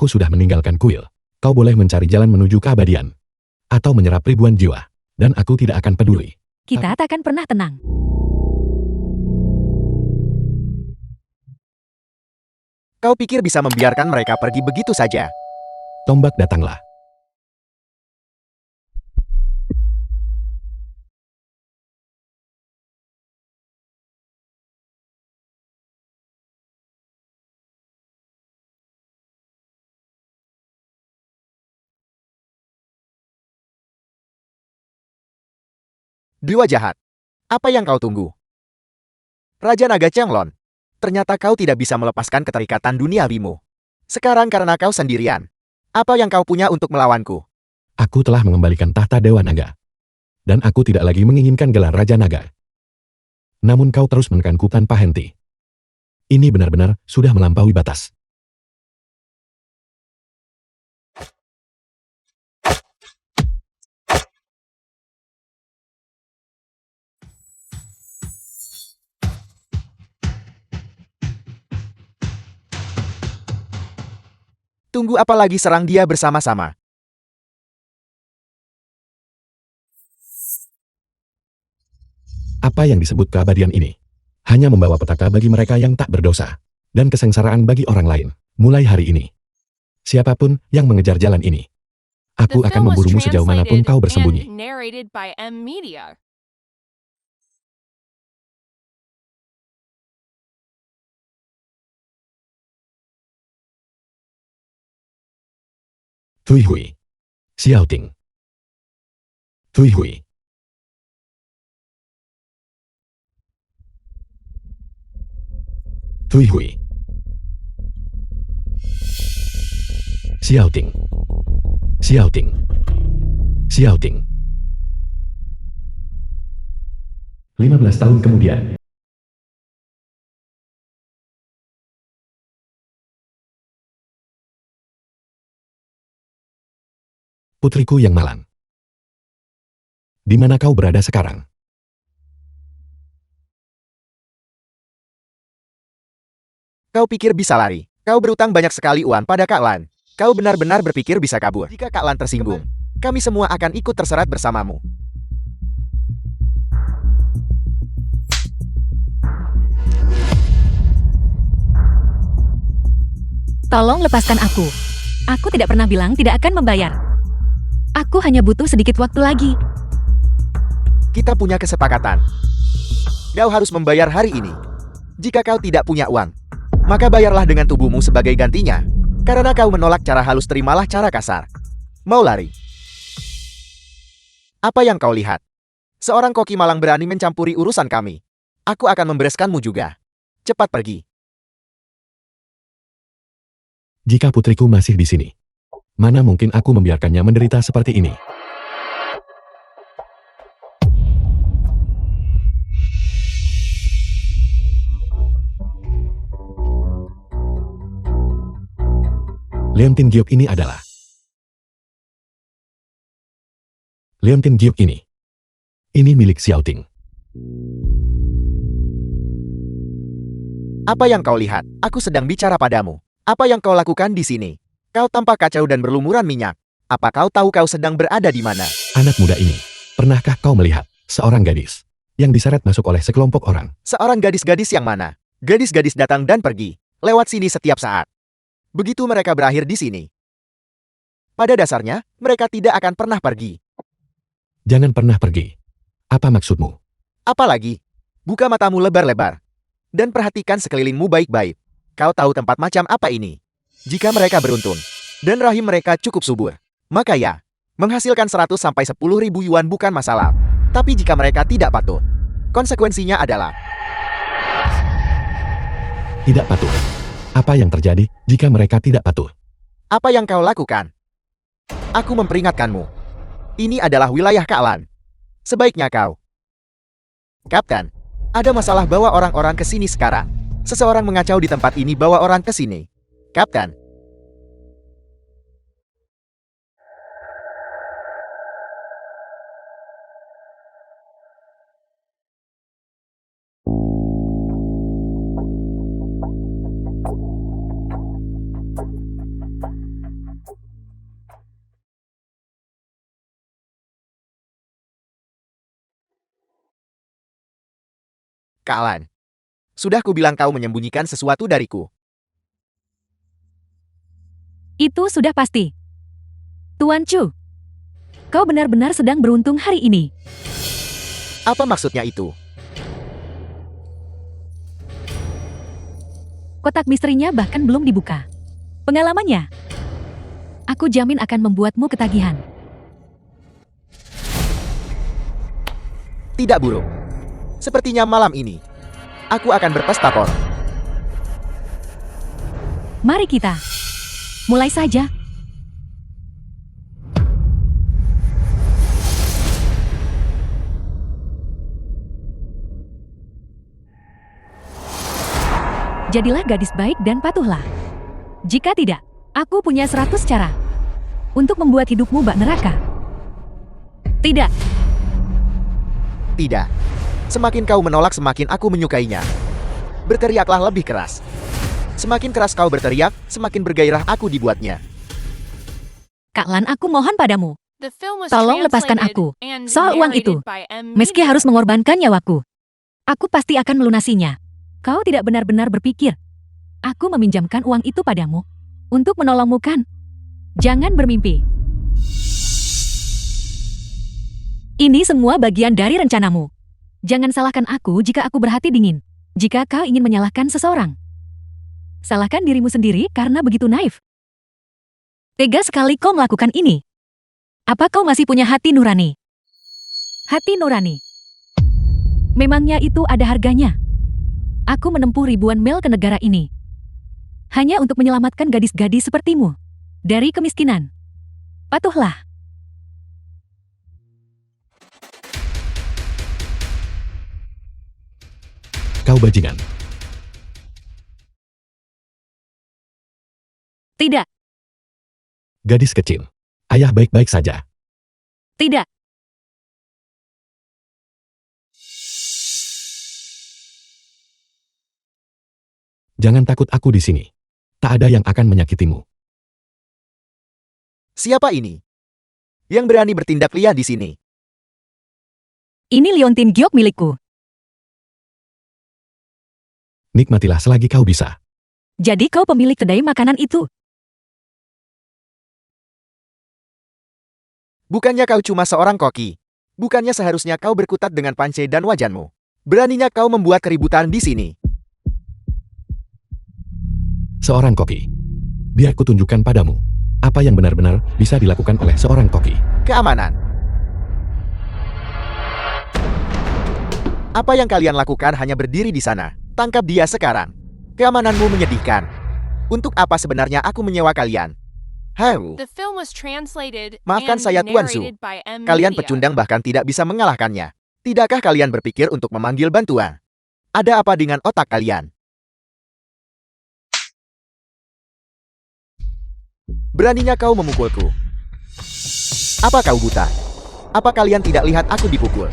aku sudah meninggalkan kuil. Kau boleh mencari jalan menuju keabadian. Atau menyerap ribuan jiwa. Dan aku tidak akan peduli. Kita takkan pernah tenang. Kau pikir bisa membiarkan mereka pergi begitu saja? Tombak datanglah. Dewa jahat. Apa yang kau tunggu? Raja Naga Changlon. Ternyata kau tidak bisa melepaskan keterikatan duniawimu. Sekarang karena kau sendirian. Apa yang kau punya untuk melawanku? Aku telah mengembalikan tahta Dewa Naga. Dan aku tidak lagi menginginkan gelar Raja Naga. Namun kau terus menekanku tanpa henti. Ini benar-benar sudah melampaui batas. Tunggu apa lagi, serang dia bersama-sama. Apa yang disebut keabadian ini? Hanya membawa petaka bagi mereka yang tak berdosa. Dan kesengsaraan bagi orang lain. Mulai hari ini. Siapapun yang mengejar jalan ini. Aku akan memburumu sejauh manapun kau bersembunyi. Narrated by M Media. Tui Hui. Xiao Ting. Tui Hui. Tui Hui. Xiao Ting. Xiao Ting. Xiao Ting. 15 tahun kemudian. Putriku yang malang. Di mana kau berada sekarang? Kau pikir bisa lari? Kau berutang banyak sekali uang pada Kak Lan. Kau benar-benar berpikir bisa kabur. Jika Kak Lan tersinggung, kami semua akan ikut terserat bersamamu. Tolong lepaskan aku. Aku tidak pernah bilang tidak akan membayar. Aku hanya butuh sedikit waktu lagi. Kita punya kesepakatan. Kau harus membayar hari ini. Jika kau tidak punya uang, maka bayarlah dengan tubuhmu sebagai gantinya. Karena kau menolak cara halus, terimalah cara kasar. Mau lari? Apa yang kau lihat? Seorang koki malang berani mencampuri urusan kami. Aku akan membereskanmu juga. Cepat pergi. Jika putriku masih di sini, mana mungkin aku membiarkannya menderita seperti ini? Leontin Giok ini adalah... Leontin Giok ini. Ini milik Xiao Ting. Apa yang kau lihat? Aku sedang bicara padamu. Apa yang kau lakukan di sini? Kau tampak kacau dan berlumuran minyak. Apa kau tahu kau sedang berada di mana? Anak muda ini, pernahkah kau melihat seorang gadis yang diseret masuk oleh sekelompok orang? Seorang gadis-gadis yang mana? Gadis-gadis datang dan pergi, lewat sini setiap saat. Begitu mereka berakhir di sini. Pada dasarnya, mereka tidak akan pernah pergi. Jangan pernah pergi. Apa maksudmu? Apalagi, buka matamu lebar-lebar. Dan perhatikan sekelilingmu baik-baik. Kau tahu tempat macam apa ini? Jika mereka beruntun, dan rahim mereka cukup subur, maka ya, menghasilkan 100 sampai 10 ribu yuan bukan masalah. Tapi jika mereka tidak patuh, konsekuensinya adalah... Tidak patuh. Apa yang terjadi jika mereka tidak patuh? Apa yang kau lakukan? Aku memperingatkanmu. Ini adalah wilayah Kak Lan. Sebaiknya kau... Kapten, ada masalah, bawa orang-orang ke sini sekarang. Seseorang mengacau di tempat ini, bawa orang ke sini. Kapten. Kak Lan. Sudah kubilang kau menyembunyikan sesuatu dariku. Itu sudah pasti. Tuan Chu, kau benar-benar sedang beruntung hari ini. Apa maksudnya itu? Kotak misterinya bahkan belum dibuka. Pengalamannya, aku jamin akan membuatmu ketagihan. Tidak buruk. Sepertinya malam ini, aku akan berpesta-pora. Mari kita mulai saja. Jadilah gadis baik dan patuhlah. Jika tidak, aku punya 100 cara untuk membuat hidupmu bak neraka. Tidak, Tidak. Semakin kau menolak, semakin aku menyukainya. Berteriaklah lebih keras. Semakin keras kau berteriak, semakin bergairah aku dibuatnya. Kak Lan, aku mohon padamu. The film was Tolong lepaskan translated aku and soal uang itu. narrated by M. Meski Media. harus mengorbankan nyawaku, aku pasti akan melunasinya. Kau tidak benar-benar berpikir aku meminjamkan uang itu padamu untuk menolongmu, kan? Jangan bermimpi. Ini semua bagian dari rencanamu. Jangan salahkan aku jika aku berhati dingin. Jika kau ingin menyalahkan seseorang, salahkan dirimu sendiri karena begitu naif. Tega sekali kau melakukan ini. Apa kau masih punya hati nurani? Hati nurani. Memangnya itu ada harganya? Aku menempuh ribuan mil ke negara ini hanya untuk menyelamatkan gadis-gadis sepertimu dari kemiskinan. Patuhlah. Kau bajingan. Tidak, Gadis kecil. Ayah baik-baik saja. tidak. Jangan takut, aku di sini. Tak ada yang akan menyakitimu. Siapa ini? Yang berani bertindak liar di sini? Ini liontin giok milikku. Nikmatilah selagi kau bisa. Jadi kau pemilik kedai makanan itu. Bukannya kau cuma seorang koki? Bukannya seharusnya kau berkutat dengan Pance dan wajanmu? Beraninya kau membuat keributan di sini? Seorang koki. Biar kutunjukkan padamu apa yang benar-benar bisa dilakukan oleh seorang koki. Keamanan. Apa yang kalian lakukan hanya berdiri di sana? Tangkap dia sekarang. Keamananmu menyedihkan. Untuk apa sebenarnya aku menyewa kalian? Haru. The film was translated Maafkan and saya, Tuan Su. narrated by M. Kalian Media. pecundang bahkan tidak bisa mengalahkannya. Tidakkah kalian berpikir untuk memanggil bantuan? Ada apa dengan otak kalian? Beraninya kau memukulku. Apa kau buta? Apa kalian tidak lihat aku dipukul?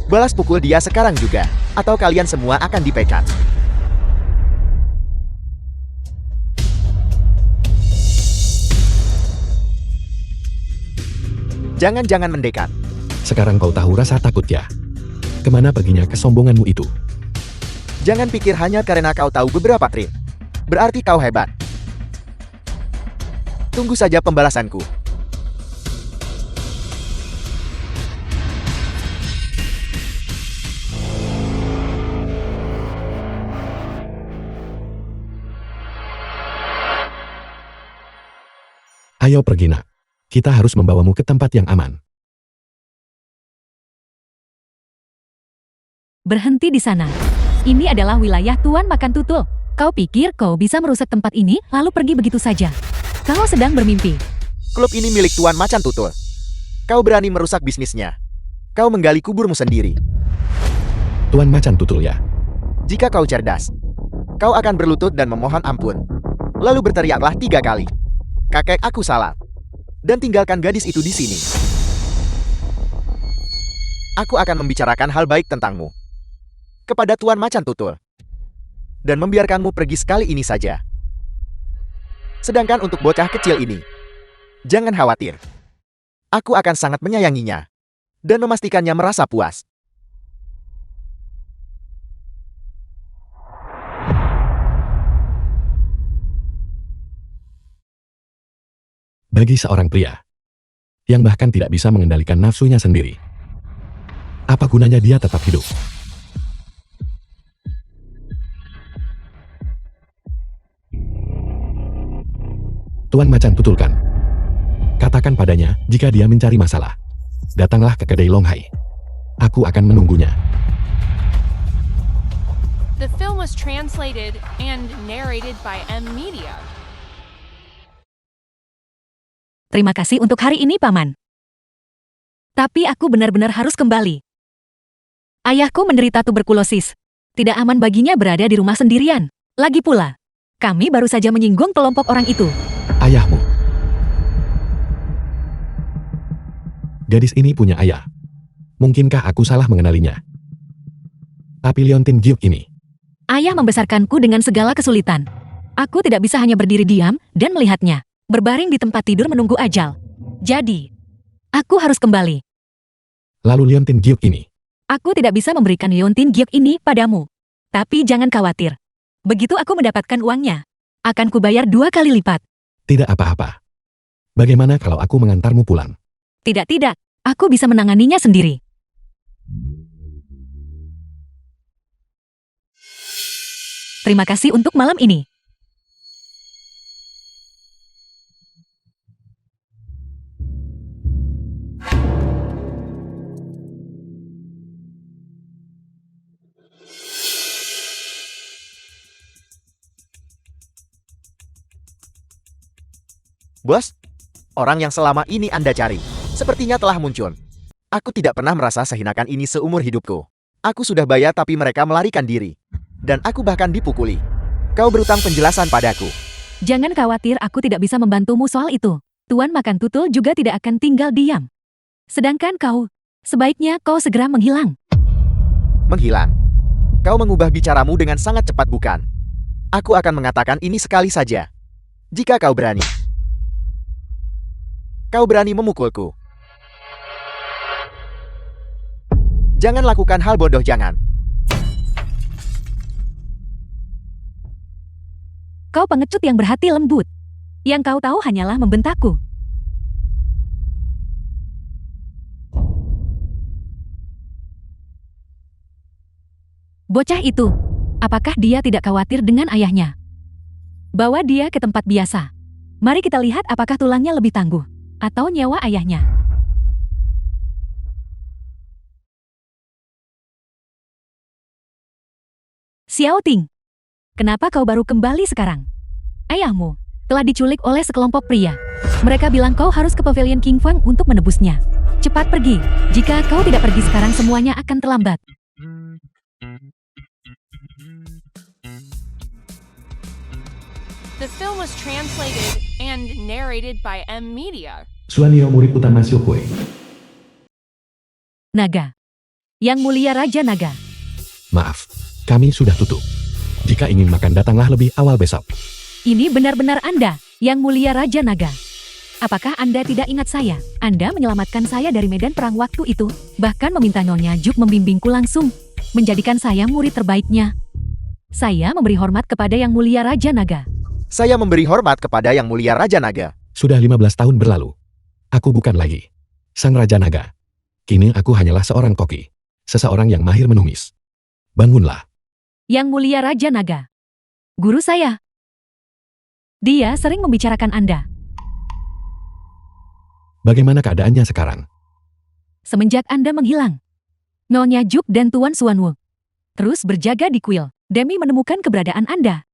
Balas pukul dia sekarang juga, atau kalian semua akan dipecat. Jangan-jangan mendekat. Sekarang kau tahu rasa takut ya? Kemana perginya kesombonganmu itu? Jangan pikir hanya karena kau tahu beberapa trik. Berarti kau hebat. Tunggu saja pembalasanku. Ayo pergi, nak. Kita harus membawamu ke tempat yang aman. Berhenti di sana. Ini adalah wilayah Tuan Makan Tutul. Kau pikir kau bisa merusak tempat ini lalu pergi begitu saja? Kau sedang bermimpi. Klub ini milik Tuan Macan Tutul. Kau berani merusak bisnisnya. Kau menggali kuburmu sendiri. Tuan Macan Tutul ya. Jika kau cerdas, kau akan berlutut dan memohon ampun. Lalu berteriaklah 3 kali. Kakek, aku salah. Dan tinggalkan gadis itu di sini. Aku akan membicarakan hal baik tentangmu kepada Tuan Macan Tutul. Dan membiarkanmu pergi sekali ini saja. Sedangkan untuk bocah kecil ini, jangan khawatir. Aku akan sangat menyayanginya dan memastikannya merasa puas. Bagi seorang pria yang bahkan tidak bisa mengendalikan nafsunya sendiri, apa gunanya dia tetap hidup? Tuan Macan tutulkan. Katakan padanya jika dia mencari masalah. Datanglah ke kedai Longhai. Aku akan menunggunya. The film was translated and narrated by M Media. Terima kasih untuk hari ini, Paman. Tapi aku benar-benar harus kembali. Ayahku menderita tuberkulosis. Tidak aman baginya berada di rumah sendirian. Lagi pula, kami baru saja menyinggung kelompok orang itu. Ayahmu. Gadis ini punya ayah. Mungkinkah aku salah mengenalinya? Tapi Leontin Gyuk ini. Ayah membesarkanku dengan segala kesulitan. Aku tidak bisa hanya berdiri diam dan melihatnya berbaring di tempat tidur menunggu ajal. Jadi, aku harus kembali. Lalu Leontin Gyuk ini. Aku tidak bisa memberikan Leontin Gyuk ini padamu. Tapi jangan khawatir. Begitu aku mendapatkan uangnya, akan kubayar 2 kali lipat. Tidak apa-apa. Bagaimana kalau aku mengantarmu pulang? Tidak, aku bisa menanganinya sendiri. Terima kasih untuk malam ini. Bos, orang yang selama ini Anda cari, sepertinya telah muncul. Aku tidak pernah merasa sehinakan ini seumur hidupku. Aku sudah bayar tapi mereka melarikan diri. Dan aku bahkan dipukuli. Kau berutang penjelasan padaku. Jangan khawatir, aku tidak bisa membantumu soal itu. Tuan Makan Tutul juga tidak akan tinggal diam. Sedangkan kau, sebaiknya kau segera menghilang. Menghilang. Kau mengubah bicaramu dengan sangat cepat bukan? Aku akan mengatakan ini sekali saja. Jika kau berani. Kau berani memukulku. Jangan lakukan hal bodoh, jangan. Kau pengecut yang berhati lembut. Yang kau tahu hanyalah membentakku. Bocah itu, apakah dia tidak khawatir dengan ayahnya? Bawa dia ke tempat biasa. Mari kita lihat apakah tulangnya lebih tangguh atau nyawa ayahnya. Xiao Ting, kenapa kau baru kembali sekarang? Ayahmu telah diculik oleh sekelompok pria. Mereka bilang kau harus ke Pavilion King Fang untuk menebusnya. Cepat pergi. Jika kau tidak pergi sekarang semuanya akan terlambat. The film was translated and narrated by M Media. Suanio murid utama Xiokui. Naga. Yang mulia Raja Naga. Maaf, kami sudah tutup. Jika ingin makan datanglah lebih awal besok. Ini benar-benar Anda, Yang mulia Raja Naga. Apakah Anda tidak ingat saya? Anda menyelamatkan saya dari medan perang waktu itu, bahkan meminta Nyonya Juk membimbingku langsung, menjadikan saya murid terbaiknya. Saya memberi hormat kepada Yang mulia Raja Naga. Saya memberi hormat kepada Yang mulia Raja Naga. Sudah 15 tahun berlalu. Aku bukan lagi Sang Raja Naga. Kini aku hanyalah seorang koki. Seseorang yang mahir menumis. Bangunlah. Yang mulia Raja Naga. Guru saya. Dia sering membicarakan Anda. Bagaimana keadaannya sekarang? Semenjak Anda menghilang, Nyonya Juk dan Tuan Xuanwu terus berjaga di kuil demi menemukan keberadaan Anda.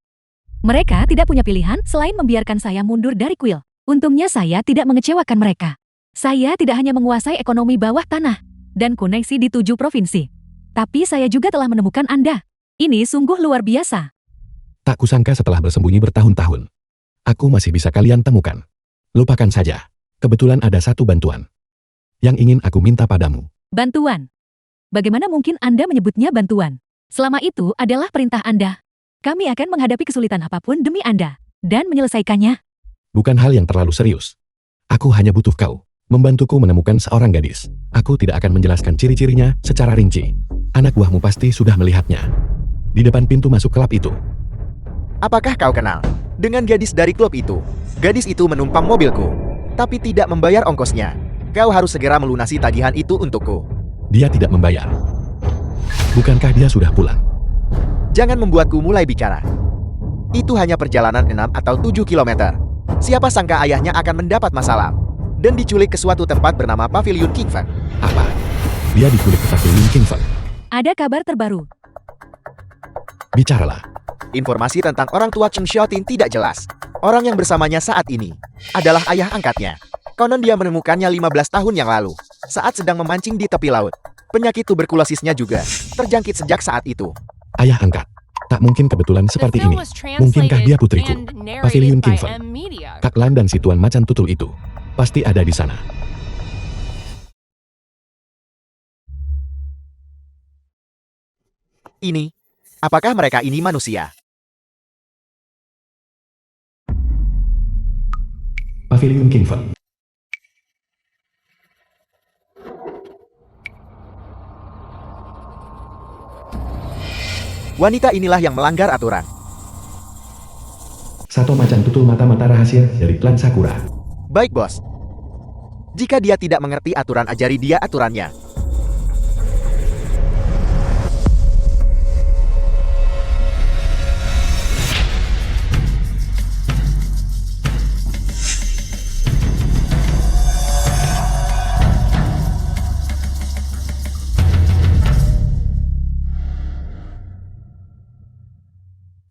Mereka tidak punya pilihan selain membiarkan saya mundur dari kuil. Untungnya saya tidak mengecewakan mereka. Saya tidak hanya menguasai ekonomi bawah tanah dan koneksi di 7 provinsi. Tapi saya juga telah menemukan Anda. Ini sungguh luar biasa. Tak kusangka setelah bersembunyi bertahun-tahun, aku masih bisa kalian temukan. Lupakan saja. Kebetulan ada satu bantuan yang ingin aku minta padamu. Bantuan? Bagaimana mungkin Anda menyebutnya bantuan? Selama itu adalah perintah Anda. Kami akan menghadapi kesulitan apapun demi Anda dan menyelesaikannya. Bukan hal yang terlalu serius. Aku hanya butuh kau membantuku menemukan seorang gadis. Aku tidak akan menjelaskan ciri-cirinya secara rinci. Anak buahmu pasti sudah melihatnya di depan pintu masuk klub itu. Apakah kau kenal dengan gadis dari klub itu? Gadis itu menumpang mobilku. tapi tidak membayar ongkosnya. Kau harus segera melunasi tagihan itu untukku. Dia tidak membayar. Bukankah dia sudah pulang? Jangan membuatku mulai bicara. Itu hanya perjalanan 6 atau 7 kilometer. Siapa sangka ayahnya akan mendapat masalah dan diculik ke suatu tempat bernama Pavilion Kingfeng. Apa? Dia diculik ke Pavilion Kingfeng. Ada kabar terbaru. Bicaralah. Informasi tentang orang tua Chen Xiaoting tidak jelas. Orang yang bersamanya saat ini adalah ayah angkatnya. Konon dia menemukannya 15 tahun yang lalu saat sedang memancing di tepi laut. Penyakit tuberkulosisnya juga terjangkit sejak saat itu. Ayah angkat. Tak mungkin kebetulan The seperti film ini. was Mungkinkah dia translated putriku? and Pavilion narrated by Kingfeng. M Media. Kak Lan dan si Tuan Macan Tutul itu pasti ada di sana. Ini, apakah mereka ini manusia? Pavilion Kingfeng. Wanita inilah yang melanggar aturan. Satu Macan Tutul mata-mata rahasia dari klan Sakura. Baik, bos. Jika dia tidak mengerti aturan, ajari dia aturannya.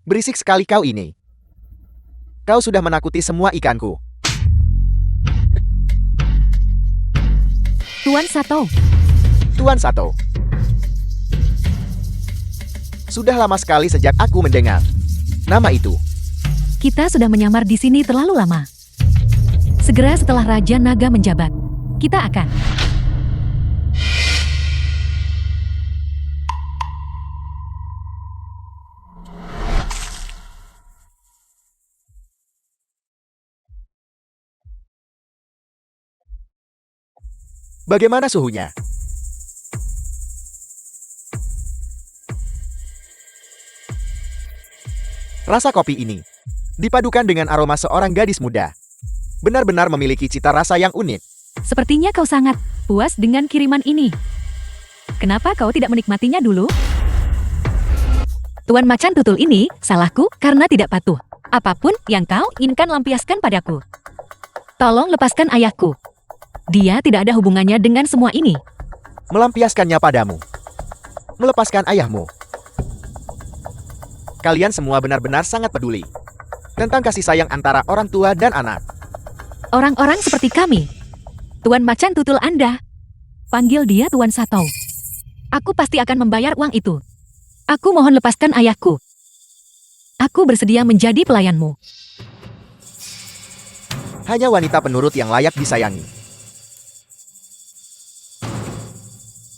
Berisik sekali kau ini. Kau sudah menakuti semua ikanku. Tuan Sato, Tuan Sato. Sudah lama sekali sejak aku mendengar nama itu. kita sudah menyamar di sini terlalu lama. Segera setelah Raja Naga menjabat, kita akan... Bagaimana suhunya? Rasa kopi ini dipadukan dengan aroma seorang gadis muda. Benar-benar memiliki cita rasa yang unik. Sepertinya kau sangat puas dengan kiriman ini. Kenapa kau tidak menikmatinya dulu? Tuan Macan Tutul ini salahku karena tidak patuh. Apapun yang kau inginkan lampiaskan padaku. Tolong lepaskan ayahku. Dia tidak ada hubungannya dengan semua ini. Melampiaskannya padamu. Melepaskan ayahmu. Kalian semua benar-benar sangat peduli tentang kasih sayang antara orang tua dan anak. Orang-orang seperti kami. Tuan Macan Tutul Anda. Panggil dia Tuan Sato. Aku pasti akan membayar uang itu. Aku mohon lepaskan ayahku. Aku bersedia menjadi pelayanmu. Hanya wanita penurut yang layak disayangi.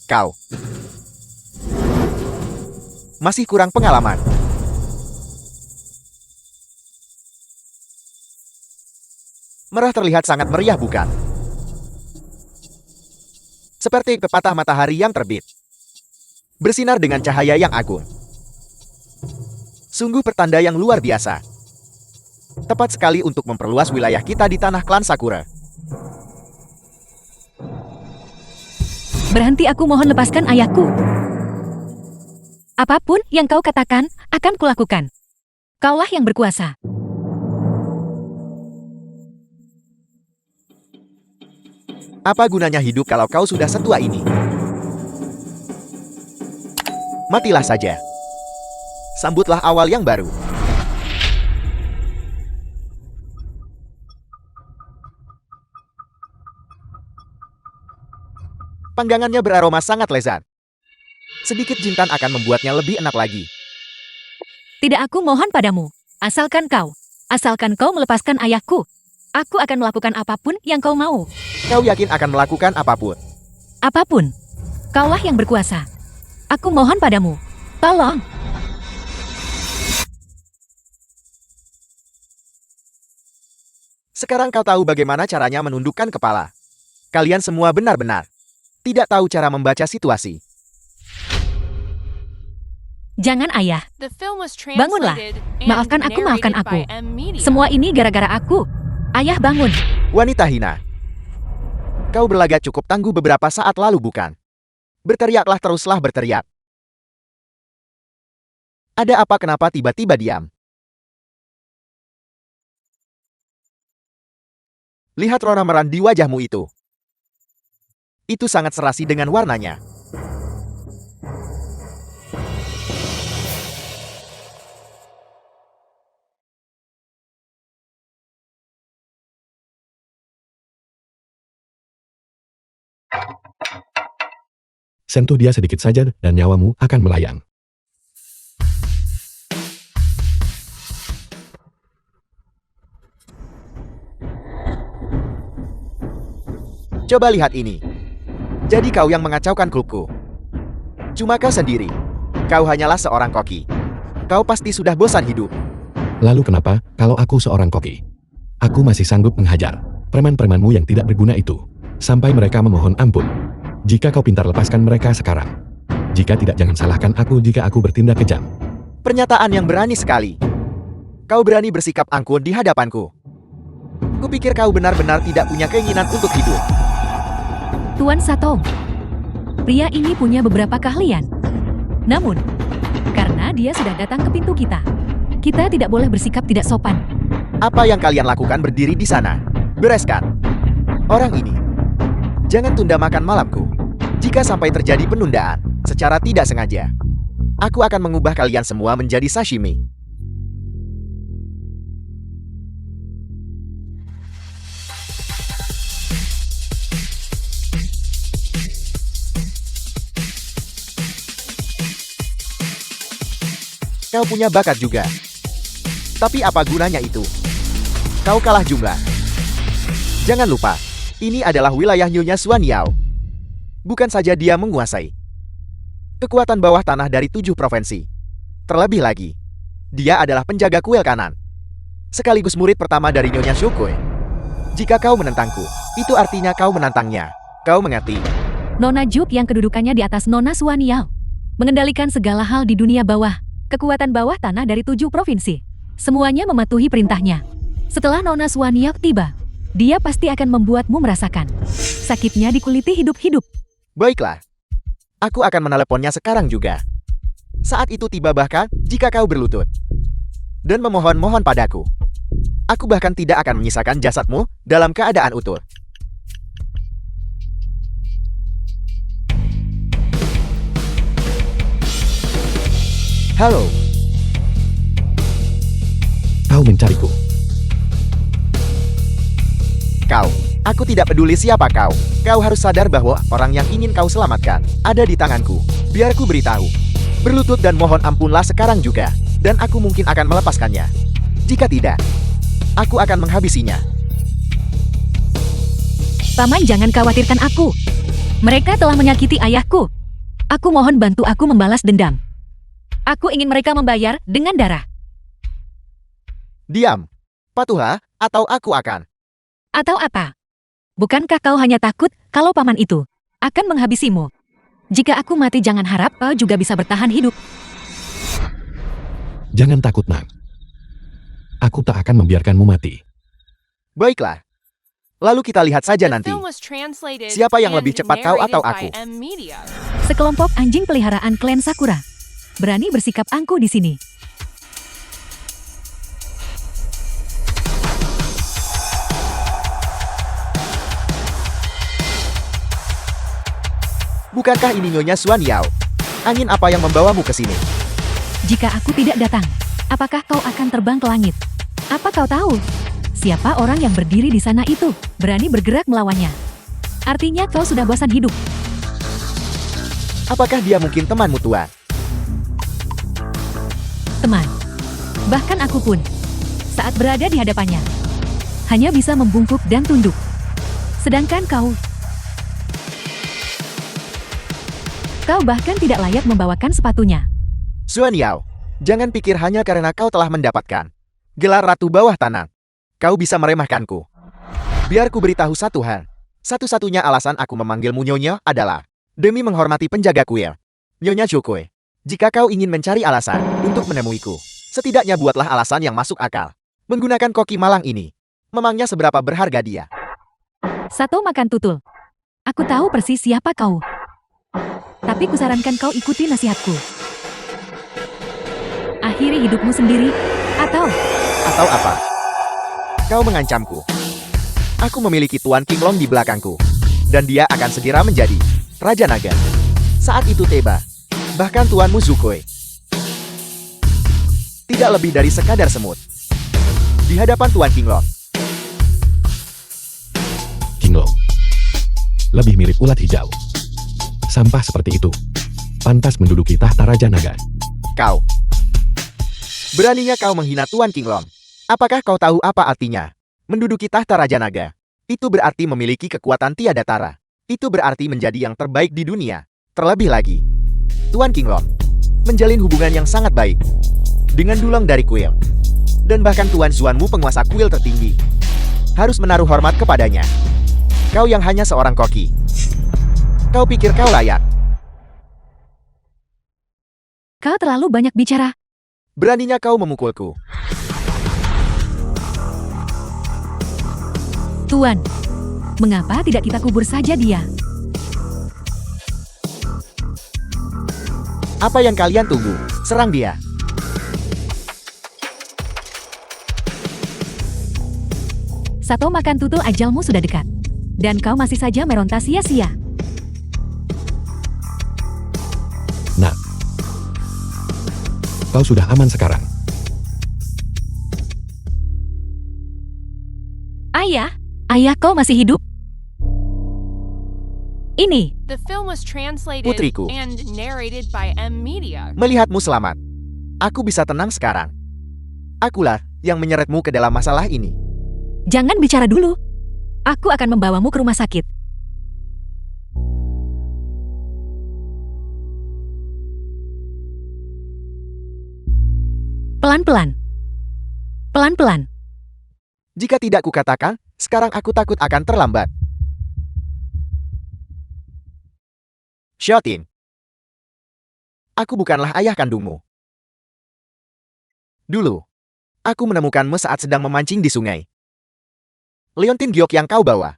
Kau masih kurang pengalaman. Merah terlihat sangat meriah, bukan? Seperti pepatah matahari yang terbit. Bersinar dengan cahaya yang agung. Sungguh pertanda yang luar biasa. Tepat sekali untuk memperluas wilayah kita di tanah klan Sakura. Berhenti, aku mohon lepaskan ayahku. Apapun yang kau katakan, akan kulakukan. Kaulah yang berkuasa. Apa gunanya hidup kalau kau sudah setua ini? Matilah saja. Sambutlah awal yang baru. Panggangannya beraroma sangat lezat. Sedikit jintan akan membuatnya lebih enak lagi. Tidak, aku mohon padamu. Asalkan kau melepaskan ayahku. Aku akan melakukan apapun yang kau mau. Kau yakin akan melakukan apapun? Apapun. Kaulah yang berkuasa. Aku mohon padamu. Tolong. Sekarang kau tahu bagaimana caranya menundukkan kepala. Kalian semua benar-benar tidak tahu cara membaca situasi. Jangan, ayah. The film was Bangunlah. translated and Maafkan aku, maafkan narrated aku. by M Media. Semua ini gara-gara aku. Ayah, bangun. Wanita hina. Kau berlagak cukup tangguh beberapa saat lalu bukan? Berteriaklah teruslah berteriak. Ada apa kenapa tiba-tiba diam? Lihat rona meran di wajahmu itu. Itu sangat serasi dengan warnanya. Sentuh dia sedikit saja dan nyawamu akan melayang. Coba lihat ini. Jadi kau yang mengacaukan klubku. Cuma kau sendiri. Kau hanyalah seorang koki. Kau pasti sudah bosan hidup. Lalu kenapa kalau aku seorang koki? Aku masih sanggup menghajar preman-premanmu yang tidak berguna itu. Sampai mereka memohon ampun. Jika kau pintar lepaskan mereka sekarang. Jika tidak jangan salahkan aku jika aku bertindak kejam. Pernyataan yang berani sekali. Kau berani bersikap angkuh di hadapanku. Kupikir kau benar-benar tidak punya keinginan untuk hidup. Tuan Satong, pria ini punya beberapa keahlian. Namun, karena dia sudah datang ke pintu kita tidak boleh bersikap tidak sopan. Apa yang kalian lakukan berdiri di sana? Bereskan. Orang ini. Jangan tunda makan malamku. Jika sampai terjadi penundaan, secara tidak sengaja, aku akan mengubah kalian semua menjadi sashimi. Kau punya bakat juga. Tapi apa gunanya itu? Kau kalah jumlah. Jangan lupa, ini adalah wilayah Nyonya Xuan Yao. Bukan saja dia menguasai kekuatan bawah tanah dari 7 provinsi. Terlebih lagi, dia adalah penjaga kuil kanan. Sekaligus murid pertama dari Nyonya Shukui. Jika kau menentangku, itu artinya kau menantangnya. Kau mengerti? Nona Juk yang kedudukannya di atas Nona Xuan Yao mengendalikan segala hal di dunia bawah. Kekuatan bawah tanah dari 7 provinsi. Semuanya mematuhi perintahnya. Setelah Nona Xuan Yao tiba, dia pasti akan membuatmu merasakan sakitnya dikuliti hidup-hidup. Baiklah. Aku akan meneleponnya sekarang juga. Saat itu tiba bahkan jika kau berlutut dan memohon-mohon padaku. Aku bahkan tidak akan menyisakan jasadmu dalam keadaan utuh. Halo. Kau mencariku. Kau. Aku tidak peduli siapa kau. Kau harus sadar bahwa orang yang ingin kau selamatkan ada di tanganku. Biar ku beritahu. Berlutut dan mohon ampunlah sekarang juga. Dan aku mungkin akan melepaskannya. Jika tidak, aku akan menghabisinya. Paman, jangan khawatirkan aku. Mereka telah menyakiti ayahku. Aku mohon bantu aku membalas dendam. Aku ingin mereka membayar dengan darah. Diam. Patuhlah, atau aku akan. Atau apa? Bukankah kau hanya takut kalau paman itu akan menghabisimu? Jika aku mati jangan harap kau juga bisa bertahan hidup. Jangan takut, Nang. Aku tak akan membiarkanmu mati. Baiklah. Lalu kita lihat saja The nanti. film was translated Siapa yang and lebih cepat, kau atau narrated aku? by M Media. Sekelompok anjing peliharaan klan Sakura berani bersikap angkuh di sini. Bukankah ini Nyonya Xuan Yao? Angin apa yang membawamu ke sini? Jika aku tidak datang, apakah kau akan terbang ke langit? Apa kau tahu? Siapa orang yang berdiri di sana itu berani bergerak melawannya? Artinya kau sudah bosan hidup. Apakah dia mungkin temanmu tua? Teman. Bahkan aku pun, saat berada di hadapannya, hanya bisa membungkuk dan tunduk. Sedangkan kau bahkan tidak layak membawakan sepatunya. Xuan Yao, jangan pikir hanya karena kau telah mendapatkan gelar Ratu Bawah Tanah, kau bisa meremehkanku. Biar ku beritahu satu hal. Satu-satunya alasan aku memanggilmu Nyonya adalah demi menghormati penjaga kuil, Nyonya Shukui. Jika kau ingin mencari alasan untuk menemuiku, setidaknya buatlah alasan yang masuk akal. Menggunakan koki malang ini, memangnya seberapa berharga dia? Sato makan tutul. Aku tahu persis siapa kau. Tapi kusarankan kau ikuti nasihatku. Akhiri hidupmu sendiri, atau Atau apa? Kau mengancamku. Aku memiliki Tuan Qinglong di belakangku. Dan dia akan segera menjadi Raja Naga. Saat itu tiba. Bahkan Tuanmu Zukoi tidak lebih dari sekadar semut. Di hadapan Tuan Qinglong. Qinglong. Lebih mirip ulat hijau. Sampah seperti itu. Pantas menduduki tahta Raja Naga. Kau. Beraninya kau menghina Tuan Qinglong. Apakah kau tahu apa artinya? Menduduki tahta Raja Naga. Itu berarti memiliki kekuatan tiada tara. Itu berarti menjadi yang terbaik di dunia. Terlebih lagi, Tuan Qinglong menjalin hubungan yang sangat baik dengan Dulong dari kuil. Dan bahkan Tuan Zuanmu penguasa kuil tertinggi harus menaruh hormat kepadanya. Kau yang hanya seorang koki. Kau pikir kau layak? kau terlalu banyak bicara. Beraninya kau memukulku. Tuan, mengapa tidak kita kubur saja dia? Apa yang kalian tunggu? Serang dia. Sato makan tutul ajalmu sudah dekat. Dan kau masih saja meronta sia-sia. Nah, kau sudah aman sekarang. Ayah kau masih hidup? Ini, The film was translated Putriku. and narrated by M Media. Melihatmu selamat. Aku bisa tenang sekarang. Akulah yang menyeretmu ke dalam masalah ini. jangan bicara dulu. Aku akan membawamu ke rumah sakit. Pelan-pelan. Pelan-pelan. Jika tidak kukatakan, sekarang aku takut akan terlambat. Xiaotin. Aku bukanlah ayah kandungmu. Dulu, aku menemukanmu saat sedang memancing di sungai. Leontin giok yang kau bawa.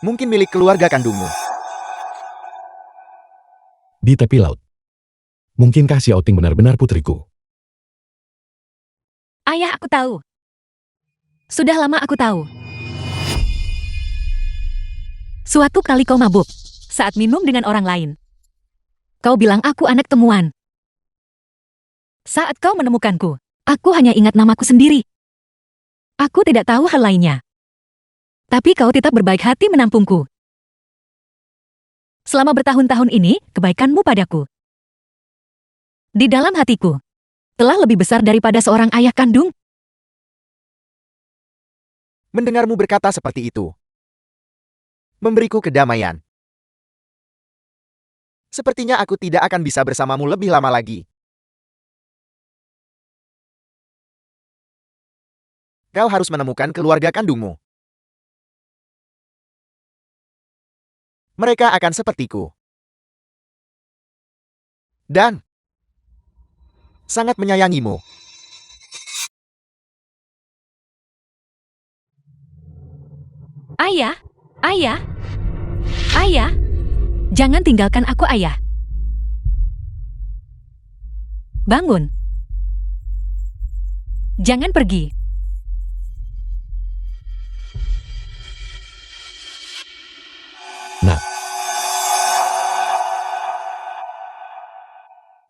Mungkin milik keluarga kandungmu. Di tepi laut. Mungkinkah Xiaoting benar-benar putriku? Ayah, aku tahu. Sudah lama aku tahu. Suatu kali kau mabuk saat minum dengan orang lain. Kau bilang aku anak temuan. Saat kau menemukanku, aku hanya ingat namaku sendiri. Aku tidak tahu hal lainnya. Tapi kau tetap berbaik hati menampungku. Selama bertahun-tahun ini, kebaikanmu padaku di dalam hatiku telah lebih besar daripada seorang ayah kandung. Mendengarmu berkata seperti itu memberiku kedamaian. Sepertinya aku tidak akan bisa bersamamu lebih lama lagi. Kau harus menemukan keluarga kandungmu. Mereka akan sepertiku. Dan sangat menyayangimu. Ayah, ayah, ayah, jangan tinggalkan aku, ayah. Bangun. Jangan pergi. Nah,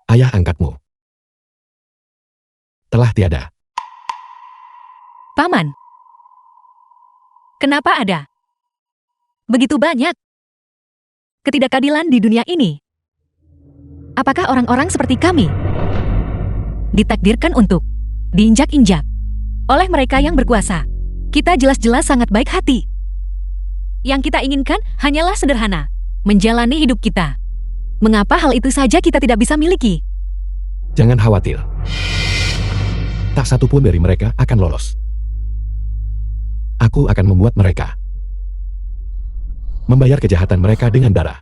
ayah angkatmu telah tiada. Paman. Kenapa ada begitu banyak ketidakadilan di dunia ini? Apakah orang-orang seperti kami ditakdirkan untuk diinjak-injak oleh mereka yang berkuasa? Kita jelas-jelas sangat baik hati. Yang kita inginkan hanyalah sederhana, menjalani hidup kita. Mengapa hal itu saja kita tidak bisa miliki? Jangan khawatir. Tak satu pun dari mereka akan lolos. Aku akan membuat mereka membayar kejahatan mereka dengan darah.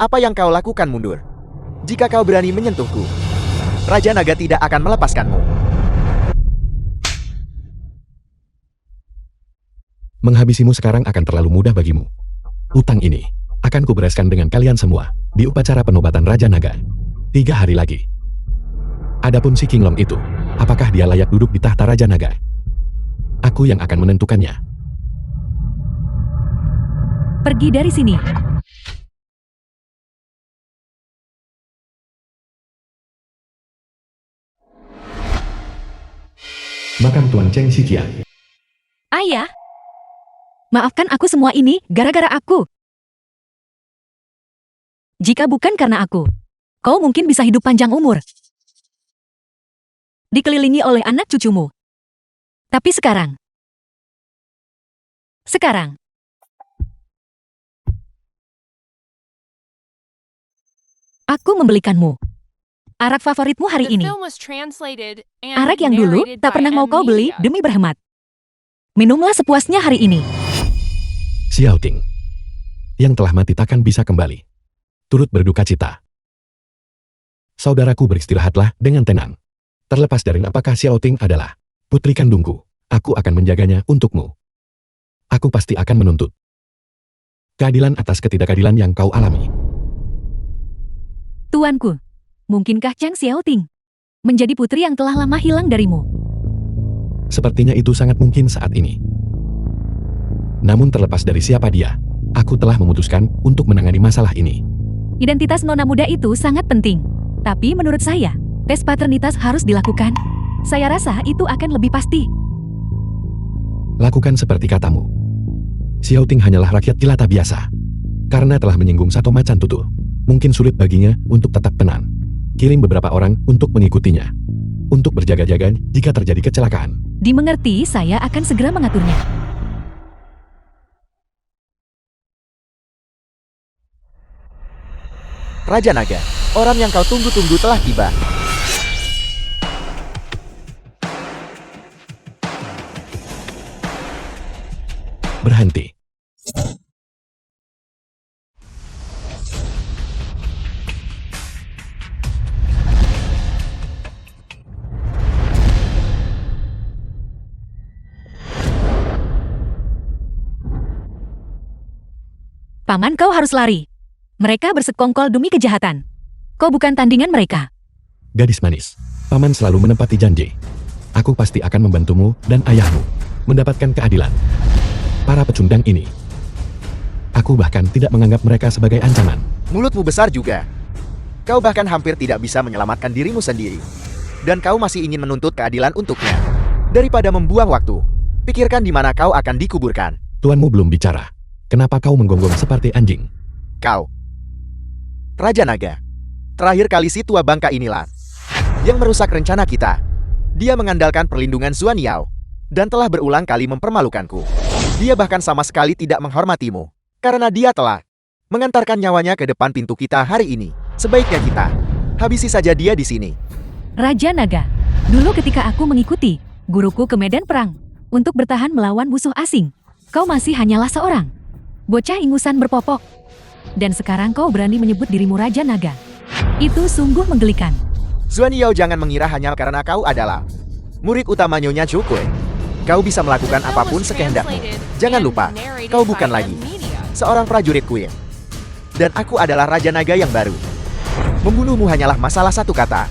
Apa yang kau lakukan mundur? Jika kau berani menyentuhku, Raja Naga tidak akan melepaskanmu. Menghabisimu sekarang akan terlalu mudah bagimu. Utang ini akan kubereskan dengan kalian semua di upacara penobatan Raja Naga. 3 hari lagi. Adapun si Kinglong itu, apakah dia layak duduk di tahta Raja Naga? Aku yang akan menentukannya. Pergi dari sini. Makam Tuan Cheng Xiqian. Ayah, maafkan aku semua ini gara-gara aku. Jika bukan karena aku, kau mungkin bisa hidup panjang umur. Dikelilingi oleh anak cucumu. Tapi sekarang, aku membelikanmu arak favoritmu hari The ini. film was translated and Arak yang dulu narrated tak by pernah mau M kau beli Media. demi berhemat. Minumlah sepuasnya hari ini. Xiao Ting. Yang telah mati takkan bisa kembali. Turut berduka cita. Saudaraku, beristirahatlah dengan tenang. Terlepas dari apakah Xiao Ting adalah putri kandungku, aku akan menjaganya untukmu. Aku pasti akan menuntut keadilan atas ketidakadilan yang kau alami. Tuanku, mungkinkah Chang Xiaoting menjadi putri yang telah lama hilang darimu? Sepertinya itu sangat mungkin saat ini. Namun terlepas dari siapa dia, aku telah memutuskan untuk menangani masalah ini. Identitas nona muda itu sangat penting. Tapi menurut saya, tes paternitas harus dilakukan. Saya rasa itu akan lebih pasti. Lakukan seperti katamu. Xiao Ting hanyalah rakyat jelata biasa. Karena telah menyinggung satu macan tutul, mungkin sulit baginya untuk tetap tenang. Kirim beberapa orang untuk mengikutinya. Untuk berjaga-jaga jika terjadi kecelakaan. Dimengerti, saya akan segera mengaturnya. Raja Naga, orang yang kau tunggu-tunggu telah tiba. Berhenti. Paman, kau harus lari. Mereka bersekongkol demi kejahatan. Kau bukan tandingan mereka. Gadis manis, paman selalu menepati janji. Aku pasti akan membantumu dan ayahmu mendapatkan keadilan. Para pecundang ini, aku bahkan tidak menganggap mereka sebagai ancaman. Mulutmu besar juga. Kau bahkan hampir tidak bisa menyelamatkan dirimu sendiri. Dan kau masih ingin menuntut keadilan untuknya. Daripada membuang waktu, pikirkan di mana kau akan dikuburkan. Tuanmu belum bicara. Kenapa kau menggonggong seperti anjing? Kau, Raja Naga. Terakhir kali si tua bangka inilah yang merusak rencana kita. Dia mengandalkan perlindungan Zuan Yao dan telah berulang kali mempermalukanku. Dia bahkan sama sekali tidak menghormatimu karena dia telah mengantarkan nyawanya ke depan pintu kita hari ini. Sebaiknya kita habisi saja dia di sini. Raja Naga, dulu ketika aku mengikuti guruku ke medan perang untuk bertahan melawan musuh asing, kau masih hanyalah seorang bocah ingusan berpopok. Dan sekarang kau berani menyebut dirimu Raja Naga. Itu sungguh menggelikan. Zuan Yao, jangan mengira hanya karena kau adalah murid utama Nyonya Zhou Kui, kau bisa melakukan The film apapun was sekehendakmu. translated Jangan and lupa, narrated kau by bukan M lagi Media. seorang prajurit Queen. Dan aku adalah Raja Naga yang baru. Membunuhmu hanyalah masalah satu kata.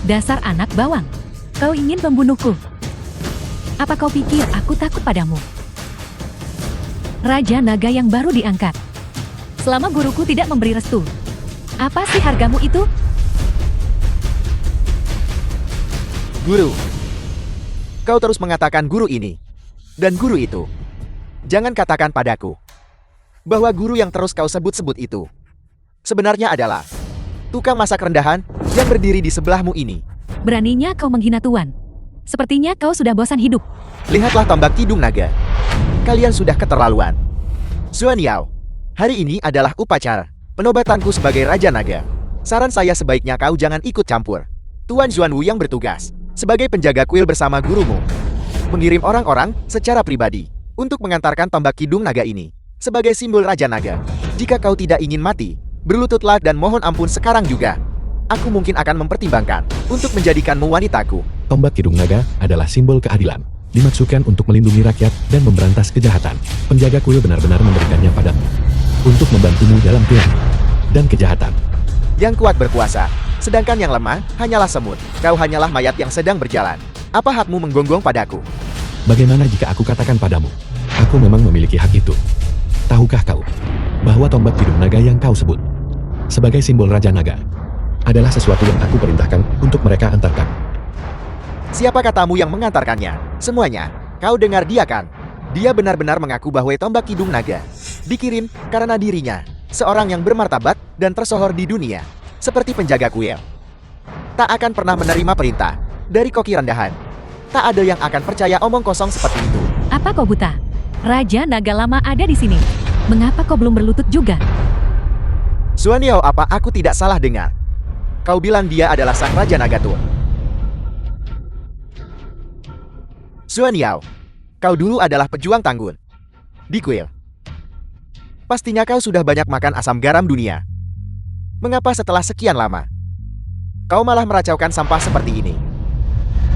Dasar anak bawang. Kau ingin membunuhku. Apa kau pikir aku takut padamu? Raja Naga yang baru diangkat. Selama guruku tidak memberi restu. Apa sih hargamu itu? Guru. Kau terus mengatakan guru ini. Dan guru itu. Jangan katakan padaku bahwa guru yang terus kau sebut-sebut itu sebenarnya adalah tukang masak rendahan yang berdiri di sebelahmu ini. Beraninya kau menghina Tuan. Sepertinya kau sudah bosan hidup. Lihatlah tombak Kidung Naga. Kalian sudah keterlaluan. Zuan Yao, hari ini adalah upacara penobatanku sebagai Raja Naga. Saran saya sebaiknya kau jangan ikut campur. Tuan Zuanwu yang bertugas sebagai penjaga kuil bersama gurumu mengirim orang-orang secara pribadi untuk mengantarkan tombak Kidung Naga ini sebagai simbol Raja Naga. Jika kau tidak ingin mati, berlututlah dan mohon ampun sekarang juga. Aku mungkin akan mempertimbangkan untuk menjadikanmu wanitaku. Tombak Kidung Naga adalah simbol keadilan. dimaksudkan untuk melindungi rakyat dan memberantas kejahatan. Penjaga kuil benar-benar memberikannya padamu untuk membantumu dalam tirani dan kejahatan. Yang kuat berkuasa, sedangkan yang lemah hanyalah semut. Kau hanyalah mayat yang sedang berjalan. Apa hakmu menggonggong padaku? Bagaimana jika aku katakan padamu, aku memang memiliki hak itu? Tahukah kau bahwa tombak Kidung Naga yang kau sebut sebagai simbol Raja Naga adalah sesuatu yang aku perintahkan untuk mereka antarkan? Siapa katamu yang mengantarkannya? Semuanya. Kau dengar dia kan? Dia benar-benar mengaku bahwa tombak Kidung Naga dikirim karena dirinya, seorang yang bermartabat dan tersohor di dunia, seperti penjaga kuil. Tak akan pernah menerima perintah dari koki rendahan. Tak ada yang akan percaya omong kosong seperti itu. Apa kau buta? Raja Naga Lama ada di sini. Mengapa kau belum berlutut juga? Xuan Yao, apa aku tidak salah dengar? Kau bilang dia adalah sang Raja Naga tua. Xuan Yao, kau dulu adalah pejuang tangguh di kuil. Pastinya kau sudah banyak makan asam garam dunia. Mengapa setelah sekian lama kau malah meracaukan sampah seperti ini?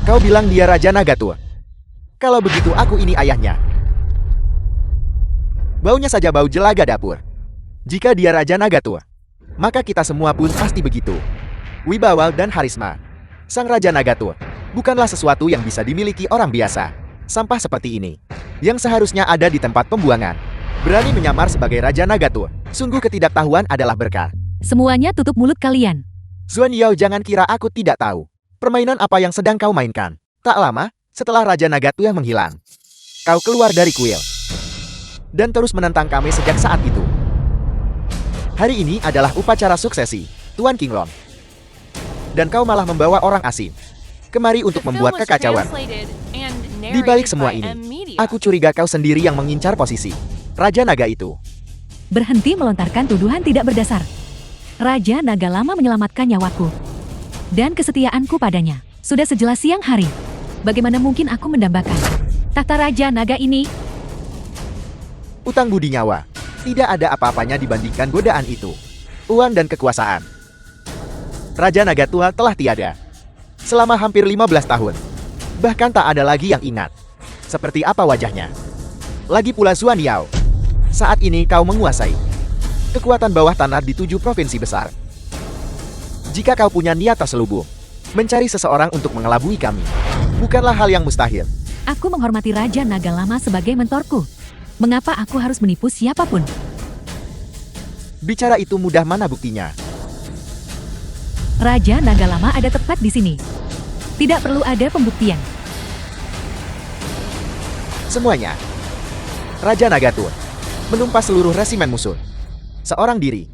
Kau bilang dia Raja Naga tua. Kalau begitu aku ini ayahnya. Baunya saja bau jelaga dapur. Jika dia Raja Naga tua, maka kita semua pun pasti begitu. Wibawa dan harisma sang Raja Naga tua bukanlah sesuatu yang bisa dimiliki orang biasa. Sampah seperti ini yang seharusnya ada di tempat pembuangan. Berani menyamar sebagai Raja Naga tua. Sungguh ketidaktahuan adalah berkah. Semuanya tutup mulut kalian. Xuan Yao, jangan kira aku tidak tahu permainan apa yang sedang kau mainkan. Tak lama setelah Raja Naga tua menghilang, kau keluar dari kuil dan terus menentang kami sejak saat itu. Hari ini adalah upacara suksesi Tuan Qinglong, dan kau malah membawa orang asing kemari untuk membuat kekacauan. Di balik semua ini, aku curiga kau sendiri yang mengincar posisi Raja Naga itu. Berhenti melontarkan tuduhan tidak berdasar. Raja Naga Lama menyelamatkan nyawaku dan kesetiaanku padanya. Sudah sejelas siang hari. Bagaimana mungkin aku mendambakan tahta Raja Naga ini? Utang budi nyawa tidak ada apa-apanya dibandingkan godaan itu. Uang dan kekuasaan. Raja Naga tua telah tiada selama hampir 15 tahun. Bahkan tak ada lagi yang ingat seperti apa wajahnya. Lagi pula Xuan Yao, saat ini kau menguasai kekuatan bawah tanah di 7 provinsi besar. Jika kau punya niat terselubung mencari seseorang untuk mengelabui kami, bukanlah hal yang mustahil. Aku menghormati Raja Naga Lama sebagai mentorku. Mengapa aku harus menipu siapapun? Bicara itu mudah, mana buktinya? Raja Naga Lama ada tepat di sini. Tidak perlu ada pembuktian. Semuanya. Raja Naga tua menumpas seluruh resimen musuh seorang diri.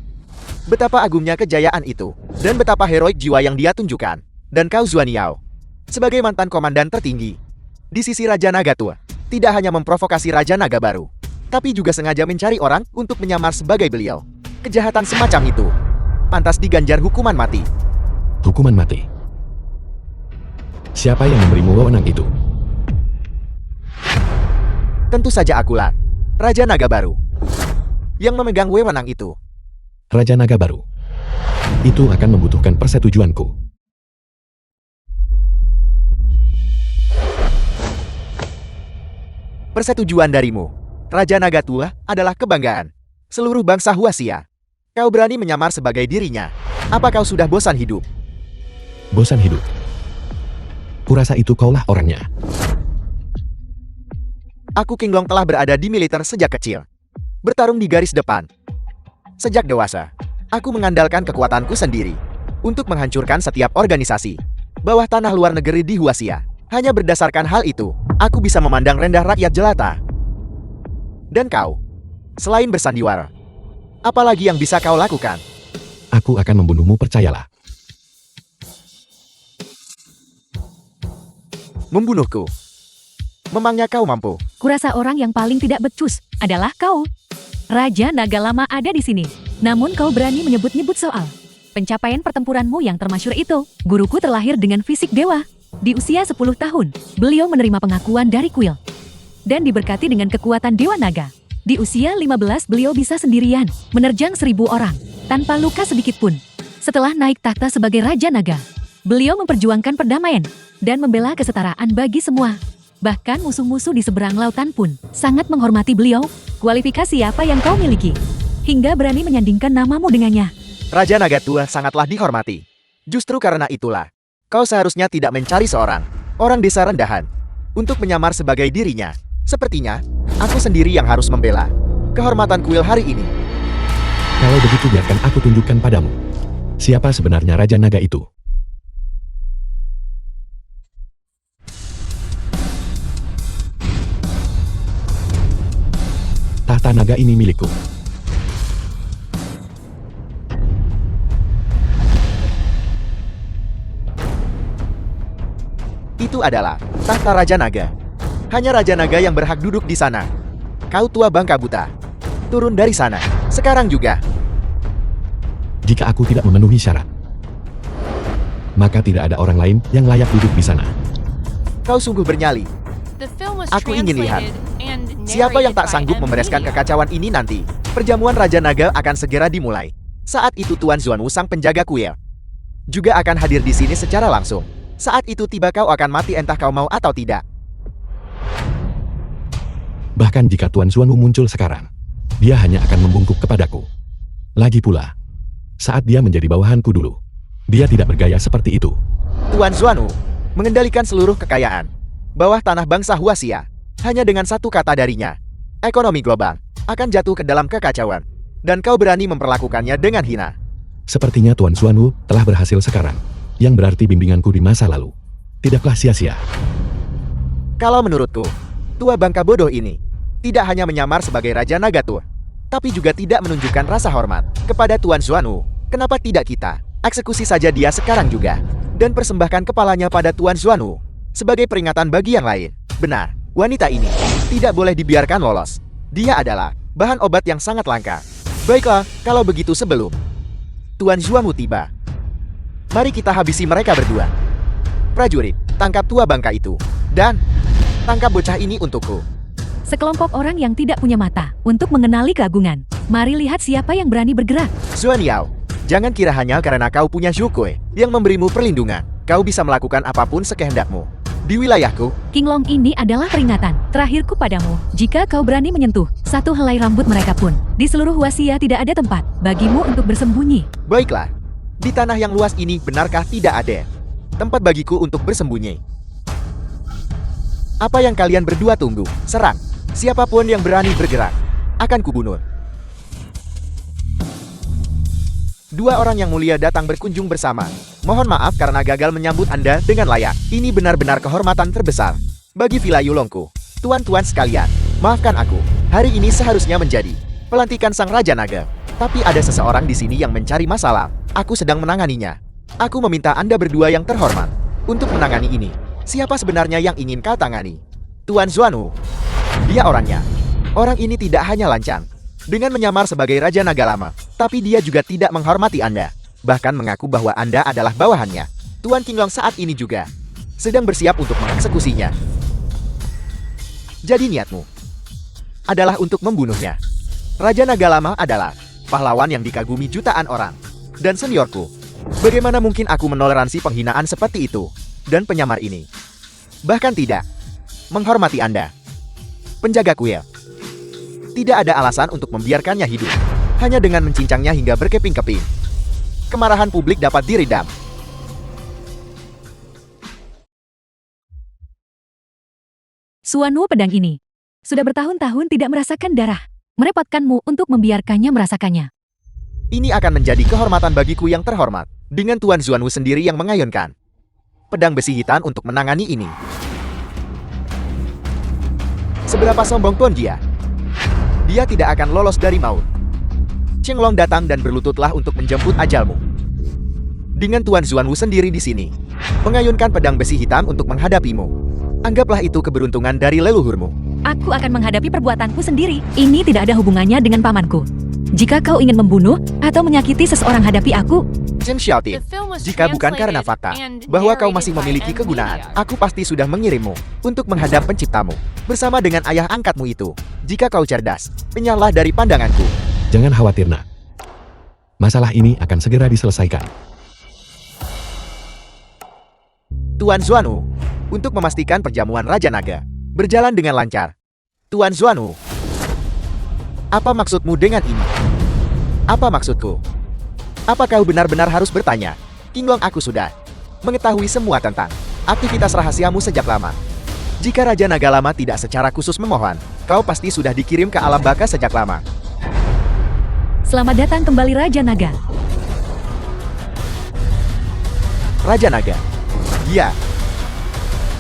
Betapa agungnya kejayaan itu, dan betapa heroik jiwa yang dia tunjukkan. Dan kau Xuan Yao, sebagai mantan komandan tertinggi di sisi Raja Naga tua, tidak hanya memprovokasi Raja Naga baru, tapi juga sengaja mencari orang untuk menyamar sebagai beliau. Kejahatan semacam itu pantas diganjar hukuman mati. Hukuman mati. Siapa yang memberimu wewenang itu? Tentu saja akulah Raja Naga baru yang memegang wewenang itu. Raja Naga baru. Itu akan membutuhkan persetujuanku. Persetujuan darimu, Raja Naga tua, adalah kebanggaan seluruh bangsa Huaxia. Kau berani menyamar sebagai dirinya. Apa kau sudah bosan hidup? Bosan hidup? Kurasa itu kaulah orangnya. Aku Qinglong telah berada di militer sejak kecil. Bertarung di garis depan. Sejak dewasa, aku mengandalkan kekuatanku sendiri untuk menghancurkan setiap organisasi bawah tanah luar negeri di Huaxia. Hanya berdasarkan hal itu, aku bisa memandang rendah rakyat jelata. Dan kau, selain bersandiwara, apalagi yang bisa kau lakukan? Aku akan membunuhmu, percayalah. Membunuhku? Memangnya kau mampu? Kurasa orang yang paling tidak becus adalah kau. Raja Naga Lama ada di sini. Namun kau berani menyebut-nyebut soal pencapaian pertempuranmu yang termasyhur itu. Guruku terlahir dengan fisik dewa. Di usia 10 tahun, beliau menerima pengakuan dari kuil dan diberkati dengan kekuatan Dewa Naga. Di usia 15 beliau bisa sendirian menerjang 1000 orang tanpa luka sedikit pun. Setelah naik tahta sebagai Raja Naga, beliau memperjuangkan perdamaian dan membela kesetaraan bagi semua. Bahkan musuh-musuh di seberang lautan pun sangat menghormati beliau. Kualifikasi apa yang kau miliki? Hingga berani menyandingkan namamu dengannya. Raja Naga Tua sangatlah dihormati. Justru karena itulah, kau seharusnya tidak mencari seorang orang desa rendahan untuk menyamar sebagai dirinya. Sepertinya, aku sendiri yang harus membela kehormatan kuil hari ini. Kalau begitu biarkan aku tunjukkan padamu. Siapa sebenarnya Raja Naga itu? Tahta naga ini milikku. Itu adalah tahta Raja Naga. Hanya Raja Naga yang berhak duduk di sana. Kau tua bangka buta. Turun dari sana. Sekarang juga. Jika aku tidak memenuhi syarat, maka tidak ada orang lain yang layak duduk di sana. Kau sungguh bernyali. The film was Aku ingin lihat translated and siapa yang narrated tak by sanggup M. membereskan Media. kekacauan ini nanti. Perjamuan Raja Naga akan segera dimulai. Saat itu Tuan Xuanwu sang penjaga kuil juga akan hadir di sini secara langsung. Saat itu tiba kau akan mati entah kau mau atau tidak. Bahkan jika Tuan Xuanwu muncul sekarang, dia hanya akan membungkuk kepadaku. Lagi pula, saat dia menjadi bawahanku dulu, dia tidak bergaya seperti itu. Tuan Xuanwu mengendalikan seluruh kekayaan bawah tanah bangsa Huaxia. Hanya dengan satu kata darinya, ekonomi global akan jatuh ke dalam kekacauan. Dan kau berani memperlakukannya dengan hina. Sepertinya Tuan Xuanwu telah berhasil sekarang, yang berarti bimbinganku di masa lalu tidaklah sia-sia. Kalau menurutku, tua bangka bodoh ini tidak hanya menyamar sebagai Raja Naga Tua, tapi juga tidak menunjukkan rasa hormat kepada Tuan Xuanwu. Kenapa tidak kita eksekusi saja dia sekarang juga dan persembahkan kepalanya pada Tuan Xuanwu sebagai peringatan bagi yang lain? Benar, wanita ini tidak boleh dibiarkan lolos. Dia adalah bahan obat yang sangat langka. Baiklah, kalau begitu sebelum Tuan Xuanwu tiba, mari kita habisi mereka berdua. Prajurit, tangkap tua bangka itu dan tangkap bocah ini untukku. Sekelompok orang yang tidak punya mata untuk mengenali keagungan. Mari lihat siapa yang berani bergerak. Xuan Yao, jangan kira hanya karena kau punya Zhu Kui yang memberimu perlindungan, kau bisa melakukan apapun sekehendakmu di wilayahku. King Long ini adalah peringatan terakhirku padamu. Jika kau berani menyentuh satu helai rambut mereka pun, di seluruh Huaxia tidak ada tempat bagimu untuk bersembunyi. Baiklah, di tanah yang luas ini benarkah tidak ada tempat bagiku untuk bersembunyi? Apa yang kalian berdua tunggu? Serang! Siapapun yang berani bergerak, akan kubunuh. Dua orang yang mulia datang berkunjung bersama. Mohon maaf karena gagal menyambut Anda dengan layak. Ini benar-benar kehormatan terbesar bagi Villa Yulongku. Tuan-tuan sekalian, maafkan aku. Hari ini seharusnya menjadi pelantikan Sang Raja Naga. Tapi ada seseorang di sini yang mencari masalah. Aku sedang menanganinya. Aku meminta Anda berdua yang terhormat untuk menangani ini. Siapa sebenarnya yang ingin kau tangani? Tuan Xuanwu. Dia orangnya. Orang ini tidak hanya lancang dengan menyamar sebagai Raja Naga Lama, tapi dia juga tidak menghormati Anda. Bahkan mengaku bahwa Anda adalah bawahannya. Tuan King Long saat ini juga sedang bersiap untuk mengeksekusinya. Jadi niatmu adalah untuk membunuhnya. Raja Naga Lama adalah pahlawan yang dikagumi jutaan orang dan seniorku. Bagaimana mungkin aku menoleransi penghinaan seperti itu dan penyamar ini? Bahkan tidak menghormati Anda. Penjaga kuil tidak ada alasan untuk membiarkannya hidup hanya dengan mencincangnya hingga berkeping-keping. Kemarahan publik dapat diredam. Xuanwu pedang ini sudah bertahun-tahun tidak merasakan darah. Merepotkanmu untuk membiarkannya merasakannya. Ini akan menjadi kehormatan bagiku yang terhormat dengan Tuan Xuanwu sendiri yang mengayunkan pedang besi hitam untuk menangani ini. Seberapa sombong pun dia tidak akan lolos dari maut. Cheng Long datang dan berlututlah untuk menjemput ajalmu. Dengan Tuan Xuanwu sendiri di sini, mengayunkan pedang besi hitam untuk menghadapimu. Anggaplah itu keberuntungan dari leluhurmu. Aku akan menghadapi perbuatanku sendiri. Ini tidak ada hubungannya dengan pamanku. Jika kau ingin membunuh atau menyakiti seseorang, hadapi aku. Chen Xiaoting, The film was jika bukan karena translated fakta and bahwa kau narrated masih by memiliki M. kegunaan, Media. aku pasti sudah mengirimmu untuk menghadap penciptamu bersama dengan ayah angkatmu itu. Jika kau cerdas, penyallah dari pandanganku. Jangan khawatir, nak. Masalah ini akan segera diselesaikan. Tuan Xuanwu, untuk memastikan perjamuan Raja Naga berjalan dengan lancar. Tuan Xuanwu, apa maksudmu dengan ini? Apa maksudku? Apa kau benar-benar harus bertanya? Qinglong, aku sudah mengetahui semua tentang aktivitas rahasiamu sejak lama. Jika Raja Naga Lama tidak secara khusus memohon, kau pasti sudah dikirim ke alam baka sejak lama. Selamat datang kembali Raja Naga. Raja Naga. Ya.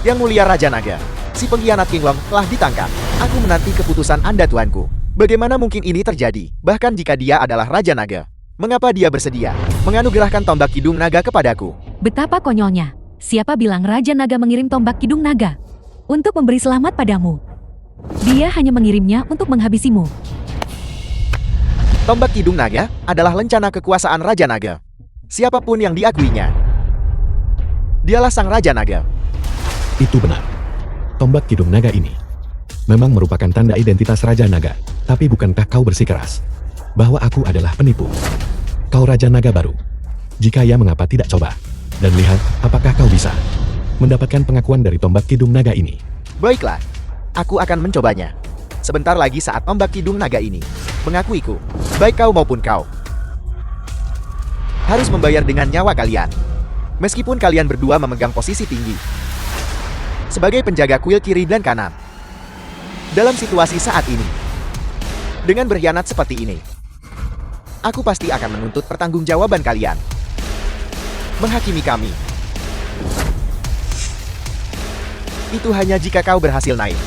Yang mulia Raja Naga, si pengkhianat Qinglong telah ditangkap. Aku menanti keputusan Anda, tuanku. Bagaimana mungkin ini terjadi? Bahkan jika dia adalah Raja Naga, mengapa dia bersedia menganugerahkan tombak Kidung Naga kepadaku? Betapa konyolnya. Siapa bilang Raja Naga mengirim tombak Kidung Naga untuk memberi selamat padamu? Dia hanya mengirimnya untuk menghabisimu. Tombak Kidung Naga adalah lencana kekuasaan Raja Naga. Siapapun yang diakuinya, dialah sang Raja Naga. Itu benar. Tombak Kidung Naga ini memang merupakan tanda identitas Raja Naga. Tapi bukankah kau bersikeras bahwa aku adalah penipu? Kau Raja Naga baru. Jika ya, mengapa tidak coba dan lihat apakah kau bisa mendapatkan pengakuan dari tombak Kidung Naga ini? Baiklah, aku akan mencobanya. Sebentar lagi saat tombak Kidung Naga ini mengakuiku, baik kau maupun kau harus membayar dengan nyawa kalian. Meskipun kalian berdua memegang posisi tinggi sebagai penjaga kuil kiri dan kanan. Dalam situasi saat ini, dengan berkhianat seperti ini, aku pasti akan menuntut pertanggungjawaban kalian. Menghakimi kami. Itu hanya jika kau berhasil naik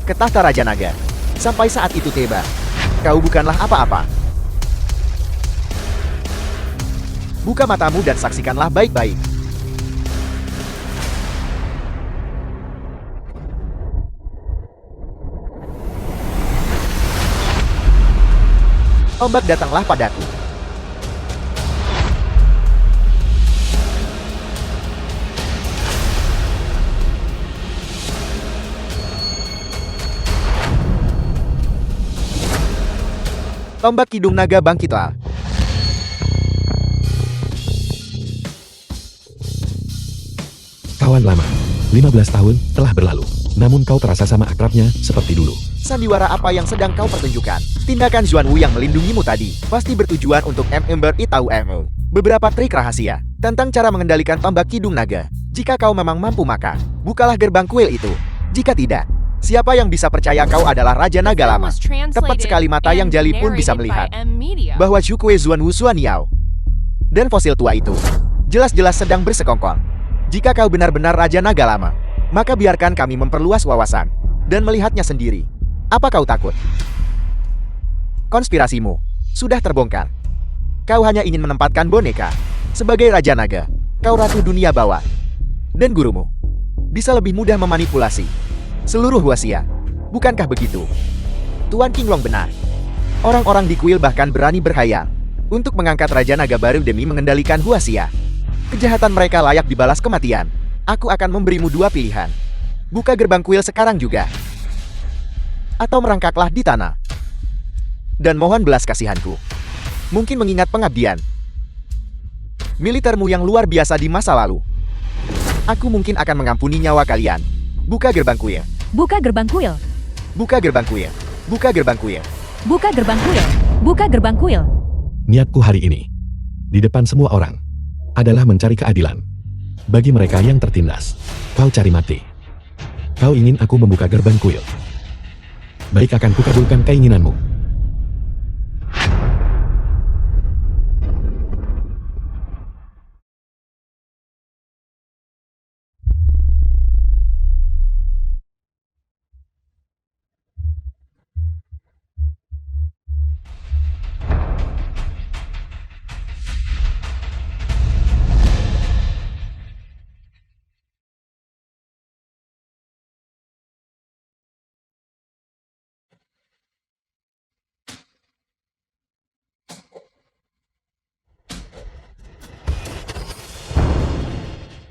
ke tahta Raja Naga. Sampai saat itu tiba, kau bukanlah apa-apa. Buka matamu dan saksikanlah baik-baik. Tombak datanglah padaku. Tombak Kidung Naga bangkitlah. Kawan lama, 15 tahun telah berlalu. Namun kau terasa sama akrabnya seperti dulu. Sandiwara apa yang sedang kau pertunjukkan? Tindakan Xuanwu yang melindungimu tadi pasti bertujuan untuk memberitahu beberapa trik rahasia tentang cara mengendalikan tombak Kidung Naga. Jika kau memang mampu, maka bukalah gerbang kuil itu. Jika tidak, siapa yang bisa percaya kau adalah Raja Naga Lama? Tepat sekali, mata yang jeli pun bisa melihat bahwa Zhukue Xuanwu Xuanyao dan fosil tua itu jelas-jelas sedang bersekongkol. Jika kau benar-benar Raja Naga Lama, maka biarkan kami memperluas wawasan dan melihatnya sendiri. Apa kau takut? Konspirasimu sudah terbongkar. Kau hanya ingin menempatkan boneka sebagai Raja Naga. Kau Ratu Dunia Bawah. Dan gurumu bisa lebih mudah memanipulasi seluruh Huaxia. Bukankah begitu? Tuan Qinglong benar. Orang-orang di kuil bahkan berani berhayal untuk mengangkat Raja Naga baru demi mengendalikan Huaxia. Kejahatan mereka layak dibalas kematian. Aku akan memberimu dua pilihan. Buka gerbang kuil sekarang juga, atau merangkaklah di tanah dan mohon belas kasihanku. Mungkin mengingat pengabdian militermu yang luar biasa di masa lalu, aku mungkin akan mengampuni nyawa kalian. Buka gerbang kuil. Buka gerbang kuil. Buka gerbang kuil. Buka gerbang kuil. Buka gerbang kuil. Buka gerbang kuil. Niatku hari ini, di depan semua orang, adalah mencari keadilan bagi mereka yang tertindas. Kau cari mati. Kau ingin aku membuka gerbang kuil. Baik, akan kukabulkan keinginanmu.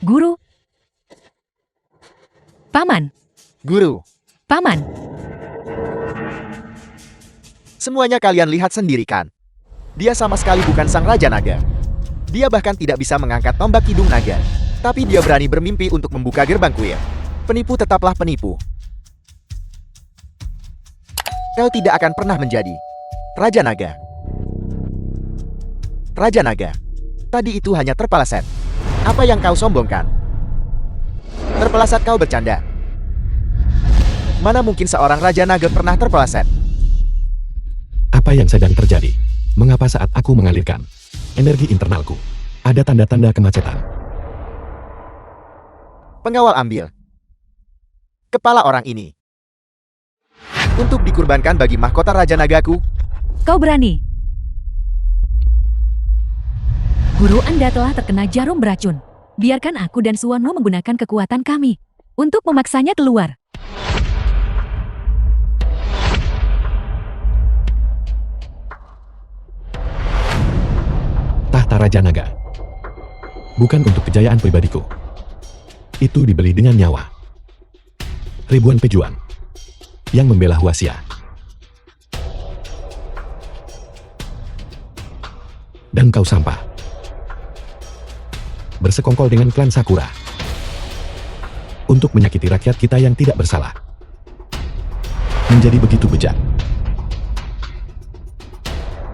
Guru. Paman. Guru, Paman. semuanya kalian lihat sendiri kan? Dia sama sekali bukan sang Raja Naga. Dia bahkan tidak bisa mengangkat tombak Kidung Naga. Tapi dia berani bermimpi untuk membuka gerbang kuil. Penipu tetaplah penipu. Kau tidak akan pernah menjadi Raja Naga. Raja Naga. Tadi itu hanya terpeleset. Apa yang kau sombongkan? Terpeleset kau bercanda. Mana mungkin seorang Raja Naga pernah terpeleset? Apa yang sedang terjadi? Mengapa saat aku mengalirkan energi internalku, ada tanda-tanda kemacetan? Pengawal ambil kepala orang ini untuk dikurbankan bagi mahkota Raja Nagaku. Kau berani? Guru Anda telah terkena jarum beracun. Biarkan aku dan Suwano menggunakan kekuatan kami untuk memaksanya keluar. Tahta Raja Naga bukan untuk kejayaan pribadiku. Itu dibeli dengan nyawa. Ribuan pejuang yang membela Huaxia. Dan kau sampah. Bersekongkol dengan klan Sakura. Untuk menyakiti rakyat kita yang tidak bersalah. Menjadi begitu bejat.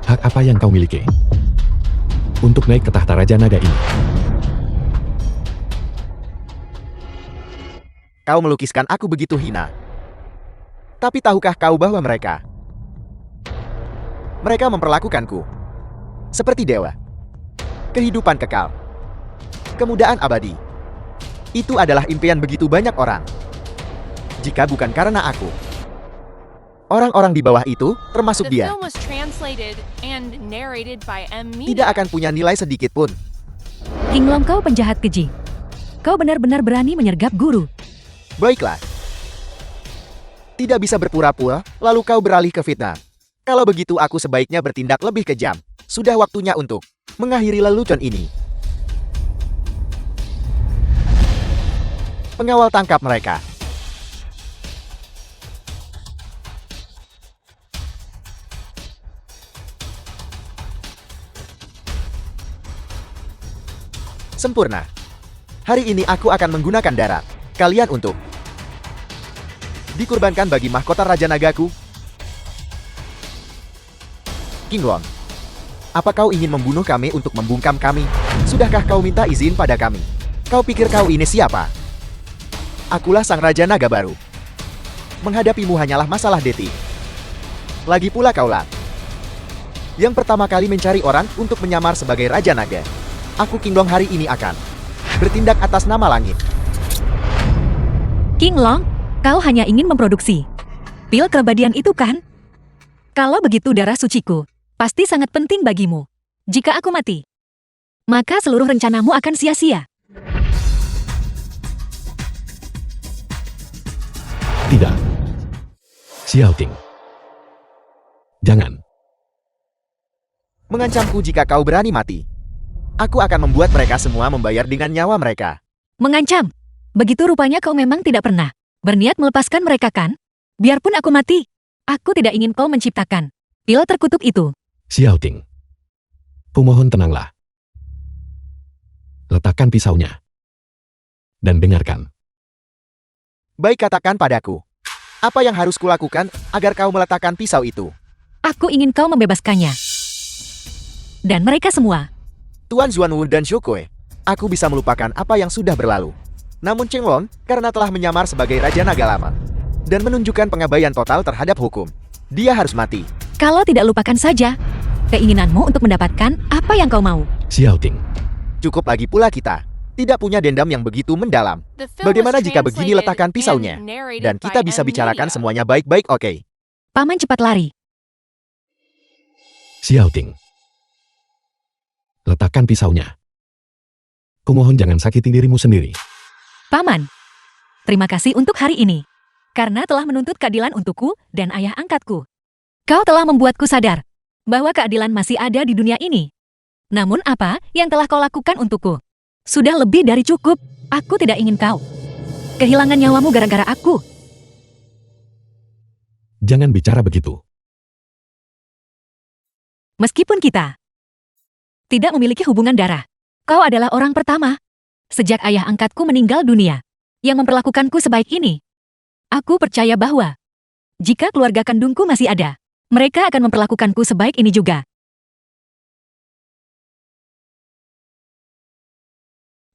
Hak apa yang kau miliki untuk naik ke tahta Raja Naga ini? Kau melukiskan aku begitu hina. Tapi tahukah kau bahwa mereka memperlakukanku seperti dewa. Kehidupan kekal, kemudahan abadi. Itu adalah impian begitu banyak orang. Jika bukan karena aku, orang-orang di bawah itu, termasuk The dia, film was translated and narrated by M. Media. tidak akan punya nilai sedikit pun. King Long, kau penjahat keji. Kau benar-benar berani menyergap guru. Baiklah. Tidak bisa berpura-pura, lalu kau beralih ke fitnah. Kalau begitu aku sebaiknya bertindak lebih kejam. Sudah waktunya untuk mengakhiri lelucon ini. Pengawal tangkap mereka. Sempurna. Hari ini aku akan menggunakan darah kalian untuk dikurbankan bagi mahkota Raja Nagaku. King Long, apa kau ingin membunuh kami untuk membungkam kami? Sudahkah kau minta izin pada kami? Kau pikir kau ini siapa? Akulah sang Raja Naga baru. Menghadapimu hanyalah masalah detik. Lagi pula kaulah yang pertama kali mencari orang untuk menyamar sebagai Raja Naga. Aku King Long hari ini akan bertindak atas nama langit. King Long, kau hanya ingin memproduksi pil keabadian itu kan? Kalau begitu darah suciku pasti sangat penting bagimu. Jika aku mati, maka seluruh rencanamu akan sia-sia. Tidak. Xiao Ting. Jangan. Mengancamku jika kau berani mati. Aku akan membuat mereka semua membayar dengan nyawa mereka. Mengancam? Begitu rupanya kau memang tidak pernah berniat melepaskan mereka kan? Biarpun aku mati, aku tidak ingin kau menciptakan pil terkutuk itu. Xiao Ting. Kumohon tenanglah. Letakkan pisaunya. Dan dengarkan. Baik, katakan padaku. Apa yang harus kulakukan agar kau meletakkan pisau itu? Aku ingin kau membebaskannya. Dan mereka semua. Tuan Xuanwu dan Shokue, aku bisa melupakan apa yang sudah berlalu. Namun Cheng Long, karena telah menyamar sebagai Raja Naga Lama dan menunjukkan pengabaian total terhadap hukum, dia harus mati. Kalau tidak, lupakan saja keinginanmu untuk mendapatkan apa yang kau mau. Xiao Ting. Cukup lagi pula kita tidak punya dendam yang begitu mendalam. The film Bagaimana was jika begini translated letakkan pisaunya? and narrated Dan kita by bisa M. bicarakan Media. semuanya baik-baik, oke? Paman cepat lari. Xiao Ting. Letakkan pisaunya. Kumohon jangan sakiti dirimu sendiri. Paman, terima kasih untuk hari ini. Karena telah menuntut keadilan untukku dan ayah angkatku. Kau telah membuatku sadar bahwa keadilan masih ada di dunia ini. Namun apa yang telah kau lakukan untukku? Sudah lebih dari cukup. Aku tidak ingin kau kehilangan nyawamu gara-gara aku. Jangan bicara begitu. Meskipun kita tidak memiliki hubungan darah, kau adalah orang pertama sejak ayah angkatku meninggal dunia yang memperlakukanku sebaik ini. Aku percaya bahwa Jika keluarga kandungku masih ada, mereka akan memperlakukanku sebaik ini juga.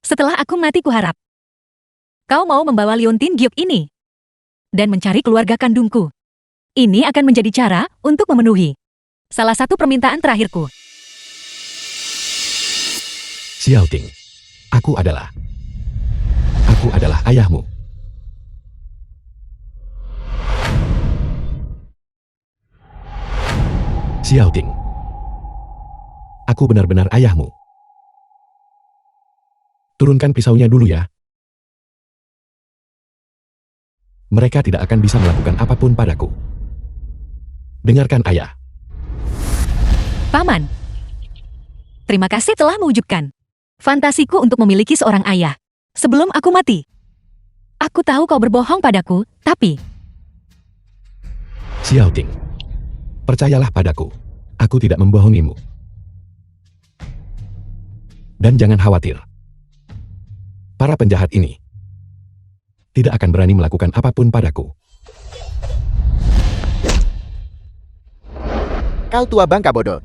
Setelah aku mati kuharap, kau mau membawa liontin giok ini dan mencari keluarga kandungku. Ini akan menjadi cara untuk memenuhi salah satu permintaan terakhirku. Xiao Ting, aku adalah ayahmu. Xiao Ting, aku benar-benar ayahmu. Turunkan pisaunya dulu ya. Mereka tidak akan bisa melakukan apapun padaku. Dengarkan ayah. Paman, terima kasih telah mewujudkan fantasiku untuk memiliki seorang ayah. Sebelum aku mati, aku tahu kau berbohong padaku, tapi Xiao Ting, percayalah padaku. Aku tidak membohongimu. Dan jangan khawatir. Para penjahat ini tidak akan berani melakukan apapun padaku. Kau tua bangka bodoh.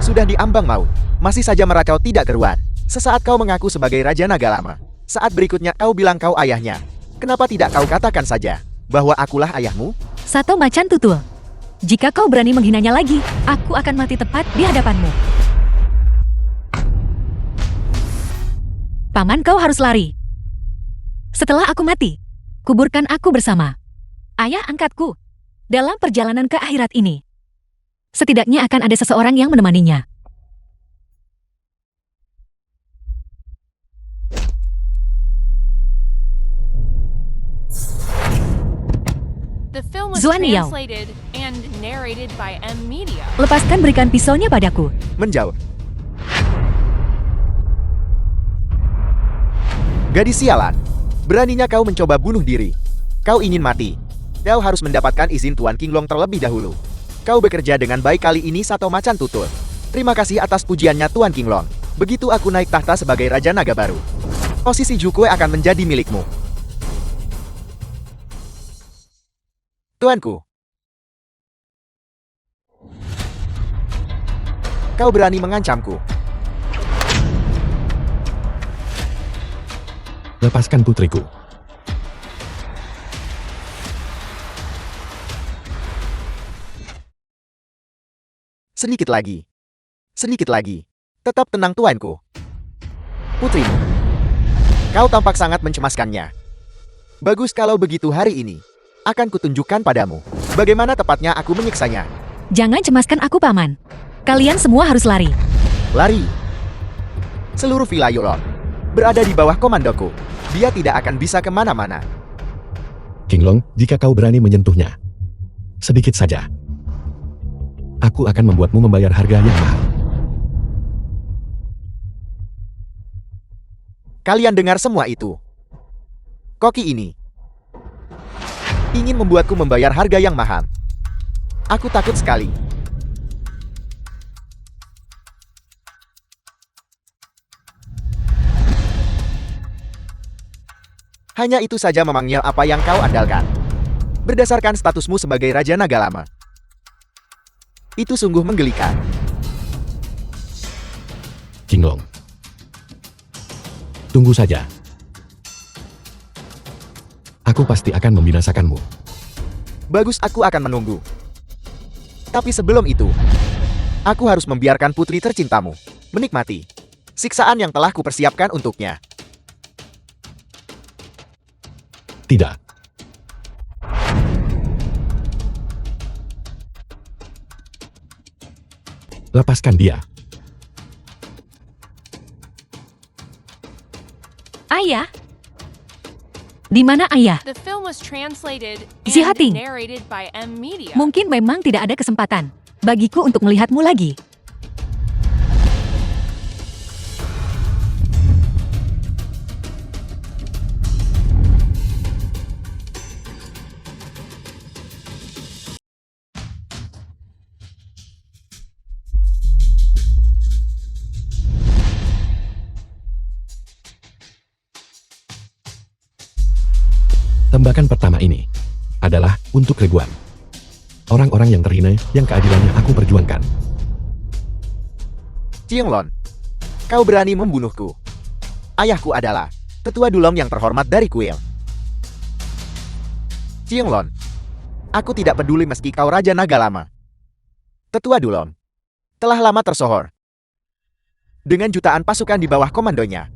Sudah diambang maut. Masih saja meracau tidak keruan. Sesaat kau mengaku sebagai Raja Naga Lama. Saat berikutnya kau bilang kau ayahnya. Kenapa tidak kau katakan saja bahwa akulah ayahmu? Sato Macan Tutul, jika kau berani menghinanya lagi, aku akan mati tepat di hadapanmu. Paman, kau harus lari. Setelah aku mati, kuburkan aku bersama ayah angkatku dalam perjalanan ke akhirat ini. Setidaknya akan ada seseorang yang menemaninya. The film was Zuan Yao. translated and narrated by M Media. Lepaskan, berikan pisaunya padaku. Menjauh. Gadis sialan. Beraninya kau mencoba bunuh diri. Kau ingin mati. Kau harus mendapatkan izin Tuan Qinglong terlebih dahulu. Kau bekerja dengan baik kali ini, Sato Macan Tutul. Terima kasih atas pujiannya, Tuan Qinglong. Begitu aku naik tahta sebagai Raja Naga baru, posisi Jukue akan menjadi milikmu. Tuanku. Kau berani mengancamku. Lepaskan putriku. Sedikit lagi. Sedikit lagi. Tetap tenang, tuanku. Putrimu. Kau tampak sangat mencemaskannya. Bagus kalau begitu, hari ini akan kutunjukkan padamu bagaimana tepatnya aku menyiksanya. Jangan cemaskan aku, Paman. Kalian semua harus lari. Lari. Seluruh Villa Yulon berada di bawah komandoku. Dia tidak akan bisa kemana-mana. Qinglong, jika kau berani menyentuhnya sedikit saja, aku akan membuatmu membayar harga yang mahal. Kalian dengar semua itu? Koki ini ingin membuatku membayar harga yang mahal. Aku takut sekali. Hanya itu saja memanggil apa yang kau andalkan. Berdasarkan statusmu sebagai Raja Naga Lama. Itu sungguh menggelikan. Qinglong, tunggu saja. Aku pasti akan membinasakanmu. Bagus, aku akan menunggu. Tapi sebelum itu, aku harus membiarkan putri tercintamu menikmati siksaan yang telah kupersiapkan untuknya. Tidak. Lepaskan dia. Ayah? Di mana ayah? The film was translated Zihating. and narrated by M Media. Mungkin memang tidak ada kesempatan bagiku untuk melihatmu lagi. Tembakan pertama ini adalah untuk Reguan. Orang-orang yang terhina yang keadilannya aku perjuangkan. Qianglong, kau berani membunuhku. Ayahku adalah tetua Dulom yang terhormat dari kuil. Qianglong, aku tidak peduli meski kau Raja Naga Lama. Tetua Dulom telah lama tersohor. Dengan jutaan pasukan di bawah komandonya,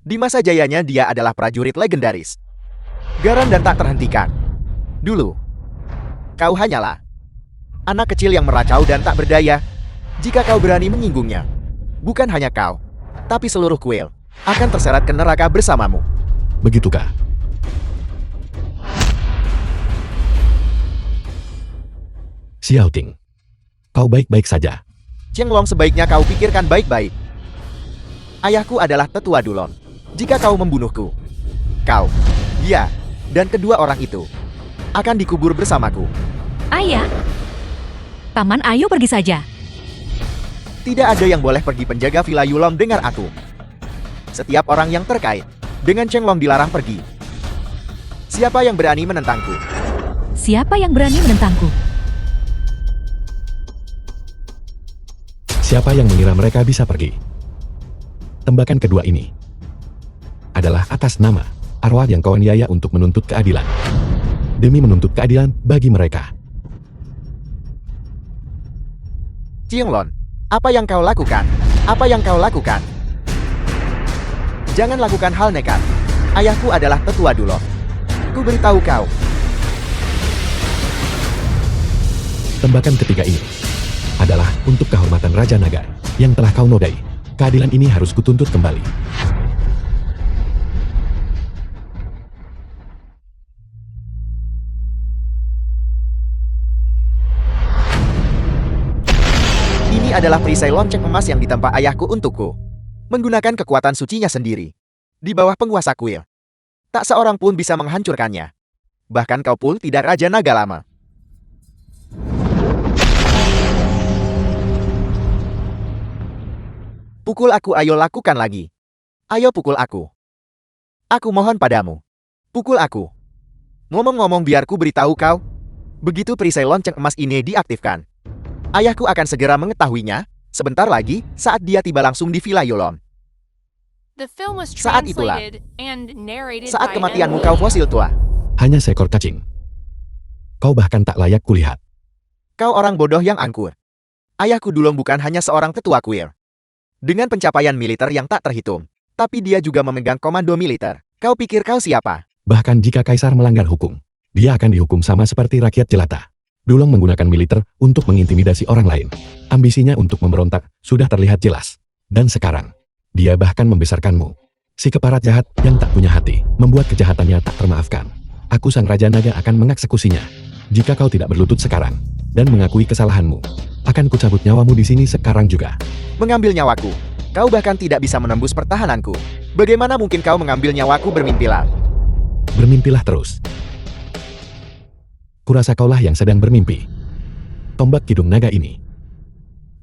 di masa jayanya dia adalah prajurit legendaris. Garang dan tak terhentikan. Dulu, kau hanyalah anak kecil yang meracau dan tak berdaya. Jika kau berani menyinggungnya, bukan hanya kau, tapi seluruh kuil akan terseret ke neraka bersamamu. Begitukah? Xiao Ting, kau baik-baik saja. Qianglong, sebaiknya kau pikirkan baik-baik. Ayahku adalah tetua Dulom. Jika kau membunuhku, kau, dia, dan kedua orang itu akan dikubur bersamaku. Ayah. Paman, ayo pergi saja. Tidak ada yang boleh pergi. Penjaga Villa Yulong, dengar aku. Setiap orang yang terkait dengan Qianglong dilarang pergi. Siapa yang berani menentangku? Siapa yang berani menentangku? Siapa yang mengira mereka bisa pergi? Tembakan kedua ini adalah atas nama arwah yang kau aniaya untuk menuntut keadilan. Demi menuntut keadilan bagi mereka. Qianglong, apa yang kau lakukan? Apa yang kau lakukan? Jangan lakukan hal nekat. Ayahku adalah tetua Dulom. Ku beritahu kau. Tembakan ketiga ini adalah untuk kehormatan Raja Naga yang telah kau nodai. Keadilan ini harus kutuntut kembali. Ini adalah perisai lonceng emas yang ditempa ayahku untukku. Menggunakan kekuatan sucinya sendiri. Di bawah penguasa kuil. Tak seorang pun bisa menghancurkannya. Bahkan kau pun tidak Raja Naga Lama. Pukul aku, ayo lakukan lagi. Ayo pukul aku. Aku mohon padamu. Pukul aku. Ngomong-ngomong, biar ku beritahu kau. Begitu perisai lonceng emas ini diaktifkan, ayahku akan segera mengetahuinya. Sebentar lagi, saat dia tiba langsung di Villa Yulong. The film was Saat itulah. translated and narrated Saat by kematianmu Emily. kau fosil tua. Hanya seekor cacing. Kau bahkan tak layak kulihat. Kau orang bodoh yang angkur. Ayahku Dulom bukan hanya seorang tetua kuil. Dengan pencapaian militer yang tak terhitung, tapi dia juga memegang komando militer. Kau pikir kau siapa? Bahkan jika kaisar melanggar hukum, dia akan dihukum sama seperti rakyat jelata. Dulong menggunakan militer untuk mengintimidasi orang lain. Ambisinya untuk memberontak sudah terlihat jelas. Dan sekarang, dia bahkan membesarkanmu. Si keparat jahat yang tak punya hati, membuat kejahatannya tak termaafkan. Aku sang Raja Naga akan mengeksekusinya. Jika kau tidak berlutut sekarang, dan mengakui kesalahanmu, akan kucabut nyawamu di sini sekarang juga. Mengambil nyawaku. Kau bahkan tidak bisa menembus pertahananku. Bagaimana mungkin kau mengambil nyawaku? Bermimpilah. Bermimpilah terus. Kurasa kaulah yang sedang bermimpi. Tombak Kidung Naga ini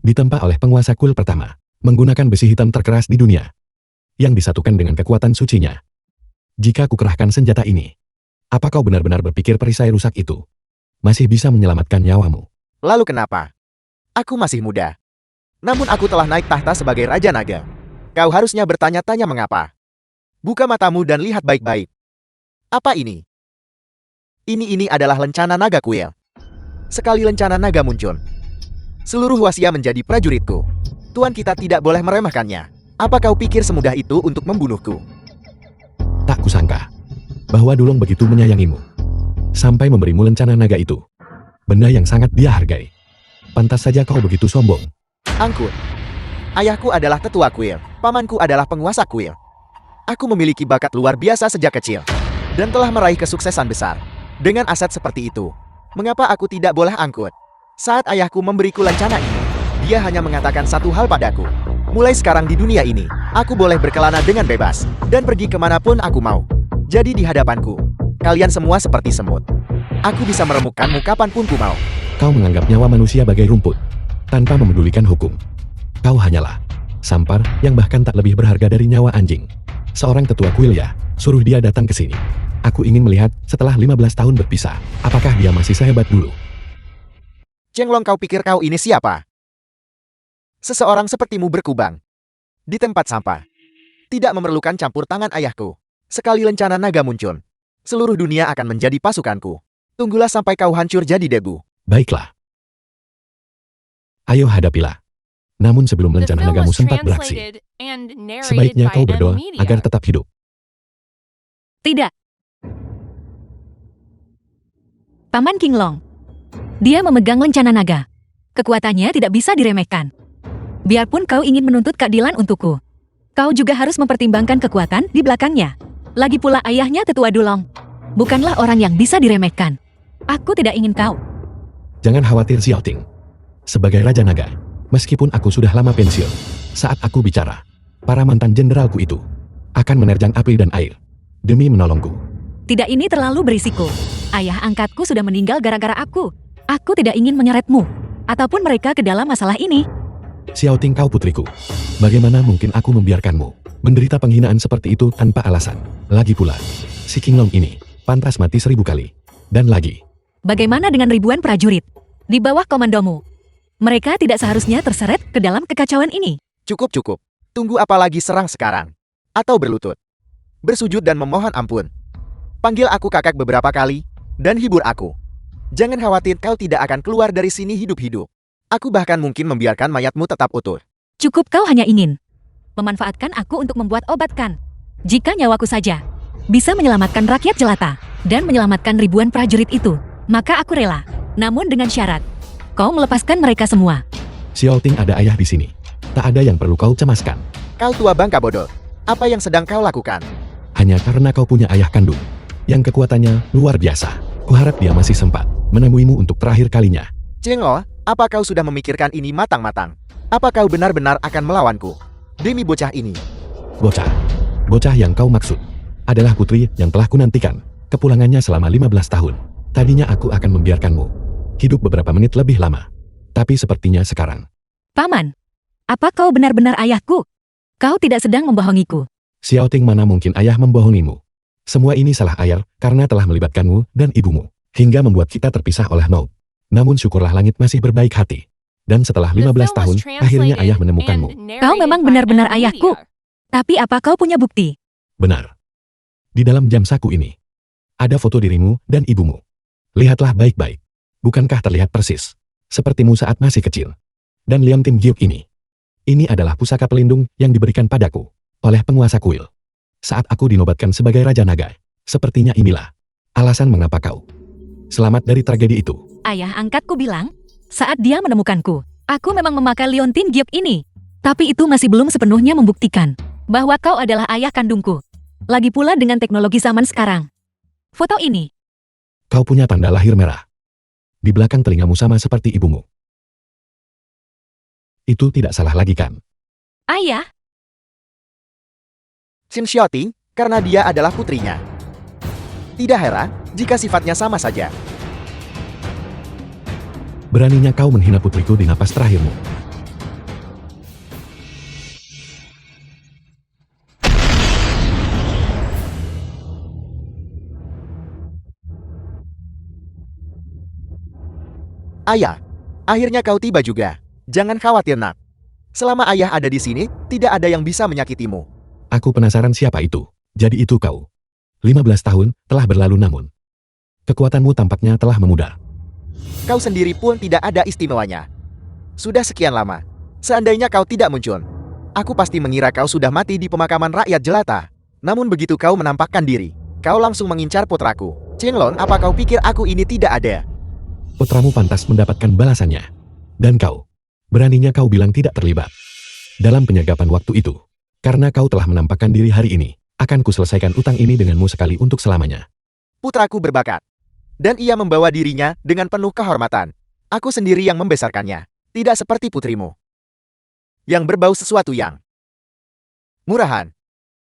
ditempa oleh penguasa kuil pertama, menggunakan besi hitam terkeras di dunia, yang disatukan dengan kekuatan sucinya. Jika kukerahkan senjata ini, apa kau benar-benar berpikir perisai rusak itu masih bisa menyelamatkan nyawamu? Lalu kenapa? Aku masih muda. Namun aku telah naik tahta sebagai Raja Naga. Kau harusnya bertanya-tanya mengapa. Buka matamu dan lihat baik-baik. Apa ini? Ini adalah lencana naga kuil. Sekali lencana naga muncul, seluruh wasia menjadi prajuritku. Tuan kita tidak boleh meremehkannya. Apa kau pikir semudah itu untuk membunuhku? Tak kusangka bahwa Dulong begitu menyayangimu, sampai memberimu lencana naga itu. Benda yang sangat dia hargai. Pantas saja kau begitu sombong. Angkut. Ayahku adalah tetua kuil. Pamanku adalah penguasa kuil. Aku memiliki bakat luar biasa sejak kecil, dan telah meraih kesuksesan besar. Dengan aset seperti itu, mengapa aku tidak boleh angkut? Saat ayahku memberiku lencana ini, dia hanya mengatakan satu hal padaku. Mulai sekarang di dunia ini, aku boleh berkelana dengan bebas, dan pergi kemanapun aku mau. Jadi di hadapanku, kalian semua seperti semut. Aku bisa meremukkanmu kapanpun ku mau. Kau menganggap nyawa manusia bagai rumput, tanpa memedulikan hukum. Kau hanyalah sampar yang bahkan tak lebih berharga dari nyawa anjing. Seorang tetua kuil ya, suruh dia datang ke sini. Aku ingin melihat setelah 15 tahun berpisah, apakah dia masih sehebat dulu. Chenglong, kau pikir kau ini siapa? Seseorang sepertimu berkubang di tempat sampah. Tidak memerlukan campur tangan ayahku. Sekali lencana naga muncul, seluruh dunia akan menjadi pasukanku. Tunggulah sampai kau hancur jadi debu. Baiklah. Ayo hadapilah. Namun sebelum The lencana film nagamu was sempat beraksi, translated and narrated sebaiknya by kau berdoa M-Media. agar tetap hidup. Tidak. Paman Qinglong. Dia memegang lencana naga. Kekuatannya tidak bisa diremehkan. Biarpun kau ingin menuntut keadilan untukku, kau juga harus mempertimbangkan kekuatan di belakangnya. Lagi pula ayahnya tetua Dulong. Bukanlah orang yang bisa diremehkan. Aku tidak ingin kau. Jangan khawatir Xiao Ting. Sebagai Raja Naga, meskipun aku sudah lama pensiun, saat aku bicara, para mantan jenderalku itu akan menerjang api dan air demi menolongku. Tidak, ini terlalu berisiko. Ayah angkatku sudah meninggal gara-gara aku. Aku tidak ingin menyeretmu ataupun mereka ke dalam masalah ini. Xiao Ting, kau putriku. Bagaimana mungkin aku membiarkanmu menderita penghinaan seperti itu tanpa alasan? Lagi pula, si Qinglong ini pantas mati 1000 kali. Dan lagi, Bagaimana dengan ribuan prajurit di bawah komandomu? Mereka tidak seharusnya terseret ke dalam kekacauan ini. Cukup. Tunggu apa lagi, serang sekarang. Atau berlutut. Bersujud dan memohon ampun. Panggil aku kakak beberapa kali, dan hibur aku. Jangan khawatir, kau tidak akan keluar dari sini hidup-hidup. Aku bahkan mungkin membiarkan mayatmu tetap utuh. Cukup, kau hanya ingin memanfaatkan aku untuk membuat obat, kan? Jika nyawaku saja bisa menyelamatkan rakyat jelata dan menyelamatkan ribuan prajurit itu, maka aku rela. Namun dengan syarat, kau melepaskan mereka semua. Xiao Ting, ada ayah di sini. Tak ada yang perlu kau cemaskan. Kau tua bangka bodoh. Apa yang sedang kau lakukan? Hanya karena kau punya ayah kandung yang kekuatannya luar biasa. Kuharap dia masih sempat menemuimu untuk terakhir kalinya. Chenglong, apa kau sudah memikirkan ini matang-matang? Apa kau benar-benar akan melawanku? Demi bocah ini. Bocah yang kau maksud adalah putri yang telah kunantikan kepulangannya selama 15 tahun. Tadinya aku akan membiarkanmu hidup beberapa menit lebih lama. Tapi sepertinya sekarang. Paman, apa kau benar-benar ayahku? Kau tidak sedang membohongiku. Xiao Ting, mana mungkin ayah membohongimu? Semua ini salah ayah karena telah melibatkanmu dan ibumu, hingga membuat kita terpisah oleh Note. Namun syukurlah langit masih berbaik hati. Dan setelah 15 tahun, akhirnya ayah menemukanmu. Kau memang benar-benar ayahku. Tapi apa kau punya bukti? Benar. Di dalam jam saku ini, ada foto dirimu dan ibumu. Lihatlah baik-baik. Bukankah terlihat persis sepertimu saat masih kecil? Dan Liang Tim Giok ini adalah pusaka pelindung yang diberikan padaku oleh penguasa kuil. Saat aku dinobatkan sebagai Raja Naga, sepertinya inilah alasan mengapa kau selamat dari tragedi itu. Ayah angkatku bilang, saat dia menemukanku, aku memang memakai liontin giok ini. Tapi itu masih belum sepenuhnya membuktikan bahwa kau adalah ayah kandungku. Lagi pula dengan teknologi zaman sekarang. Foto ini, Kau punya tanda lahir merah di belakang telingamu sama seperti ibumu. Itu tidak salah lagi, kan? ayah, Xin Xiaoting, karena dia adalah putrinya. Tidak heran jika sifatnya sama saja. Beraninya kau menghina putriku di napas terakhirmu. Ayah, akhirnya kau tiba juga. Jangan khawatir, nak. Selama ayah ada di sini, tidak ada yang bisa menyakitimu. Aku penasaran siapa itu. Jadi itu kau. 15 tahun telah berlalu namun kekuatanmu tampaknya telah memudar. Kau sendiri pun tidak ada istimewanya. Sudah sekian lama. Seandainya kau tidak muncul, aku pasti mengira kau sudah mati di pemakaman rakyat jelata. Namun begitu kau menampakkan diri, kau langsung mengincar putraku. Chenglong, apa kau pikir aku ini tidak ada? Putramu pantas mendapatkan balasannya. Dan kau, beraninya kau bilang tidak terlibat dalam penyergapan waktu itu. Karena kau telah menampakkan diri hari ini, akan kuselesaikan utang ini denganmu sekali untuk selamanya. Putraku berbakat. Dan ia membawa dirinya dengan penuh kehormatan. Aku sendiri yang membesarkannya. Tidak seperti putrimu yang berbau sesuatu yang murahan.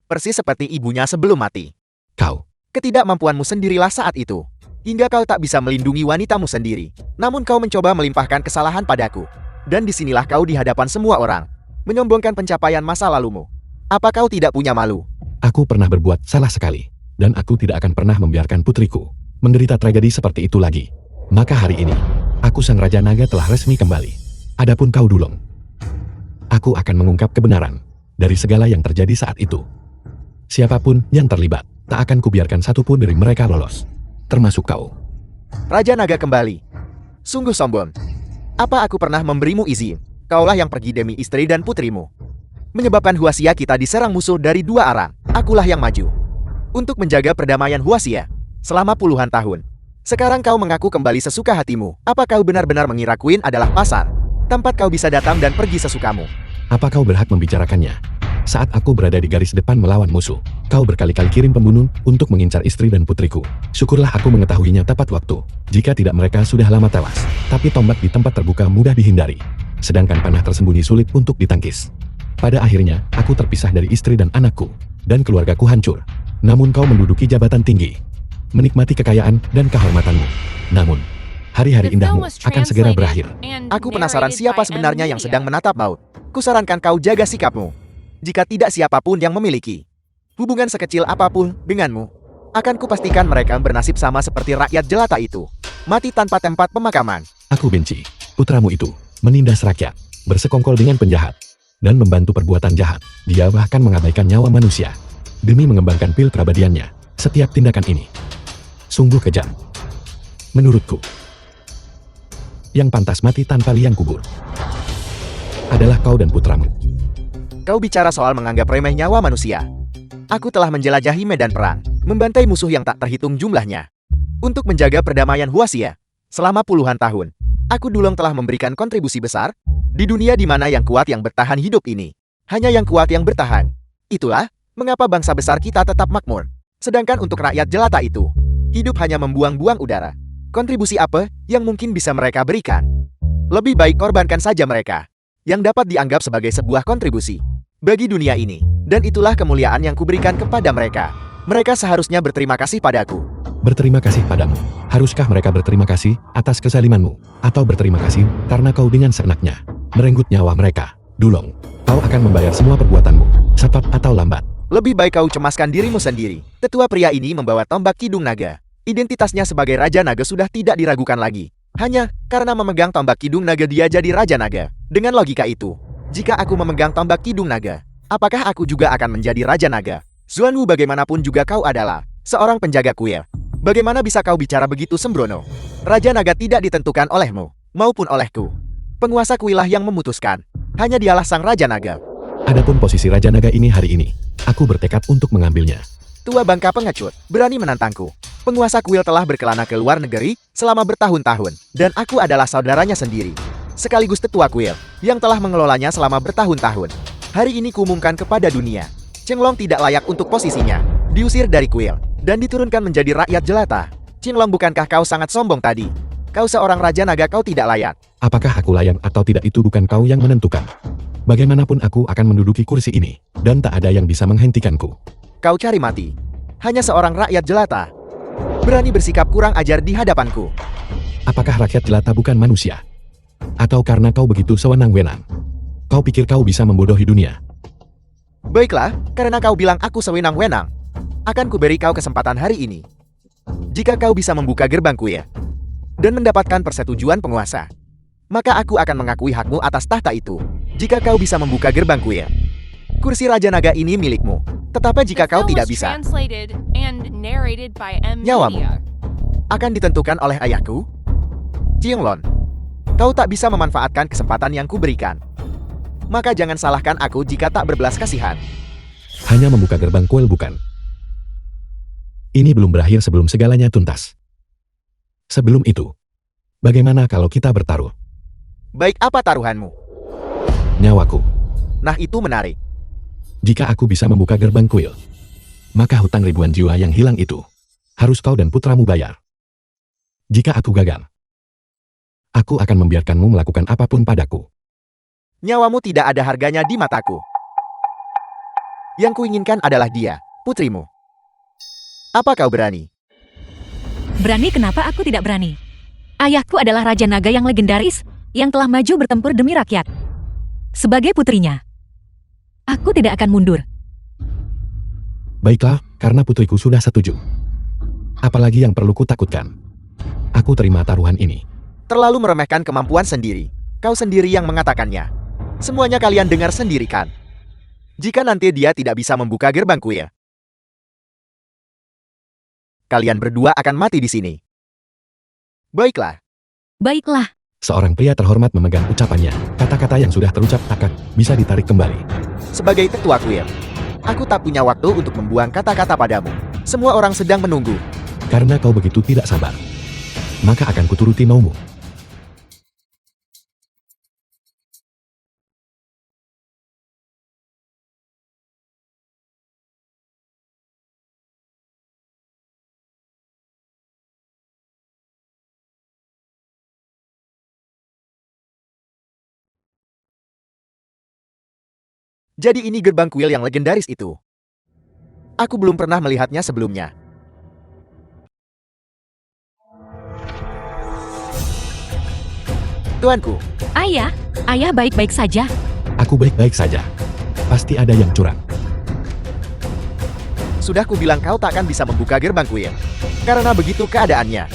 Persis seperti ibunya sebelum mati. Kau, Ketidakmampuanmu sendirilah saat itu. Hingga kau tak bisa melindungi wanitamu sendiri. Namun kau mencoba melimpahkan kesalahan padaku. Dan disinilah kau di hadapan semua orang, menyombongkan pencapaian masa lalumu. Apa kau tidak punya malu? aku pernah berbuat salah sekali. Dan aku tidak akan pernah membiarkan putriku menderita tragedi seperti itu lagi. Maka hari ini, Aku Sang Raja Naga telah resmi kembali. Adapun kau Dulong, aku akan mengungkap kebenaran dari segala yang terjadi saat itu. Siapapun yang terlibat, tak akan kubiarkan satupun dari mereka lolos. Termasuk kau. Raja Naga kembali. Sungguh sombong. Apa aku pernah memberimu izin? Kaulah yang pergi demi istri dan putrimu. Menyebabkan Huasia kita diserang musuh dari dua arah. Akulah yang maju untuk menjaga perdamaian Huasia selama puluhan tahun. Sekarang kau mengaku kembali sesuka hatimu. Apa kau benar-benar mengira Queen adalah pasar, tempat kau bisa datang dan pergi sesukamu? Apa kau berhak membicarakannya? Saat aku berada di garis depan melawan musuh, kau berkali-kali kirim pembunuh untuk mengincar istri dan putriku. Syukurlah aku mengetahuinya tepat waktu. Jika tidak mereka sudah lama tewas. Tapi tombak di tempat terbuka mudah dihindari. Sedangkan panah tersembunyi sulit untuk ditangkis. Pada akhirnya, aku terpisah dari istri dan anakku. Dan keluargaku hancur. Namun kau menduduki jabatan tinggi. Menikmati kekayaan dan kehormatanmu. Namun, hari-hari indahmu akan segera berakhir. Aku penasaran siapa sebenarnya yang sedang menatap maut. Kusarankan kau jaga sikapmu. Jika tidak siapapun yang memiliki hubungan sekecil apapun denganmu, akan kupastikan mereka bernasib sama seperti rakyat jelata itu. Mati tanpa tempat pemakaman. Aku benci putramu itu menindas rakyat, bersekongkol dengan penjahat, dan membantu perbuatan jahat. Dia bahkan mengabaikan nyawa manusia demi mengembangkan pil keabadiannya. Setiap tindakan ini sungguh kejam. Menurutku, yang pantas mati tanpa liang kubur adalah kau dan putramu. Kau bicara soal menganggap remeh nyawa manusia. Aku telah menjelajahi medan perang, membantai musuh yang tak terhitung jumlahnya. Untuk menjaga perdamaian Huasia selama puluhan tahun, aku Dulong telah memberikan kontribusi besar di dunia di mana yang kuat yang bertahan hidup ini. Hanya yang kuat yang bertahan. Itulah mengapa bangsa besar kita tetap makmur. Sedangkan untuk rakyat jelata itu, hidup hanya membuang-buang udara. Kontribusi apa yang mungkin bisa mereka berikan? Lebih baik korbankan saja mereka, yang dapat dianggap sebagai sebuah kontribusi bagi dunia ini. Dan itulah kemuliaan yang kuberikan kepada mereka. Mereka seharusnya berterima kasih padaku. Berterima kasih padamu. Haruskah mereka berterima kasih atas kezalimanmu? Atau berterima kasih karena kau dengan seenaknya merenggut nyawa mereka? Dulong, kau akan membayar semua perbuatanmu, cepat atau lambat. Lebih baik kau cemaskan dirimu sendiri. Tetua pria ini membawa tombak Kidung Naga. Identitasnya sebagai Raja Naga sudah tidak diragukan lagi. Hanya karena memegang tombak Kidung Naga dia jadi Raja Naga. Dengan logika itu, jika aku memegang tombak Kidung Naga, apakah aku juga akan menjadi Raja Naga? Xuanwu, bagaimanapun juga kau adalah seorang penjaga kuil. Bagaimana bisa kau bicara begitu sembrono? Raja Naga tidak ditentukan olehmu, maupun olehku. Penguasa kuilah yang memutuskan. Hanya dialah sang Raja Naga. Adapun posisi Raja Naga ini hari ini, aku bertekad untuk mengambilnya. Tua bangka pengecut, berani menantangku. Penguasa kuil telah berkelana ke luar negeri selama bertahun-tahun, dan aku adalah saudaranya sendiri. Sekaligus tetua kuil, yang telah mengelolanya selama bertahun-tahun. Hari ini kuumumkan kepada dunia, Qinglong tidak layak untuk posisinya. Diusir dari kuil, dan diturunkan menjadi rakyat jelata. Qinglong, bukankah kau sangat sombong tadi? Kau seorang Raja Naga, kau tidak layak. Apakah aku layak atau tidak itu bukan kau yang menentukan. Bagaimanapun aku akan menduduki kursi ini, dan tak ada yang bisa menghentikanku. Kau cari mati. Hanya seorang rakyat jelata berani bersikap kurang ajar di hadapanku. Apakah rakyat jelata bukan manusia? Atau karena kau begitu sewenang-wenang, kau pikir kau bisa membodohi dunia? Baiklah, karena kau bilang aku sewenang-wenang, akan kuberi kau kesempatan hari ini. Jika kau bisa membuka gerbang kuil dan mendapatkan persetujuan penguasa, maka aku akan mengakui hakmu atas tahta itu. Jika kau bisa membuka gerbang kuil, kursi Raja Naga ini milikmu. Tetapi jika kau tidak bisa, nyawamu akan ditentukan oleh ayahku, Qinglong. Kau tak bisa memanfaatkan kesempatan yang kuberikan. Maka jangan salahkan aku jika tak berbelas kasihan. Hanya membuka gerbang kuil bukan? Ini belum berakhir sebelum segalanya tuntas. Sebelum itu, bagaimana kalau kita bertaruh? Baik, apa taruhanmu? Nyawaku. Nah, itu menarik. Jika aku bisa membuka gerbang kuil, maka hutang ribuan jiwa yang hilang itu harus kau dan putramu bayar. Jika aku gagal, aku akan membiarkanmu melakukan apapun padaku. Nyawamu tidak ada harganya di mataku. Yang kuinginkan adalah dia, putrimu. Apa kau berani? Berani? Kenapa aku tidak berani? Ayahku adalah Raja Naga yang legendaris, yang telah maju bertempur demi rakyat. Sebagai putrinya, aku tidak akan mundur. Baiklah, karena putriku sudah setuju. Apalagi yang perlu kutakutkan? Aku terima taruhan ini. Terlalu meremehkan kemampuan sendiri. Kau sendiri yang mengatakannya. Semuanya kalian dengar sendiri kan? Jika nanti dia tidak bisa membuka gerbang kuil, kalian berdua akan mati di sini. Baiklah. Baiklah, Seorang pria terhormat memegang ucapannya. Kata-kata yang sudah terucap akak bisa ditarik kembali. Sebagai ketua kuil, aku tak punya waktu untuk membuang kata-kata padamu. Semua orang sedang menunggu. Karena kau begitu tidak sabar, maka akan kuturuti maumu. Jadi ini gerbang kuil yang legendaris itu. Aku belum pernah melihatnya sebelumnya. Tuanku, ayah baik-baik saja. Aku baik-baik saja. Pasti ada yang curang. sudah kubilang kau takkan bisa membuka gerbang kuil. Karena begitu keadaannya.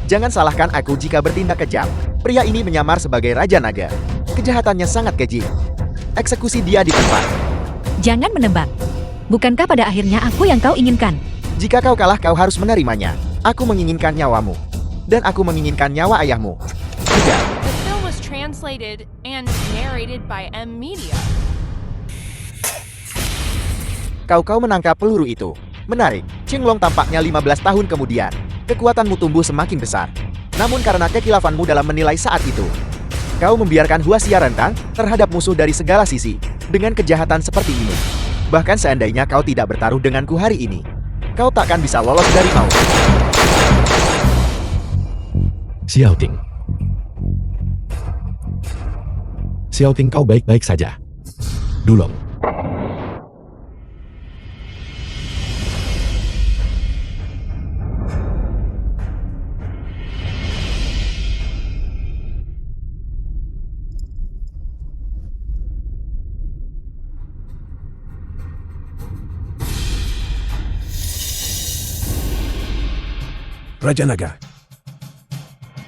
Jangan salahkan aku jika bertindak kejam. Pria ini menyamar sebagai Raja Naga. Kejahatannya sangat keji. Eksekusi dia di tempat. Jangan menebak. Bukankah pada akhirnya aku yang kau inginkan? Jika kau kalah kau harus menerimanya. Aku menginginkan nyawamu. Dan aku menginginkan nyawa ayahmu. Juga. The film was translated and narrated by M Media. Kau menangkap peluru itu. Menarik. Qinglong tampaknya 15 tahun kemudian. Kekuatanmu tumbuh semakin besar. Namun karena kekilafanmu dalam menilai saat itu, kau membiarkan Huaxia rentang terhadap musuh dari segala sisi. Dengan kejahatan seperti ini. Bahkan seandainya kau tidak bertaruh denganku hari ini, kau takkan bisa lolos dari maut. Xiaoting. Xiaoting, kau baik-baik saja. Dulong. Raja Naga.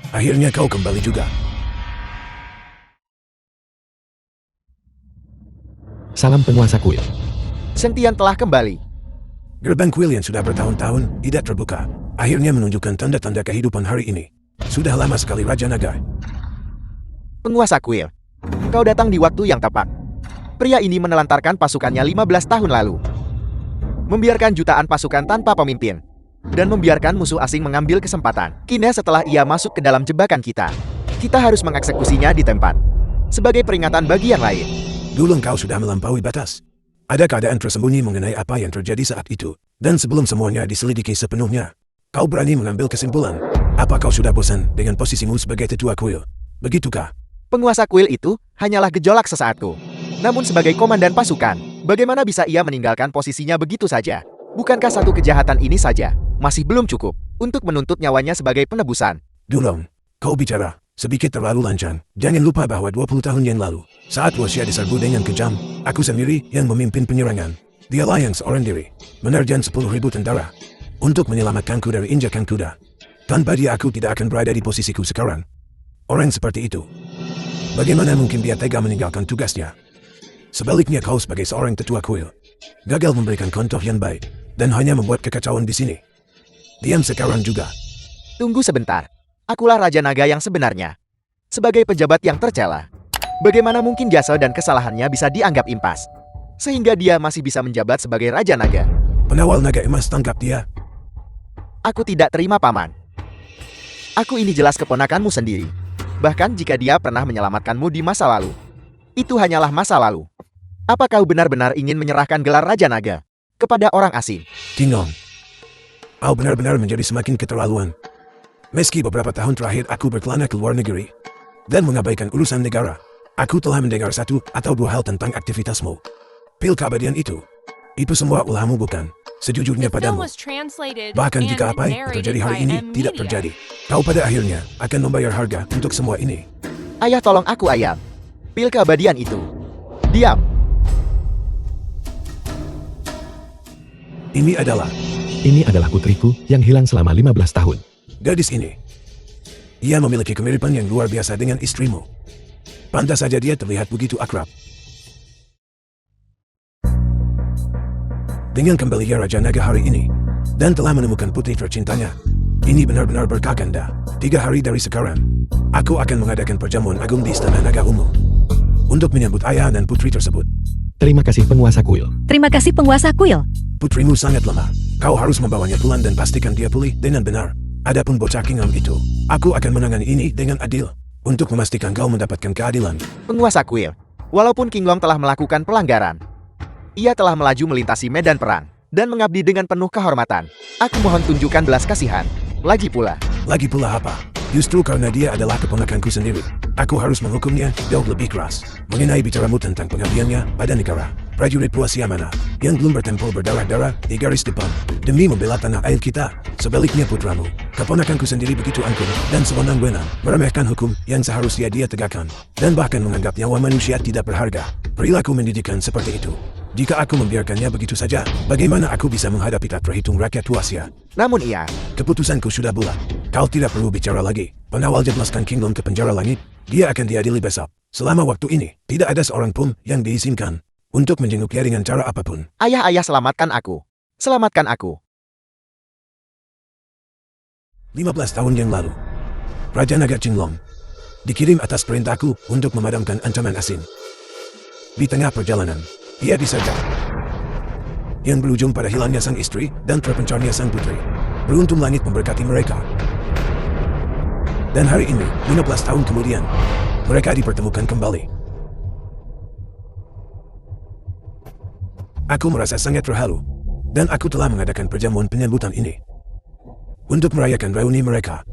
Akhirnya kau kembali juga. Salam penguasa kuil. Sentian telah kembali. Gerbang kuil yang sudah bertahun-tahun tidak terbuka. Akhirnya menunjukkan tanda-tanda kehidupan hari ini. Sudah lama sekali Raja Naga. Penguasa kuil. Kau datang di waktu yang tepat. Pria ini menelantarkan pasukannya 15 tahun lalu. Membiarkan jutaan pasukan tanpa pemimpin. Dan membiarkan musuh asing mengambil kesempatan. Kini setelah ia masuk ke dalam jebakan kita harus mengeksekusinya di tempat. Sebagai peringatan bagi yang lain. Dulu kau sudah melampaui batas. Ada keadaan tersembunyi mengenai apa yang terjadi saat itu. Dan sebelum semuanya diselidiki sepenuhnya, kau berani mengambil kesimpulan. Apa kau sudah bosan dengan posisimu sebagai tetua kuil? Begitukah? Penguasa kuil itu hanyalah gejolak sesaatku. Namun sebagai komandan pasukan, bagaimana bisa ia meninggalkan posisinya begitu saja? Bukankah satu kejahatan ini saja masih belum cukup untuk menuntut nyawanya sebagai penebusan? Dulong, kau bicara sedikit terlalu lancang. Jangan lupa bahwa 20 tahun yang lalu, saat Huaxia diserbu dengan kejam, aku sendiri yang memimpin penyerangan. Dialah yang seorang diri menerjang 10.000 tentara untuk menyelamatkanku dari injakan kuda. Tanpa dia aku tidak akan berada di posisiku sekarang. Orang seperti itu, bagaimana mungkin dia tega meninggalkan tugasnya? Sebaliknya kau sebagai seorang tetua kuil, gagal memberikan contoh yang baik dan hanya membuat kekacauan di sini. Diam sekarang juga. Tunggu sebentar. Akulah Raja Naga yang sebenarnya. Sebagai pejabat yang tercela, bagaimana mungkin jasa dan kesalahannya bisa dianggap impas? Sehingga dia masih bisa menjabat sebagai Raja Naga. Penawal naga emas, tangkap dia. Aku tidak terima, Paman. Aku ini jelas keponakanmu sendiri. Bahkan jika dia pernah menyelamatkanmu di masa lalu, itu hanyalah masa lalu. Apa kau benar-benar ingin menyerahkan gelar Raja Naga kepada orang asing? Qinglong, kau benar-benar menjadi semakin keterlaluan. Meski beberapa tahun terakhir aku berkelana ke luar negeri dan mengabaikan urusan negara, aku telah mendengar satu atau dua hal tentang aktivitasmu. Pil keabadian itu semua ulahmu bukan? Sejujurnya The film padamu. was translated Bahkan and jika apa yang narrated terjadi hari by ini M tidak Media. terjadi, kau pada akhirnya akan membayar harga untuk semua ini. Ayah, tolong aku, Ayah. Pil keabadian itu. Diam. Ini adalah Ini adalah putriku yang hilang selama 15 tahun. gadis ini. Ia memiliki kemiripan yang luar biasa dengan istrimu. Pantas saja dia terlihat begitu akrab. Dengan kembalinya Raja Naga hari ini, dan telah menemukan putri tercintanya, ini benar-benar berkah ganda. 3 hari dari sekarang, aku akan mengadakan perjamuan agung di Istana Naga Ungu untuk menyambut ayah dan putri tersebut. Terima kasih penguasa kuil. Terima kasih penguasa kuil. Putrimu sangat lemah. Kau harus membawanya pulang dan pastikan dia pulih dengan benar. Adapun bocah Kinglong itu, aku akan menangani ini dengan adil untuk memastikan kau mendapatkan keadilan. Penguasa kuil, walaupun Kinglong telah melakukan pelanggaran, ia telah melaju melintasi medan perang dan mengabdi dengan penuh kehormatan. Aku mohon tunjukkan belas kasihan. Lagi pula, apa? Justru karena dia adalah keponakanku sendiri, aku harus menghukumnya jauh lebih keras. Mengenai bicaramu tentang pengabdiannya pada negara, prajurit Huaxia mana yang belum bertempur berdarah-darah di garis depan demi membela tanah air kita? Sebaliknya putramu, keponakanku sendiri begitu angkuh dan sewenang-wenang meremehkan hukum yang seharusnya dia tegakkan dan bahkan menganggap nyawa manusia tidak berharga. Perilaku mendidikan seperti itu, jika aku membiarkannya begitu saja, bagaimana aku bisa menghadapi tak terhitung rakyat Huaxia? namun ia, Keputusanku sudah bulat. Kau tidak perlu bicara lagi. Penawal jeblaskan Kinglong ke penjara langit. Dia akan diadili besok. Selama waktu ini, tidak ada seorang pun yang diizinkan untuk menjenguknya dengan cara apapun. ayah selamatkan aku. Selamatkan aku. 15 tahun yang lalu, Raja Naga Kinglong dikirim atas perintahku untuk memadamkan ancaman asing. Di tengah perjalanan, ia disergap, yang berujung pada hilangnya sang istri dan terpencarnya sang putri. Beruntung langit memberkati mereka. Dan hari ini, 15 tahun kemudian, mereka dipertemukan kembali. Aku merasa sangat terharu, dan aku telah mengadakan perjamuan penyambutan ini untuk merayakan reuni mereka.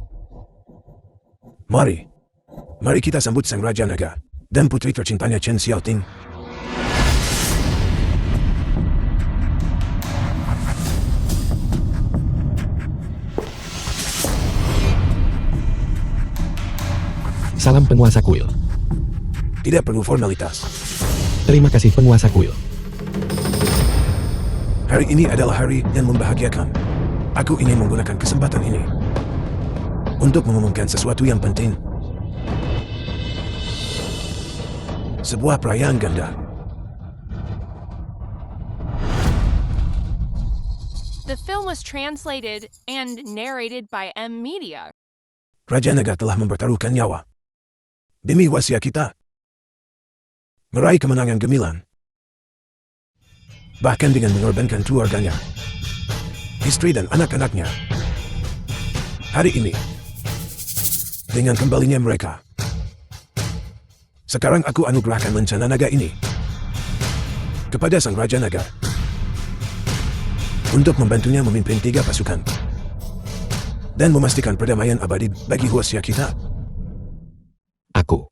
Mari kita sambut sang Raja Naga dan putri tercintanya Chen Xiaoting. Salam penguasa kuil. Tidak perlu formalitas. Terima kasih penguasa kuil. Hari ini adalah hari yang membahagiakan. Aku ingin menggunakan kesempatan ini untuk mengumumkan sesuatu yang penting. Sebuah perayaan ganda. The film was translated and narrated by M Media. Raja Naga telah mempertaruhkan nyawa demi Huaxia kita, meraih kemenangan gemilang, bahkan dengan mengorbankan keluarganya, istri dan anak-anaknya. Hari ini, dengan kembalinya mereka, sekarang aku anugerahkan lencana naga ini kepada sang Raja Naga untuk membantunya memimpin 3 pasukan dan memastikan perdamaian abadi bagi Huaxia kita. Aku.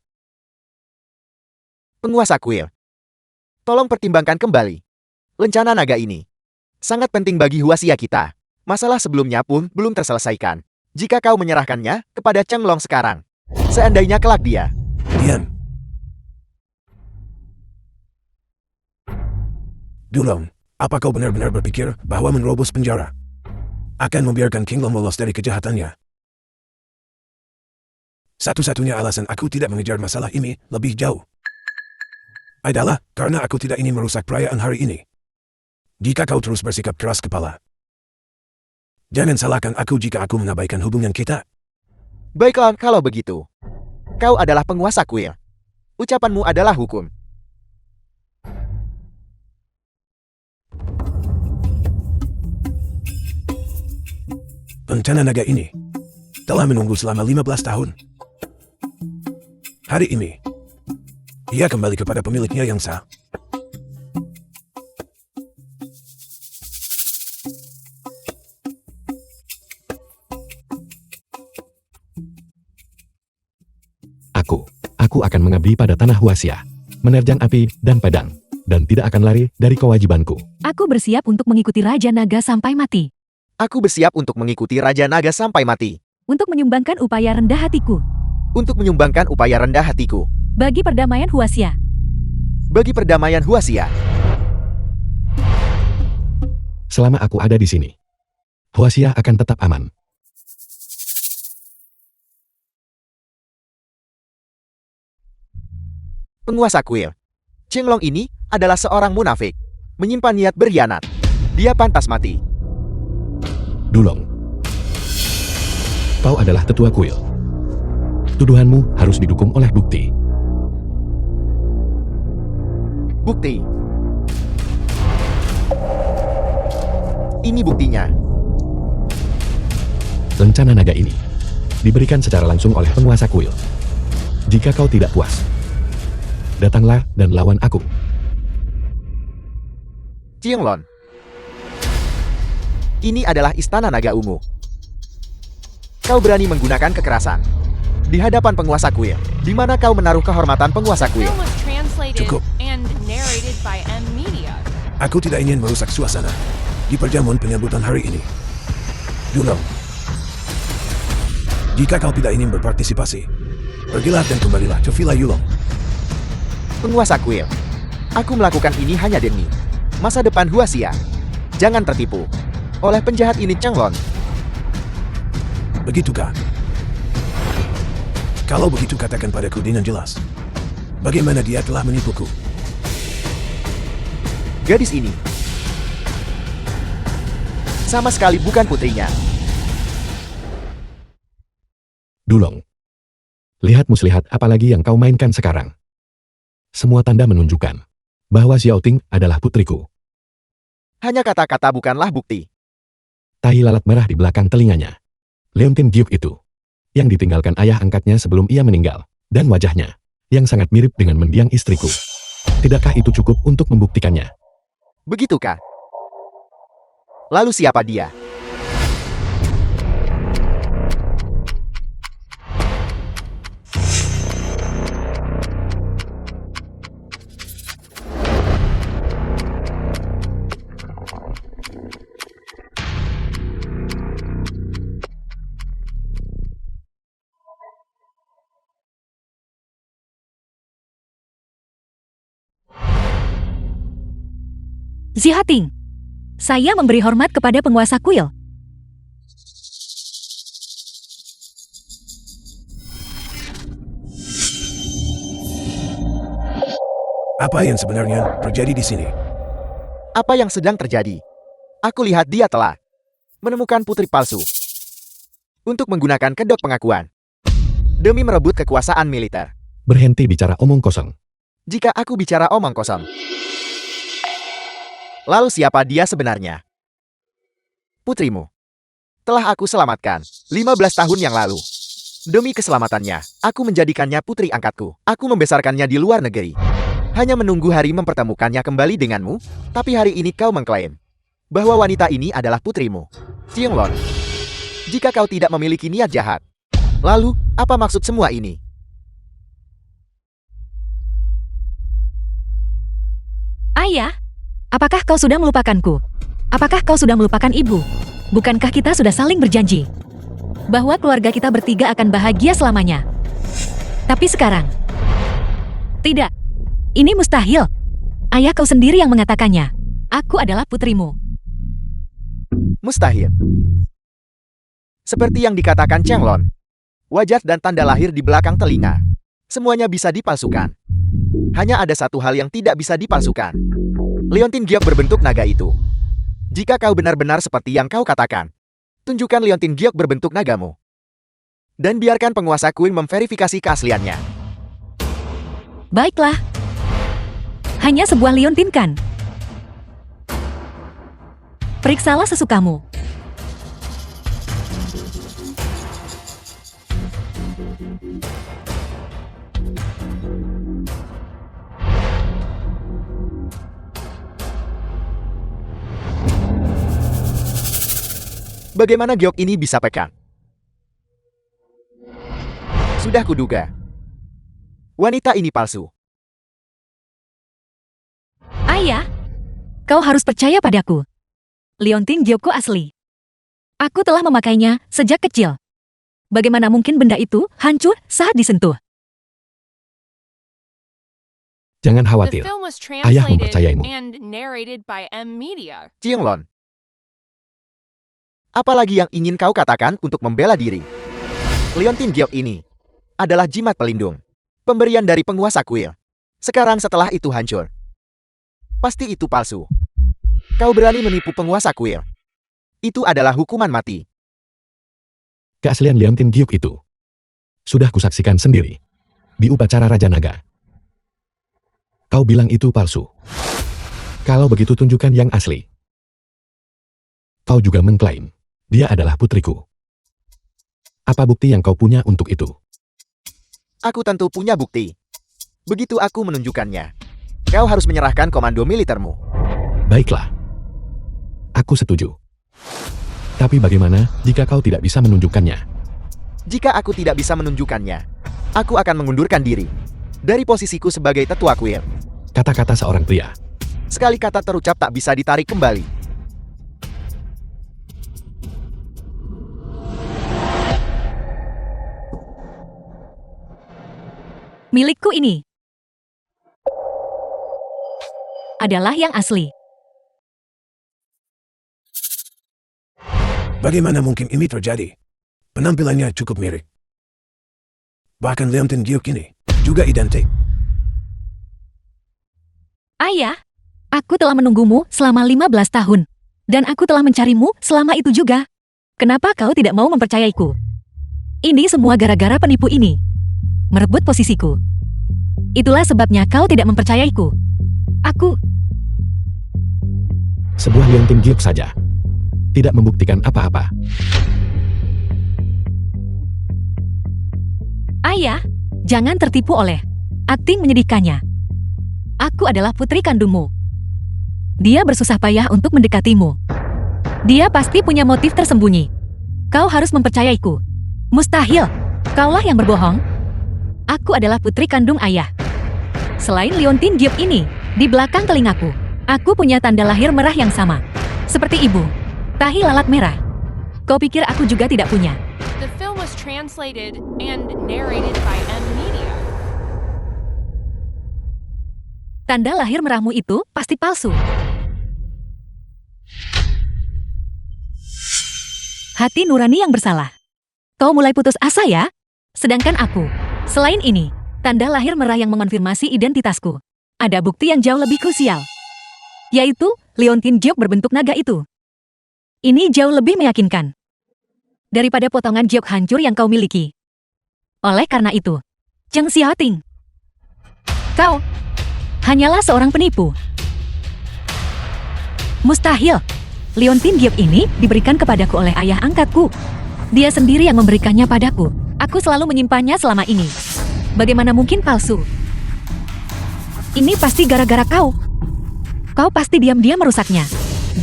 Penguasa kuil, tolong pertimbangkan kembali. Lencana naga ini sangat penting bagi Huaxia kita. Masalah sebelumnya pun belum terselesaikan. Jika kau menyerahkannya kepada Cheng Long sekarang, seandainya kelak dia. Diam. Dulong, apa kau benar-benar berpikir bahwa menerobos penjara akan membiarkan Kinglong lolos dari kejahatannya? Satu-satunya alasan aku tidak mengejar masalah ini lebih jauh adalah karena aku tidak ingin merusak perayaan hari ini. Jika kau terus bersikap keras kepala, jangan salahkan aku jika aku mengabaikan hubungan kita. Baiklah kalau begitu. Kau adalah penguasa kuil. Ucapanmu adalah hukum. Lencana naga ini telah menunggu selama 15 tahun. Hari ini, ia kembali kepada pemiliknya yang sah. Aku akan mengabdi pada tanah Huaxia, menerjang api dan pedang, dan tidak akan lari dari kewajibanku. Aku bersiap untuk mengikuti Raja Naga sampai mati. Aku bersiap untuk mengikuti Raja Naga sampai mati. Untuk menyumbangkan upaya rendah hatiku. Untuk menyumbangkan upaya rendah hatiku. Bagi perdamaian Huaxia. Bagi perdamaian Huaxia. Selama aku ada di sini, Huaxia akan tetap aman. Penguasa kuil. Chenglong ini adalah seorang munafik. Menyimpan niat berkhianat. Dia pantas mati. Dulong. Kau adalah tetua kuil. Tuduhanmu harus didukung oleh bukti. Bukti. Ini buktinya. Lencana naga ini diberikan secara langsung oleh penguasa kuil. Jika kau tidak puas, datanglah dan lawan aku. Chenglong. Ini adalah istana naga ungu. Kau berani menggunakan kekerasan di hadapan penguasa kuil, di mana kau menaruh kehormatan penguasa The kuil. film was translated Cukup. and narrated by M Media. Aku tidak ingin merusak suasana di perjamuan penyambutan hari ini. Dulong. Jika kau tidak ingin berpartisipasi, pergilah dan kembalilah ke Villa Yulong. Penguasa kuil. Aku melakukan ini hanya demi masa depan Huaxia. Jangan tertipu oleh penjahat ini, Chenglong. Begitukah? Kalau begitu katakan padaku dengan jelas. Bagaimana dia telah menipuku? Gadis ini sama sekali bukan putrinya. Dulong. Lihat muslihat apalagi yang kau mainkan sekarang. Semua tanda menunjukkan bahwa Xiaoting adalah putriku. Hanya kata-kata bukanlah bukti. Tahi lalat merah di belakang telinganya. Leontin Giok itu, yang ditinggalkan ayah angkatnya sebelum ia meninggal, dan wajahnya, yang sangat mirip dengan mendiang istriku. Tidakkah itu cukup untuk membuktikannya? Begitukah? Lalu siapa dia? Zihating, saya memberi hormat kepada penguasa kuil. Apa yang sebenarnya terjadi di sini? Apa yang sedang terjadi? Aku lihat dia telah menemukan putri palsu untuk menggunakan kedok pengakuan demi merebut kekuasaan militer. Berhenti bicara omong kosong. Jika aku bicara omong kosong, lalu siapa dia sebenarnya? Putrimu. Telah aku selamatkan 15 tahun yang lalu. Demi keselamatannya, aku menjadikannya putri angkatku. Aku membesarkannya di luar negeri. Hanya menunggu hari mempertemukannya kembali denganmu, tapi hari ini kau mengklaim bahwa wanita ini adalah putrimu. Chenglong. Jika kau tidak memiliki niat jahat, lalu apa maksud semua ini? Ayah, apakah kau sudah melupakanku? Apakah kau sudah melupakan ibu? Bukankah kita sudah saling berjanji bahwa keluarga kita bertiga akan bahagia selamanya? Tapi sekarang, tidak. Ini mustahil. Ayah kau sendiri yang mengatakannya. Aku adalah putrimu. Mustahil. Seperti yang dikatakan Chenglong, wajah dan tanda lahir di belakang telinga, semuanya bisa dipalsukan. Hanya ada satu hal yang tidak bisa dipalsukan. Leontin Giok berbentuk naga itu. Jika kau benar-benar seperti yang kau katakan, tunjukkan Leontin Giok berbentuk nagamu. Dan biarkan penguasa kuil memverifikasi keasliannya. Baiklah. Hanya sebuah liontin kan? Periksalah sesukamu. Bagaimana Giok ini bisa pekan? Sudah kuduga. Wanita ini palsu. Ayah, kau harus percaya padaku. Leontin Giokku asli. Aku telah memakainya sejak kecil. Bagaimana mungkin benda itu hancur saat disentuh? Jangan The khawatir. film was Ayah translated mempercayaimu. and narrated by M Media. Chenglong. Apalagi yang ingin kau katakan untuk membela diri? Leontin Giok ini adalah jimat pelindung. Pemberian dari penguasa kuil. Sekarang setelah itu hancur. Pasti itu palsu. Kau berani menipu penguasa kuil. Itu adalah hukuman mati. Keaslian Leontin Giok itu sudah kusaksikan sendiri di upacara Raja Naga. Kau bilang itu palsu. Kalau begitu tunjukkan yang asli. Kau juga mengklaim dia adalah putriku. Apa bukti yang kau punya untuk itu? Aku tentu punya bukti. Begitu aku menunjukkannya, kau harus menyerahkan komando militermu. Baiklah. Aku setuju. Tapi bagaimana jika kau tidak bisa menunjukkannya? Jika aku tidak bisa menunjukkannya, aku akan mengundurkan diri dari posisiku sebagai tetua kuil. Kata-kata seorang pria. Sekali kata terucap tak bisa ditarik kembali. Milikku ini adalah yang asli. Bagaimana mungkin ini terjadi? Penampilannya cukup mirip. Bahkan Leontin Giok ini juga identik. Ayah, aku telah menunggumu selama 15 tahun. Dan aku telah mencarimu selama itu juga. Kenapa kau tidak mau mempercayaiku? Ini semua gara-gara penipu ini. Merebut posisiku. Itulah sebabnya kau tidak mempercayaiku. Aku... Sebuah Leontin Giok saja tidak membuktikan apa-apa. Ayah, jangan tertipu oleh akting menyedihkannya. Aku adalah putri kandungmu. Dia bersusah payah untuk mendekatimu. Dia pasti punya motif tersembunyi. Kau harus mempercayaiku. Mustahil. Kaulah yang berbohong. Aku adalah putri kandung ayah. Selain Leontin Giok ini, di belakang telingaku, aku punya tanda lahir merah yang sama. Seperti ibu. Tahi lalat merah. Kau pikir aku juga tidak punya? The film was translated and narrated by M Media. Tanda lahir merahmu itu pasti palsu. Hati nurani yang bersalah. Kau mulai putus asa ya? Sedangkan aku, selain ini, tanda lahir merah yang mengonfirmasi identitasku. Ada bukti yang jauh lebih krusial. Yaitu, Leontin Giok berbentuk naga itu. Ini jauh lebih meyakinkan daripada potongan giok hancur yang kau miliki. Oleh karena itu, Cheng Xiaoting, kau hanyalah seorang penipu. Mustahil. Leontin Giok ini diberikan kepadaku oleh ayah angkatku. Dia sendiri yang memberikannya padaku. Aku selalu menyimpannya selama ini. Bagaimana mungkin palsu? Ini pasti gara-gara kau. Kau pasti diam-diam merusaknya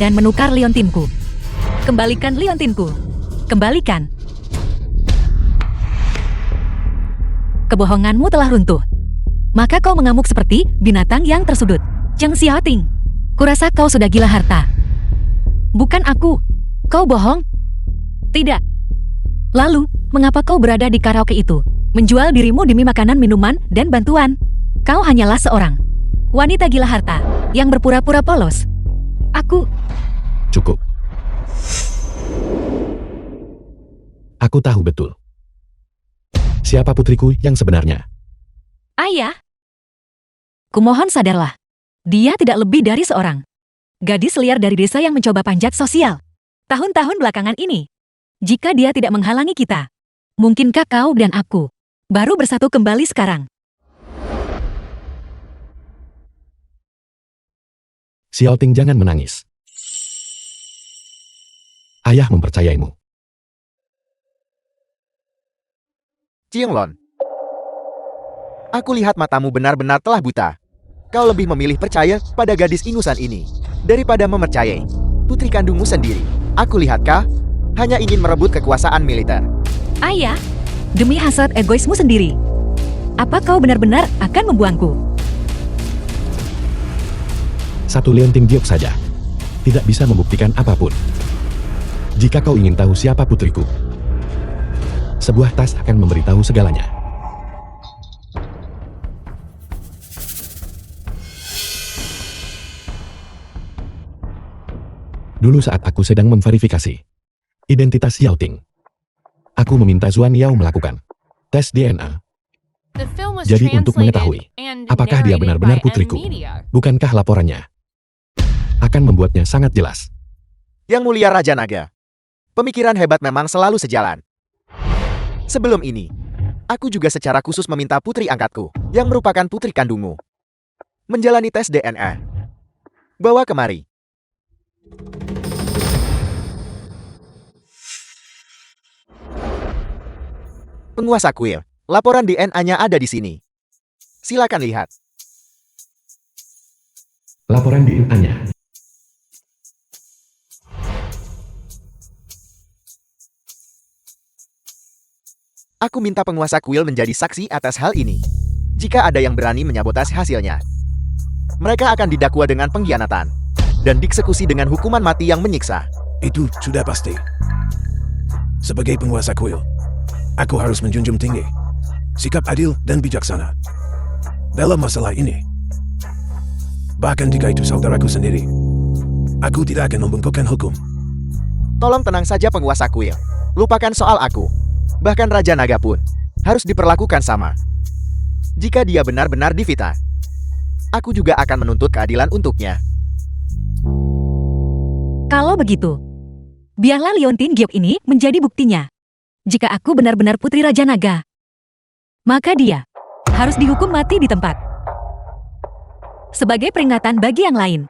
dan menukar Leontinku. Kembalikan Leontinku. Kembalikan. Kebohonganmu telah runtuh. Maka kau mengamuk seperti binatang yang tersudut. Cheng Xiaoting, kurasa kau sudah gila harta. Bukan aku. Kau bohong. Tidak. Lalu, mengapa kau berada di karaoke itu? Menjual dirimu demi makanan, minuman, dan bantuan. Kau hanyalah seorang wanita gila harta yang berpura-pura polos. Aku... Cukup. Aku tahu betul siapa putriku yang sebenarnya. Ayah. Kumohon sadarlah. Dia tidak lebih dari seorang gadis liar dari desa yang mencoba panjat sosial. Tahun-tahun belakangan ini. Jika dia tidak menghalangi kita, mungkinkah kau dan aku baru bersatu kembali sekarang? Xiaoting, jangan menangis. Ayah mempercayaimu. Qianglong, aku lihat matamu benar-benar telah buta. Kau lebih memilih percaya pada gadis ingusan ini daripada mempercayai putri kandungmu sendiri. Aku lihat kau hanya ingin merebut kekuasaan militer. Ayah, demi hasrat egoismu sendiri. Apa kau benar-benar akan membuangku? Satu Leontin Giok saja tidak bisa membuktikan apapun. Jika kau ingin tahu siapa putriku, sebuah tas akan memberitahu segalanya. Dulu saat aku sedang memverifikasi identitas Xiaoting, aku meminta Zuan Yao melakukan tes DNA. The film was Jadi untuk translated mengetahui, and apakah dia narrated benar-benar by putriku? M-Media. Bukankah laporannya akan membuatnya sangat jelas? Yang mulia Raja Naga. Pemikiran hebat memang selalu sejalan. Sebelum ini, aku juga secara khusus meminta putri angkatku, yang merupakan putri kandungmu, menjalani tes DNA. Bawa kemari. Penguasa kuil, laporan DNA-nya ada di sini. Silakan lihat. Laporan DNA-nya. Aku minta penguasa kuil menjadi saksi atas hal ini. Jika ada yang berani menyabotase hasilnya, mereka akan didakwa dengan pengkhianatan dan dieksekusi dengan hukuman mati yang menyiksa. Itu sudah pasti. Sebagai penguasa kuil, aku harus menjunjung tinggi sikap adil dan bijaksana dalam masalah ini. Bahkan jika itu saudaraku sendiri, aku tidak akan membungkukkan hukum. Tolong tenang saja penguasa kuil. Lupakan soal aku. Bahkan Raja Naga pun harus diperlakukan sama. Jika dia benar-benar difitnah, aku juga akan menuntut keadilan untuknya. Kalau begitu, biarlah liontin giok ini menjadi buktinya. Jika aku benar-benar putri Raja Naga, maka dia harus dihukum mati di tempat. Sebagai peringatan bagi yang lain.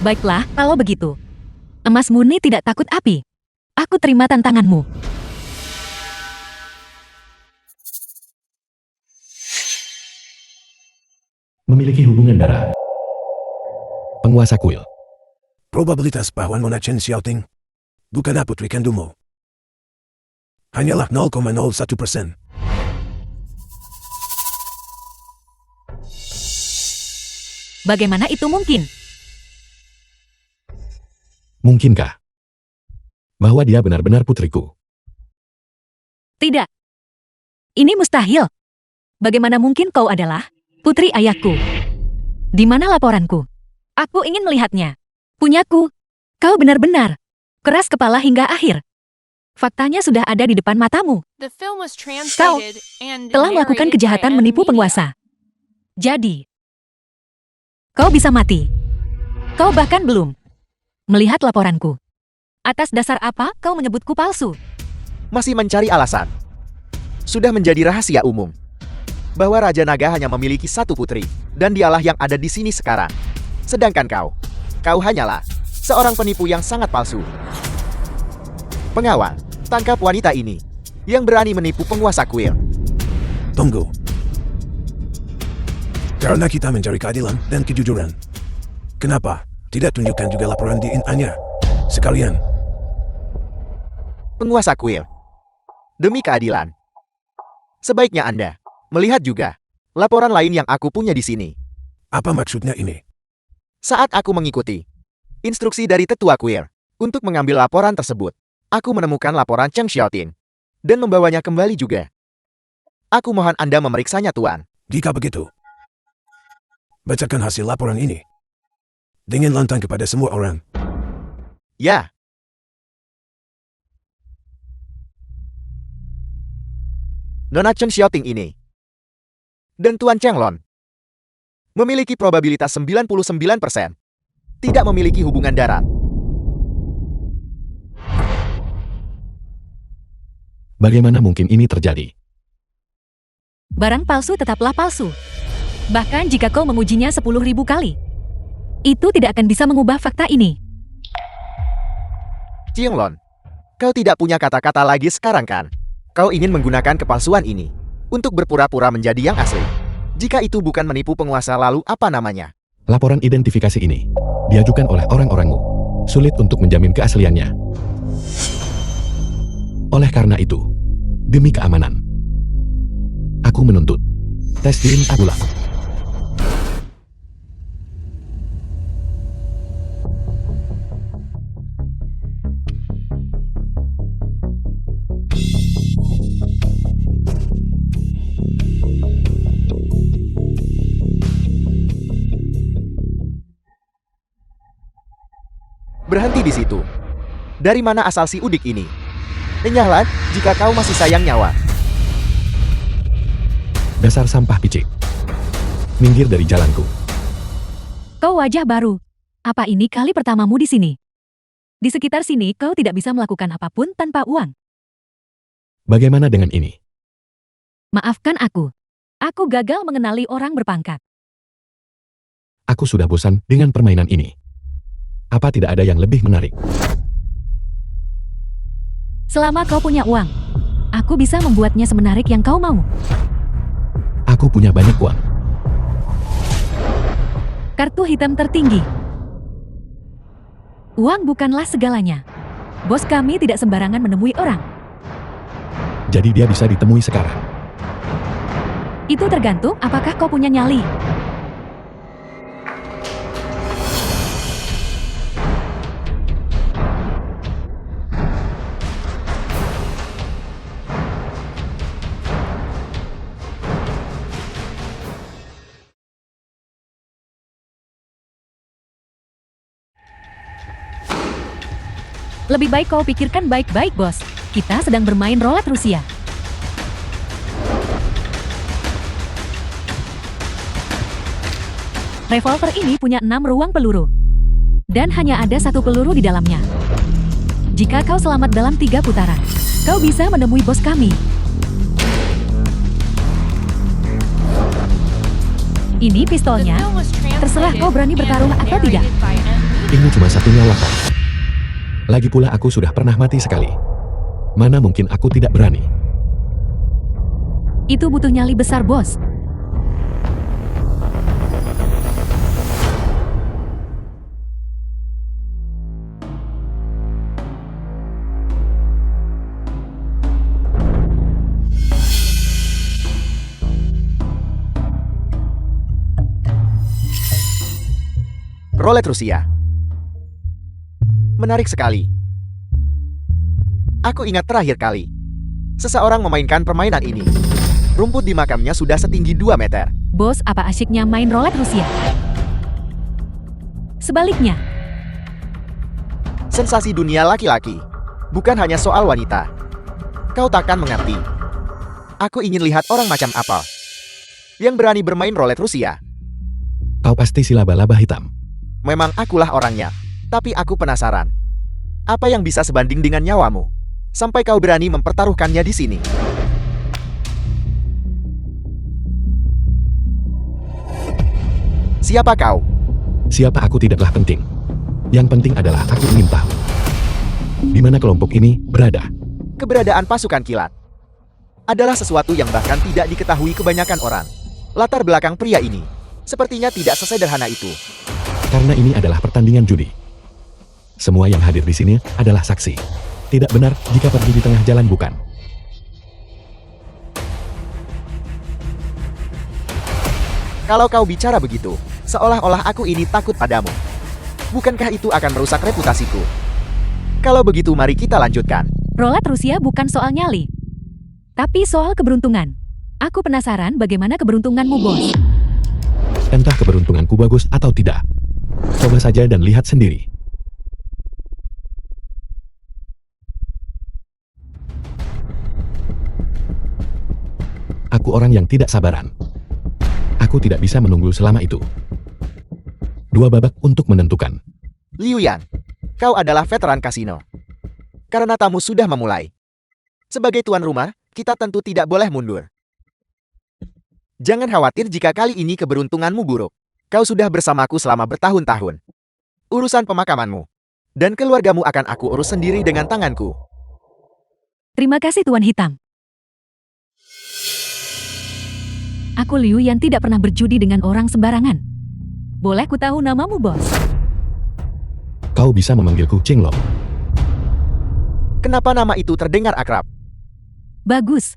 Baiklah, kalau begitu. Emas murni tidak takut api. Aku terima tantanganmu. Memiliki hubungan darah. Penguasa kuil. Probabilitas bahwa Mona Chen Xiaoting bukanlah putri kandungmu hanyalah 0,01%. Bagaimana itu mungkin? Mungkinkah bahwa dia benar-benar putriku? Tidak. Ini mustahil. Bagaimana mungkin kau adalah putri ayahku? Di mana laporanku? Aku ingin melihatnya. Punyaku. Kau benar-benar keras kepala hingga akhir. Faktanya sudah ada di depan matamu. The film was translated and Telah melakukan narrated by kejahatan menipu M-Media. penguasa. Jadi, kau bisa mati. Kau bahkan belum melihat laporanku. Atas dasar apa kau menyebutku palsu? Masih mencari alasan. Sudah menjadi rahasia umum bahwa Raja Naga hanya memiliki satu putri, dan dialah yang ada di sini sekarang. Sedangkan kau hanyalah seorang penipu yang sangat palsu. Pengawal, tangkap wanita ini yang berani menipu penguasa kuil. Tunggu. Karena kita mencari keadilan dan kejujuran, kenapa tidak tunjukkan juga laporan DNA-nya sekalian? Penguasa kuil, demi keadilan, sebaiknya Anda melihat juga laporan lain yang aku punya di sini. Apa maksudnya ini? Saat aku mengikuti instruksi dari tetua kuil untuk mengambil laporan tersebut, aku menemukan laporan Cheng Xiaoting dan membawanya kembali juga. Aku mohon Anda memeriksanya, Tuan. Jika begitu, bacakan hasil laporan ini dengan lantang kepada semua orang. Ya. Nona Cheng Xiaoting ini dan Tuan Cheng Lon memiliki probabilitas 99% tidak memiliki hubungan darat. Bagaimana mungkin ini terjadi? Barang palsu tetaplah palsu. Bahkan jika kau mengujinya 10.000 kali, itu tidak akan bisa mengubah fakta ini. Chiang Lon, kau tidak punya kata-kata lagi sekarang kan? Kau ingin menggunakan kepalsuan ini untuk berpura-pura menjadi yang asli. Jika itu bukan menipu penguasa, lalu apa namanya? Laporan identifikasi ini diajukan oleh orang-orangmu. Sulit untuk menjamin keasliannya. Oleh karena itu, demi keamanan, aku menuntut tes DNA ulang. Berhenti di situ. Dari mana asal si udik ini? Enyahlah jika kau masih sayang nyawa. Dasar sampah picik. Minggir dari jalanku. Kau wajah baru. Apa ini kali pertamamu di sini? Di sekitar sini kau tidak bisa melakukan apapun tanpa uang. Bagaimana dengan ini? Maafkan aku. Aku gagal mengenali orang berpangkat. Aku sudah bosan dengan permainan ini. Apa tidak ada yang lebih menarik? Selama kau punya uang, aku bisa membuatnya semenarik yang kau mau. Aku punya banyak uang. Kartu hitam tertinggi. Uang bukanlah segalanya. Bos kami tidak sembarangan menemui orang. Jadi dia bisa ditemui sekarang. Itu tergantung apakah kau punya nyali. Lebih baik kau pikirkan baik-baik, bos. Kita sedang bermain roulette Rusia. Revolver ini punya 6 ruang peluru. Dan hanya ada 1 peluru di dalamnya. Jika kau selamat dalam 3 putaran, kau bisa menemui bos kami. Ini The pistolnya. film was Terserah translated kau berani and bertaruh atau tidak. narrated by M. Media. Ini cuma satu nyawa kau. Lagi pula aku sudah pernah mati sekali. Mana mungkin aku tidak berani? Itu butuh nyali besar, bos. Roulette Rusia. Menarik sekali. Aku ingat terakhir kali seseorang memainkan permainan ini. Rumput di makamnya sudah setinggi 2 meter. Bos, apa asyiknya main roulette Rusia? Sebaliknya, Sensasi dunia laki-laki bukan hanya soal wanita. Kau takkan mengerti. Aku ingin lihat orang macam apa yang berani bermain roulette Rusia. Kau pasti si laba-laba hitam. Memang akulah orangnya. Tapi aku penasaran. Apa yang bisa sebanding dengan nyawamu? Sampai kau berani mempertaruhkannya di sini. Siapa kau? Siapa aku tidaklah penting. Yang penting adalah aku ingin tahu di mana kelompok ini berada. Keberadaan pasukan kilat adalah sesuatu yang bahkan tidak diketahui kebanyakan orang. Latar belakang pria ini sepertinya tidak sesederhana itu. Karena ini adalah pertandingan judi. Semua yang hadir di sini adalah saksi. Tidak benar jika pergi di tengah jalan, bukan? Kalau kau bicara begitu, seolah-olah aku ini takut padamu. Bukankah itu akan merusak reputasiku? Kalau begitu mari kita lanjutkan. roulette Rusia bukan soal nyali, tapi soal keberuntungan. Aku penasaran bagaimana keberuntunganmu, bos. Entah keberuntunganku bagus atau tidak. Coba saja dan lihat sendiri. Aku orang yang tidak sabaran. Aku tidak bisa menunggu selama itu. 2 babak untuk menentukan. Liu Yan, kau adalah veteran kasino. Karena tamu sudah memulai. Sebagai tuan rumah, kita tentu tidak boleh mundur. Jangan khawatir jika kali ini keberuntunganmu buruk. Kau sudah bersamaku selama bertahun-tahun. Urusan pemakamanmu dan keluargamu akan aku urus sendiri dengan tanganku. Terima kasih, Tuan Hitam. Aku Liu yang tidak pernah berjudi dengan orang sembarangan. Boleh ku tahu namamu, bos? Kau bisa memanggilku Qinglong. Kenapa nama itu terdengar akrab? Bagus.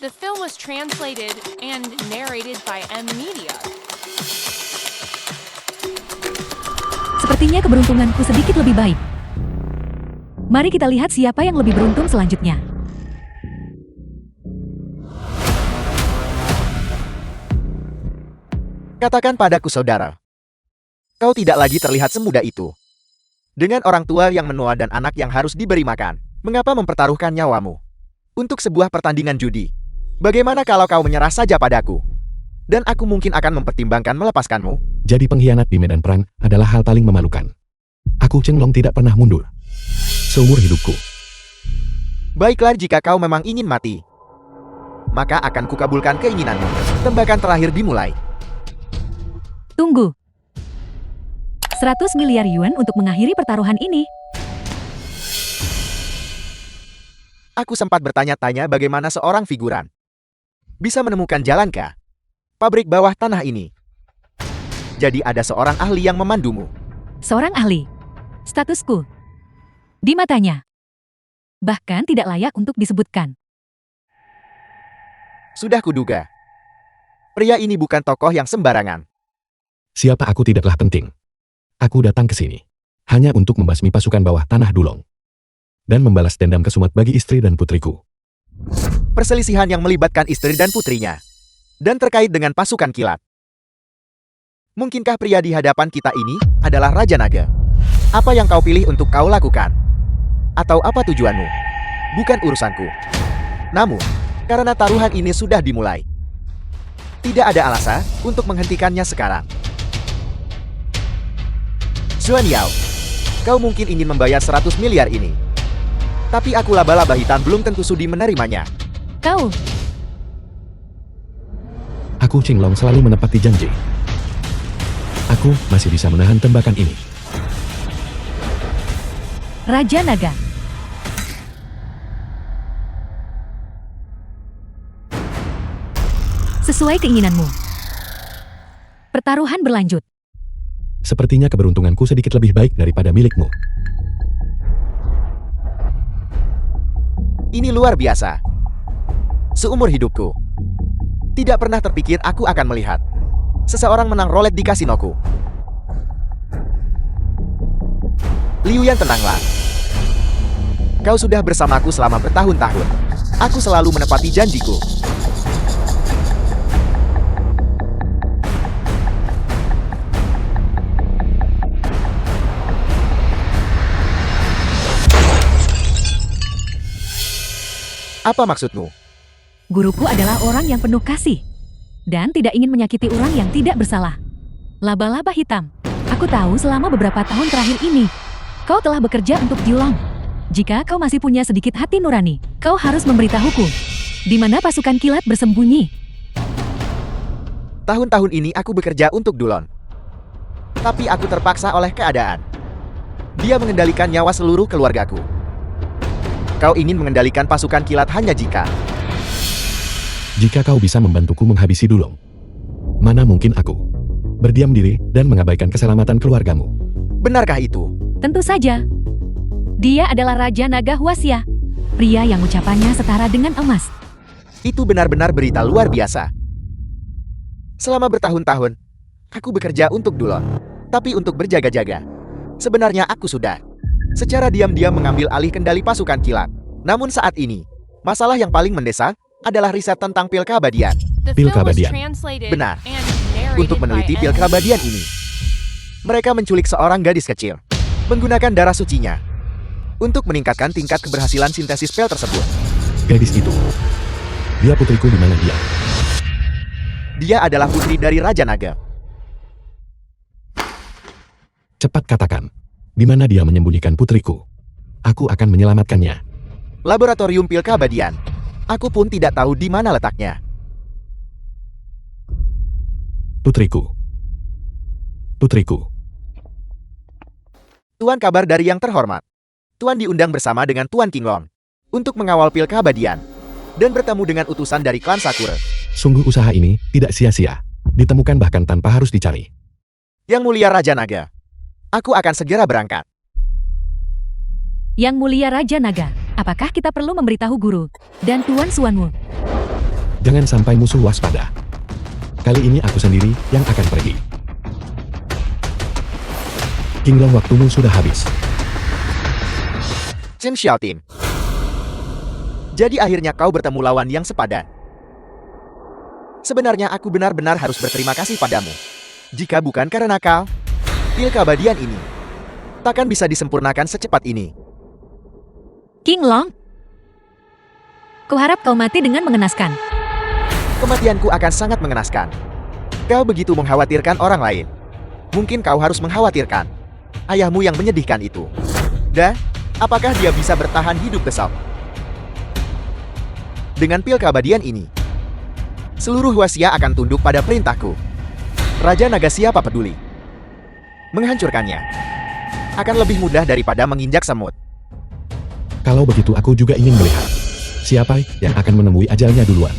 The film was translated and narrated by M. Media. Sepertinya keberuntunganku sedikit lebih baik. Mari kita lihat siapa yang lebih beruntung selanjutnya. Katakan padaku saudara. Kau tidak lagi terlihat semudah itu. Dengan orang tua yang menua dan anak yang harus diberi makan, mengapa mempertaruhkan nyawamu? Untuk sebuah pertandingan judi. Bagaimana kalau kau menyerah saja padaku? Dan aku mungkin akan mempertimbangkan melepaskanmu. Jadi pengkhianat di medan perang adalah hal paling memalukan. Aku Chen Long tidak pernah mundur. Seumur hidupku. Baiklah jika kau memang ingin mati. Maka akan kukabulkan keinginanmu. Tembakan terakhir dimulai. Tunggu. 100 miliar yuan untuk mengakhiri pertaruhan ini. Aku sempat bertanya-tanya bagaimana seorang figuran bisa menemukan jalan ke pabrik bawah tanah ini. Jadi ada seorang ahli yang memandumu. Seorang ahli. Statusku. Di matanya. Bahkan tidak layak untuk disebutkan. Sudah kuduga. Pria ini bukan tokoh yang sembarangan. Siapa aku tidaklah penting. Aku datang ke sini hanya untuk membasmi pasukan bawah tanah Dulong dan membalas dendam kesumat bagi istri dan putriku. Perselisihan yang melibatkan istri dan putrinya dan terkait dengan pasukan kilat. Mungkinkah pria di hadapan kita ini adalah Raja Naga? Apa yang kau pilih untuk kau lakukan? Atau apa tujuanmu? Bukan urusanku. Namun, karena taruhan ini sudah dimulai, tidak ada alasan untuk menghentikannya sekarang. Xuan Yao, kau mungkin ingin membayar 100 miliar ini. Tapi aku laba-laba hitam belum tentu sudi menerimanya. Kau. Aku Chen Long selalu menepati janji. Aku masih bisa menahan tembakan ini. Raja Naga. Sesuai keinginanmu. Pertaruhan berlanjut. Sepertinya keberuntunganku sedikit lebih baik daripada milikmu. Ini luar biasa. Seumur hidupku, tidak pernah terpikir aku akan melihat seseorang menang roulette di kasinoku. Liu Yan, tenanglah. Kau sudah bersamaku selama bertahun-tahun. Aku selalu menepati janjiku. Apa maksudmu? Guruku adalah orang yang penuh kasih dan tidak ingin menyakiti orang yang tidak bersalah. Laba-laba hitam. Aku tahu selama beberapa tahun terakhir ini, kau telah bekerja untuk Dulong. Jika kau masih punya sedikit hati nurani, kau harus memberitahuku di mana pasukan kilat bersembunyi. Tahun-tahun ini aku bekerja untuk Dulon. Tapi aku terpaksa oleh keadaan. Dia mengendalikan nyawa seluruh keluargaku. Kau ingin mengendalikan pasukan kilat hanya jika kau bisa membantuku menghabisi Dulong. Mana mungkin aku berdiam diri dan mengabaikan keselamatan keluargamu. Benarkah itu? Tentu saja. Dia adalah Raja Naga Huaxia, pria yang ucapannya setara dengan emas. Itu benar-benar berita luar biasa. Selama bertahun-tahun, aku bekerja untuk Dulon. Tapi untuk berjaga-jaga. Sebenarnya aku sudah secara diam-diam mengambil alih kendali pasukan kilat. Namun saat ini, masalah yang paling mendesak adalah riset tentang pil keabadian. The Pil film was keabadian. translated Benar. and narrated Untuk meneliti by pil M. keabadian ini, mereka menculik seorang gadis kecil, menggunakan darah sucinya, untuk meningkatkan tingkat keberhasilan sintesis pil tersebut. Gadis itu, dia putriku di mana dia? Dia adalah putri dari Raja Naga. Cepat katakan, di mana dia menyembunyikan putriku? Aku akan menyelamatkannya. Laboratorium pil keabadian. Aku pun tidak tahu di mana letaknya. Putriku. Putriku. Tuan, kabar dari yang terhormat. Tuan diundang bersama dengan Tuan Qinglong untuk mengawal pil keabadian dan bertemu dengan utusan dari klan Sakura. Sungguh usaha ini tidak sia-sia. Ditemukan bahkan tanpa harus dicari. Yang mulia Raja Naga, aku akan segera berangkat. Yang mulia Raja Naga, apakah kita perlu memberitahu guru dan Tuan Xuanwu? Jangan sampai musuh waspada. Kali ini aku sendiri yang akan pergi. Qinglong, waktumu sudah habis. Chen Xiaotin. Jadi akhirnya kau bertemu lawan yang sepadan. Sebenarnya aku benar-benar harus berterima kasih padamu. Jika bukan karena kau, pil keabadian ini takkan bisa disempurnakan secepat ini. King Long, kuharap kau mati dengan mengenaskan. Kematianku akan sangat mengenaskan. Kau begitu mengkhawatirkan orang lain. Mungkin kau harus mengkhawatirkan ayahmu yang menyedihkan itu. Dan, apakah dia bisa bertahan hidup besok? Dengan pil keabadian ini, seluruh Huaxia akan tunduk pada perintahku. Raja Naga siapa peduli? Menghancurkannya akan lebih mudah daripada menginjak semut. Kalau begitu aku juga ingin melihat siapa yang akan menemui ajalnya duluan.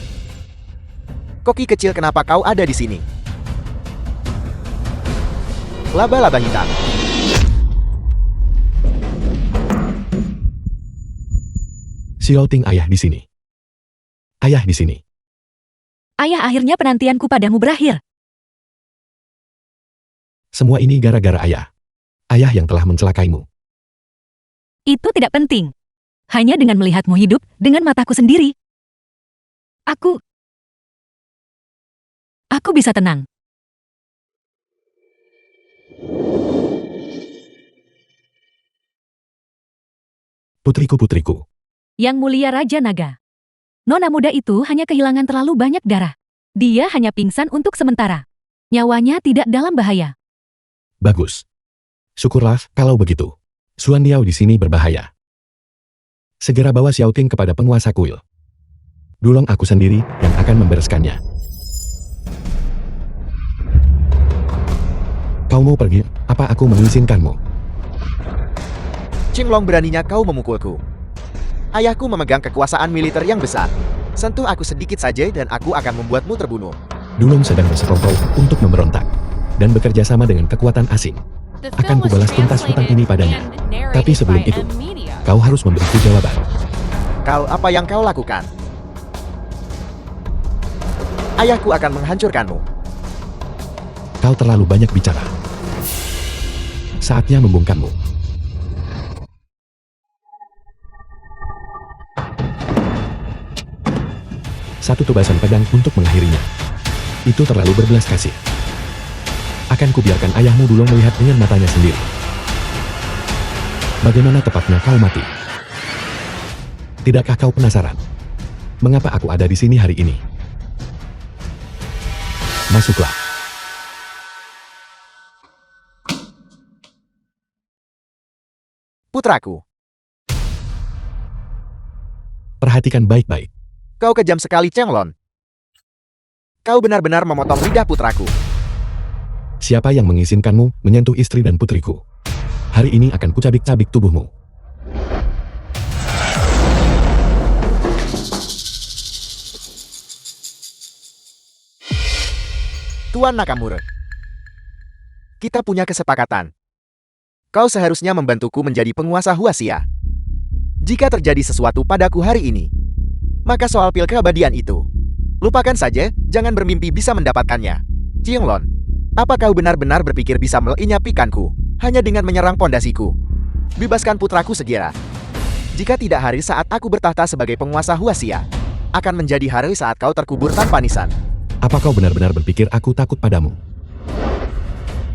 Koki kecil, kenapa kau ada di sini? Laba-laba hitam. Xiaoting, ayah di sini. Ayah di sini. Ayah, akhirnya penantianku padamu berakhir. Semua ini gara-gara ayah. Ayah yang telah mencelakaimu. Itu tidak penting. Hanya dengan melihatmu hidup dengan mataku sendiri, Aku bisa tenang. Putriku-putriku. Yang mulia Raja Naga. Nona muda itu hanya kehilangan terlalu banyak darah. Dia hanya pingsan untuk sementara. Nyawanya tidak dalam bahaya. Bagus. Syukurlah kalau begitu. Xuan Liao di sini berbahaya. Segera bawa Xiaoting kepada penguasa kuil. Dulong aku sendiri yang akan membereskannya. Kau mau pergi? Apa aku mengizinkanmu? Qinglong, beraninya kau memukulku. Ayahku memegang kekuasaan militer yang besar. Sentuh aku sedikit saja dan aku akan membuatmu terbunuh. Dulong sedang bersekongkol untuk memberontak dan bekerja sama dengan kekuatan asing. The Akan film was kubalas tuntas hutang ini translated padanya. and narrated Tapi sebelum by itu, M Media. kau harus memberiku jawaban. Apa yang kau lakukan? Ayahku akan menghancurkanmu. Kau terlalu banyak bicara. Saatnya membungkammu. Satu tebasan pedang untuk mengakhirinya. Itu terlalu berbelas kasih. Akan kubiarkan ayahmu dulu melihat dengan matanya sendiri. Bagaimana tepatnya kau mati? Tidakkah kau penasaran? Mengapa aku ada di sini hari ini? Masuklah. Putraku, Perhatikan baik-baik. kau kejam sekali, Cenglong. Kau benar-benar memotong lidah putraku. Siapa yang mengizinkanmu menyentuh istri dan putriku? Hari ini akan kucabik-cabik tubuhmu. Tuan Nakamura, kita punya kesepakatan. Kau seharusnya membantuku menjadi penguasa Huaxia. Jika terjadi sesuatu padaku hari ini, maka soal pil keabadian itu, lupakan saja, jangan bermimpi bisa mendapatkannya. Qinglong, apa kau benar-benar berpikir bisa menyingkapkanku hanya dengan menyerang pondasiku? Bebaskan putraku segera. Jika tidak, hari saat aku bertahta sebagai penguasa Huaxia akan menjadi hari saat kau terkubur tanpa nisan. Apa kau benar-benar berpikir aku takut padamu?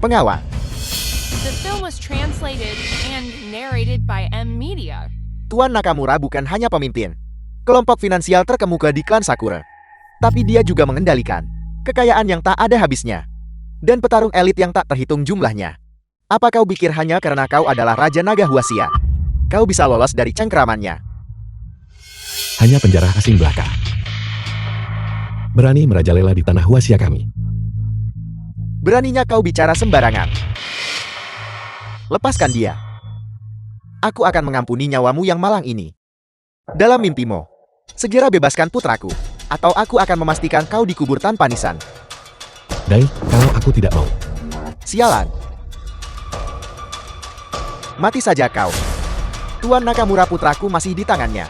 Pengawal, The film was translated and narrated by M Media. Tuan Nakamura bukan hanya pemimpin kelompok finansial terkemuka di klan Sakura, tapi dia juga mengendalikan kekayaan yang tak ada habisnya dan petarung elit yang tak terhitung jumlahnya. Apa kau pikir hanya karena kau adalah Raja Naga Huaxia, kau bisa lolos dari cengkeramannya? Hanya penjara asing belaka. Berani merajalela di tanah Huaxia kami. Beraninya kau bicara sembarangan. Lepaskan dia. Aku akan mengampuni nyawamu yang malang ini. Dalam mimpimu, segera bebaskan putraku, atau aku akan memastikan kau dikubur tanpa nisan. Dai, kalau aku tidak mau. Sialan. Mati saja kau. Tuan Nakamura, putraku masih di tangannya.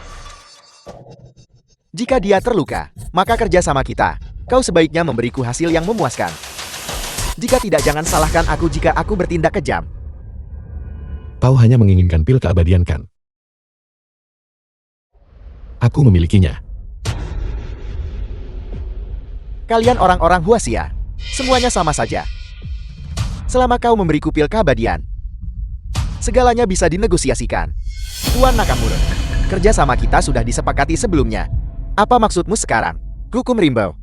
Jika dia terluka, maka kerjasama kita. Kau sebaiknya memberiku hasil yang memuaskan. Jika tidak, jangan salahkan aku jika aku bertindak kejam. Kau hanya menginginkan pil keabadian kan? Aku memilikinya. Kalian orang-orang Huaxia, semuanya sama saja. Selama kau memberiku pil keabadian, segalanya bisa dinegosiasikan. Tuan Nakamura, kerjasama kita sudah disepakati sebelumnya. Apa maksudmu sekarang? Hukum rimba.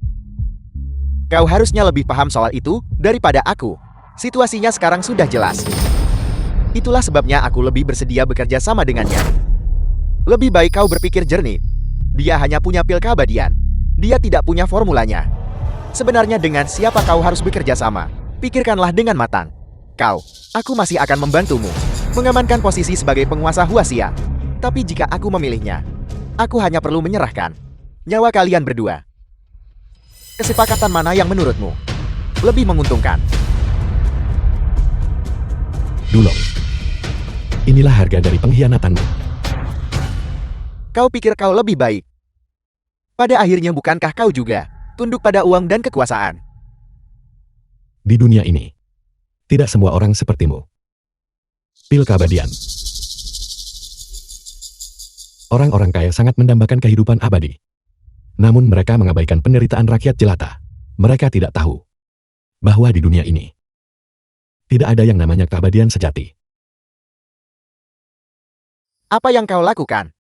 Kau harusnya lebih paham soal itu daripada aku. Situasinya sekarang sudah jelas. Itulah sebabnya aku lebih bersedia bekerja sama dengannya. Lebih baik kau berpikir jernih. Dia hanya punya pil keabadian. Dia tidak punya formulanya. Sebenarnya dengan siapa kau harus bekerja sama? Pikirkanlah dengan matang. Aku masih akan membantumu mengamankan posisi sebagai penguasa Huaxia. Tapi jika aku memilihnya, aku hanya perlu menyerahkan nyawa kalian berdua. Kesepakatan mana yang menurutmu lebih menguntungkan? Dulong. Inilah harga dari pengkhianatanmu. Kau pikir kau lebih baik? Pada akhirnya bukankah kau juga tunduk pada uang dan kekuasaan? Di dunia ini, tidak semua orang sepertimu. Pil keabadian. Orang-orang kaya sangat mendambakan kehidupan abadi. Namun mereka mengabaikan penderitaan rakyat jelata. Mereka tidak tahu bahwa di dunia ini tidak ada yang namanya keabadian sejati. Apa yang kau lakukan?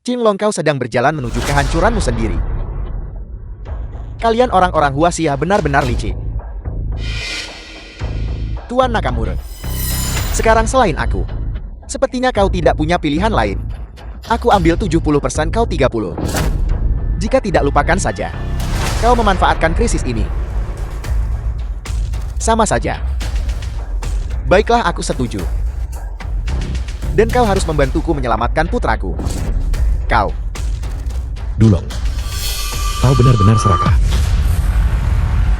Qinglong, kau sedang berjalan menuju kehancuranmu sendiri. Kalian orang-orang Huaxia benar-benar licik. Tuan Nakamura, sekarang selain aku, sepertinya kau tidak punya pilihan lain. Aku ambil 70%, kau 30%. Jika tidak, lupakan saja. Kau memanfaatkan krisis ini. Sama saja. Baiklah, aku setuju. Dan kau harus membantuku menyelamatkan putraku. Dulong. Kau benar-benar serakah.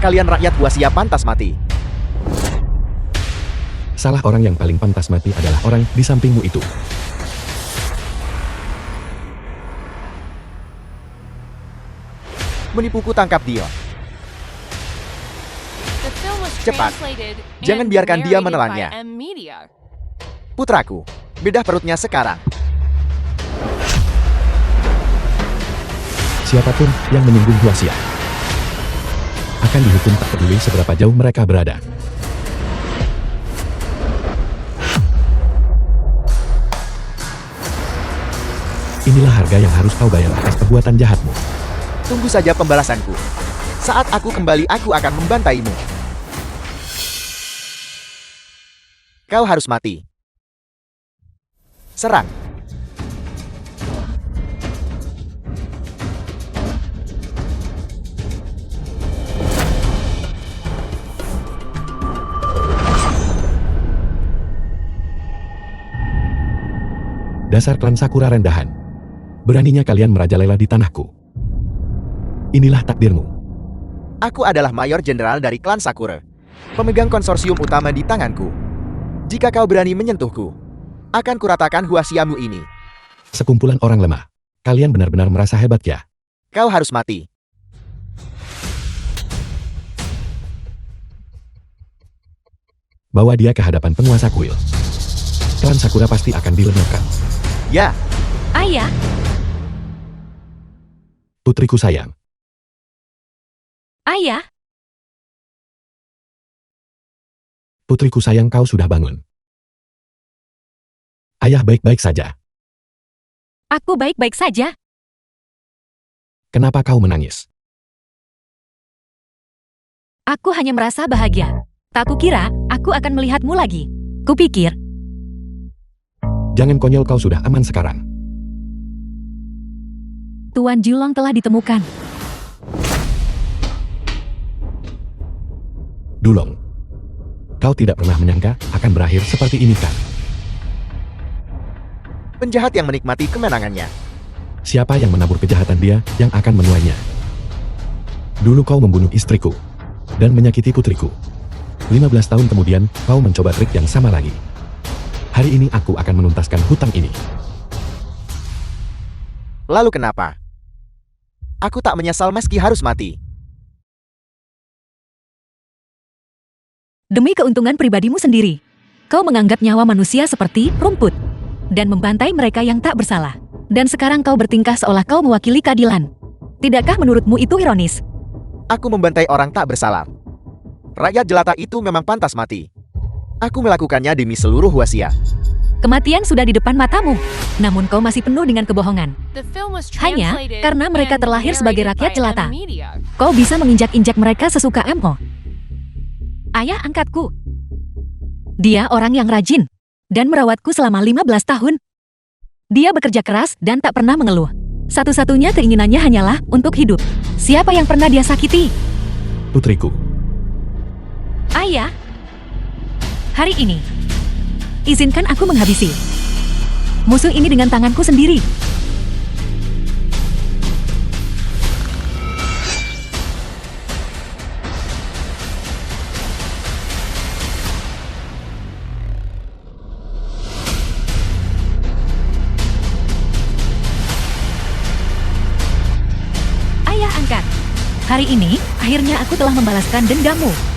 Kalian rakyat Huaxia pantas mati. Salah orang yang paling pantas mati adalah orang di sampingmu itu. Menipuku, tangkap dia. The film was Cepat. translated Jangan and biarkan dia narrated menelannya. by M-Media. Putraku, bedah perutnya sekarang. Siapapun yang menyinggung Huaxia akan dihukum tak peduli seberapa jauh mereka berada. Inilah harga yang harus kau bayar atas perbuatan jahatmu. Tunggu saja pembalasanku. Saat aku kembali, aku akan membantaimu. Kau harus mati. Serang. Dasar klan Sakura rendahan. Beraninya kalian merajalela di tanahku. Inilah takdirmu. Aku adalah mayor jenderal dari klan Sakura, pemegang konsorsium utama di tanganku. Jika kau berani menyentuhku, akan kuratakan Huaxiamu ini. Sekumpulan orang lemah. Kalian benar-benar merasa hebat ya? Kau harus mati. Bawa dia ke hadapan penguasa kuil. Klan Sakura pasti akan dilenyapkan. Ya, Ayah, Putriku sayang. ayah, Putriku sayang, kau sudah bangun. Ayah baik-baik saja. aku baik-baik saja. Kenapa kau menangis? Aku hanya merasa bahagia. Tak kukira aku akan melihatmu lagi. Kupikir, Jangan konyol, kau sudah aman sekarang. Tuan Julong telah ditemukan. Dulong. Kau tidak pernah menyangka akan berakhir seperti ini kan? penjahat yang menikmati kemenangannya. Siapa yang menabur kejahatan dia yang akan menuainya? Dulu kau membunuh istriku dan menyakiti putriku. 15 tahun kemudian, kau mencoba trik yang sama lagi. Hari ini aku akan menuntaskan hutang ini. Lalu kenapa? Aku tak menyesal meski harus mati. Demi keuntungan pribadimu sendiri, kau menganggap nyawa manusia seperti rumput dan membantai mereka yang tak bersalah. Dan sekarang kau bertingkah seolah kau mewakili keadilan. Tidakkah menurutmu itu ironis? Aku membantai orang tak bersalah. Rakyat jelata itu memang pantas mati. Aku melakukannya demi seluruh Wasia. Kematian sudah di depan matamu. Namun kau masih penuh dengan kebohongan. The film was Hanya translated karena mereka and terlahir sebagai narrated rakyat by jelata. M-Media. Kau bisa menginjak-injak mereka sesuka-mu. Ayah angkatku. Dia orang yang rajin dan merawatku selama 15 tahun. Dia bekerja keras dan tak pernah mengeluh. Satu-satunya keinginannya hanyalah untuk hidup. Siapa yang pernah dia sakiti? Putriku, Ayah. Hari ini, izinkan aku menghabisi musuh ini dengan tanganku sendiri. Ayah angkat. Hari ini, akhirnya aku telah membalaskan dendammu.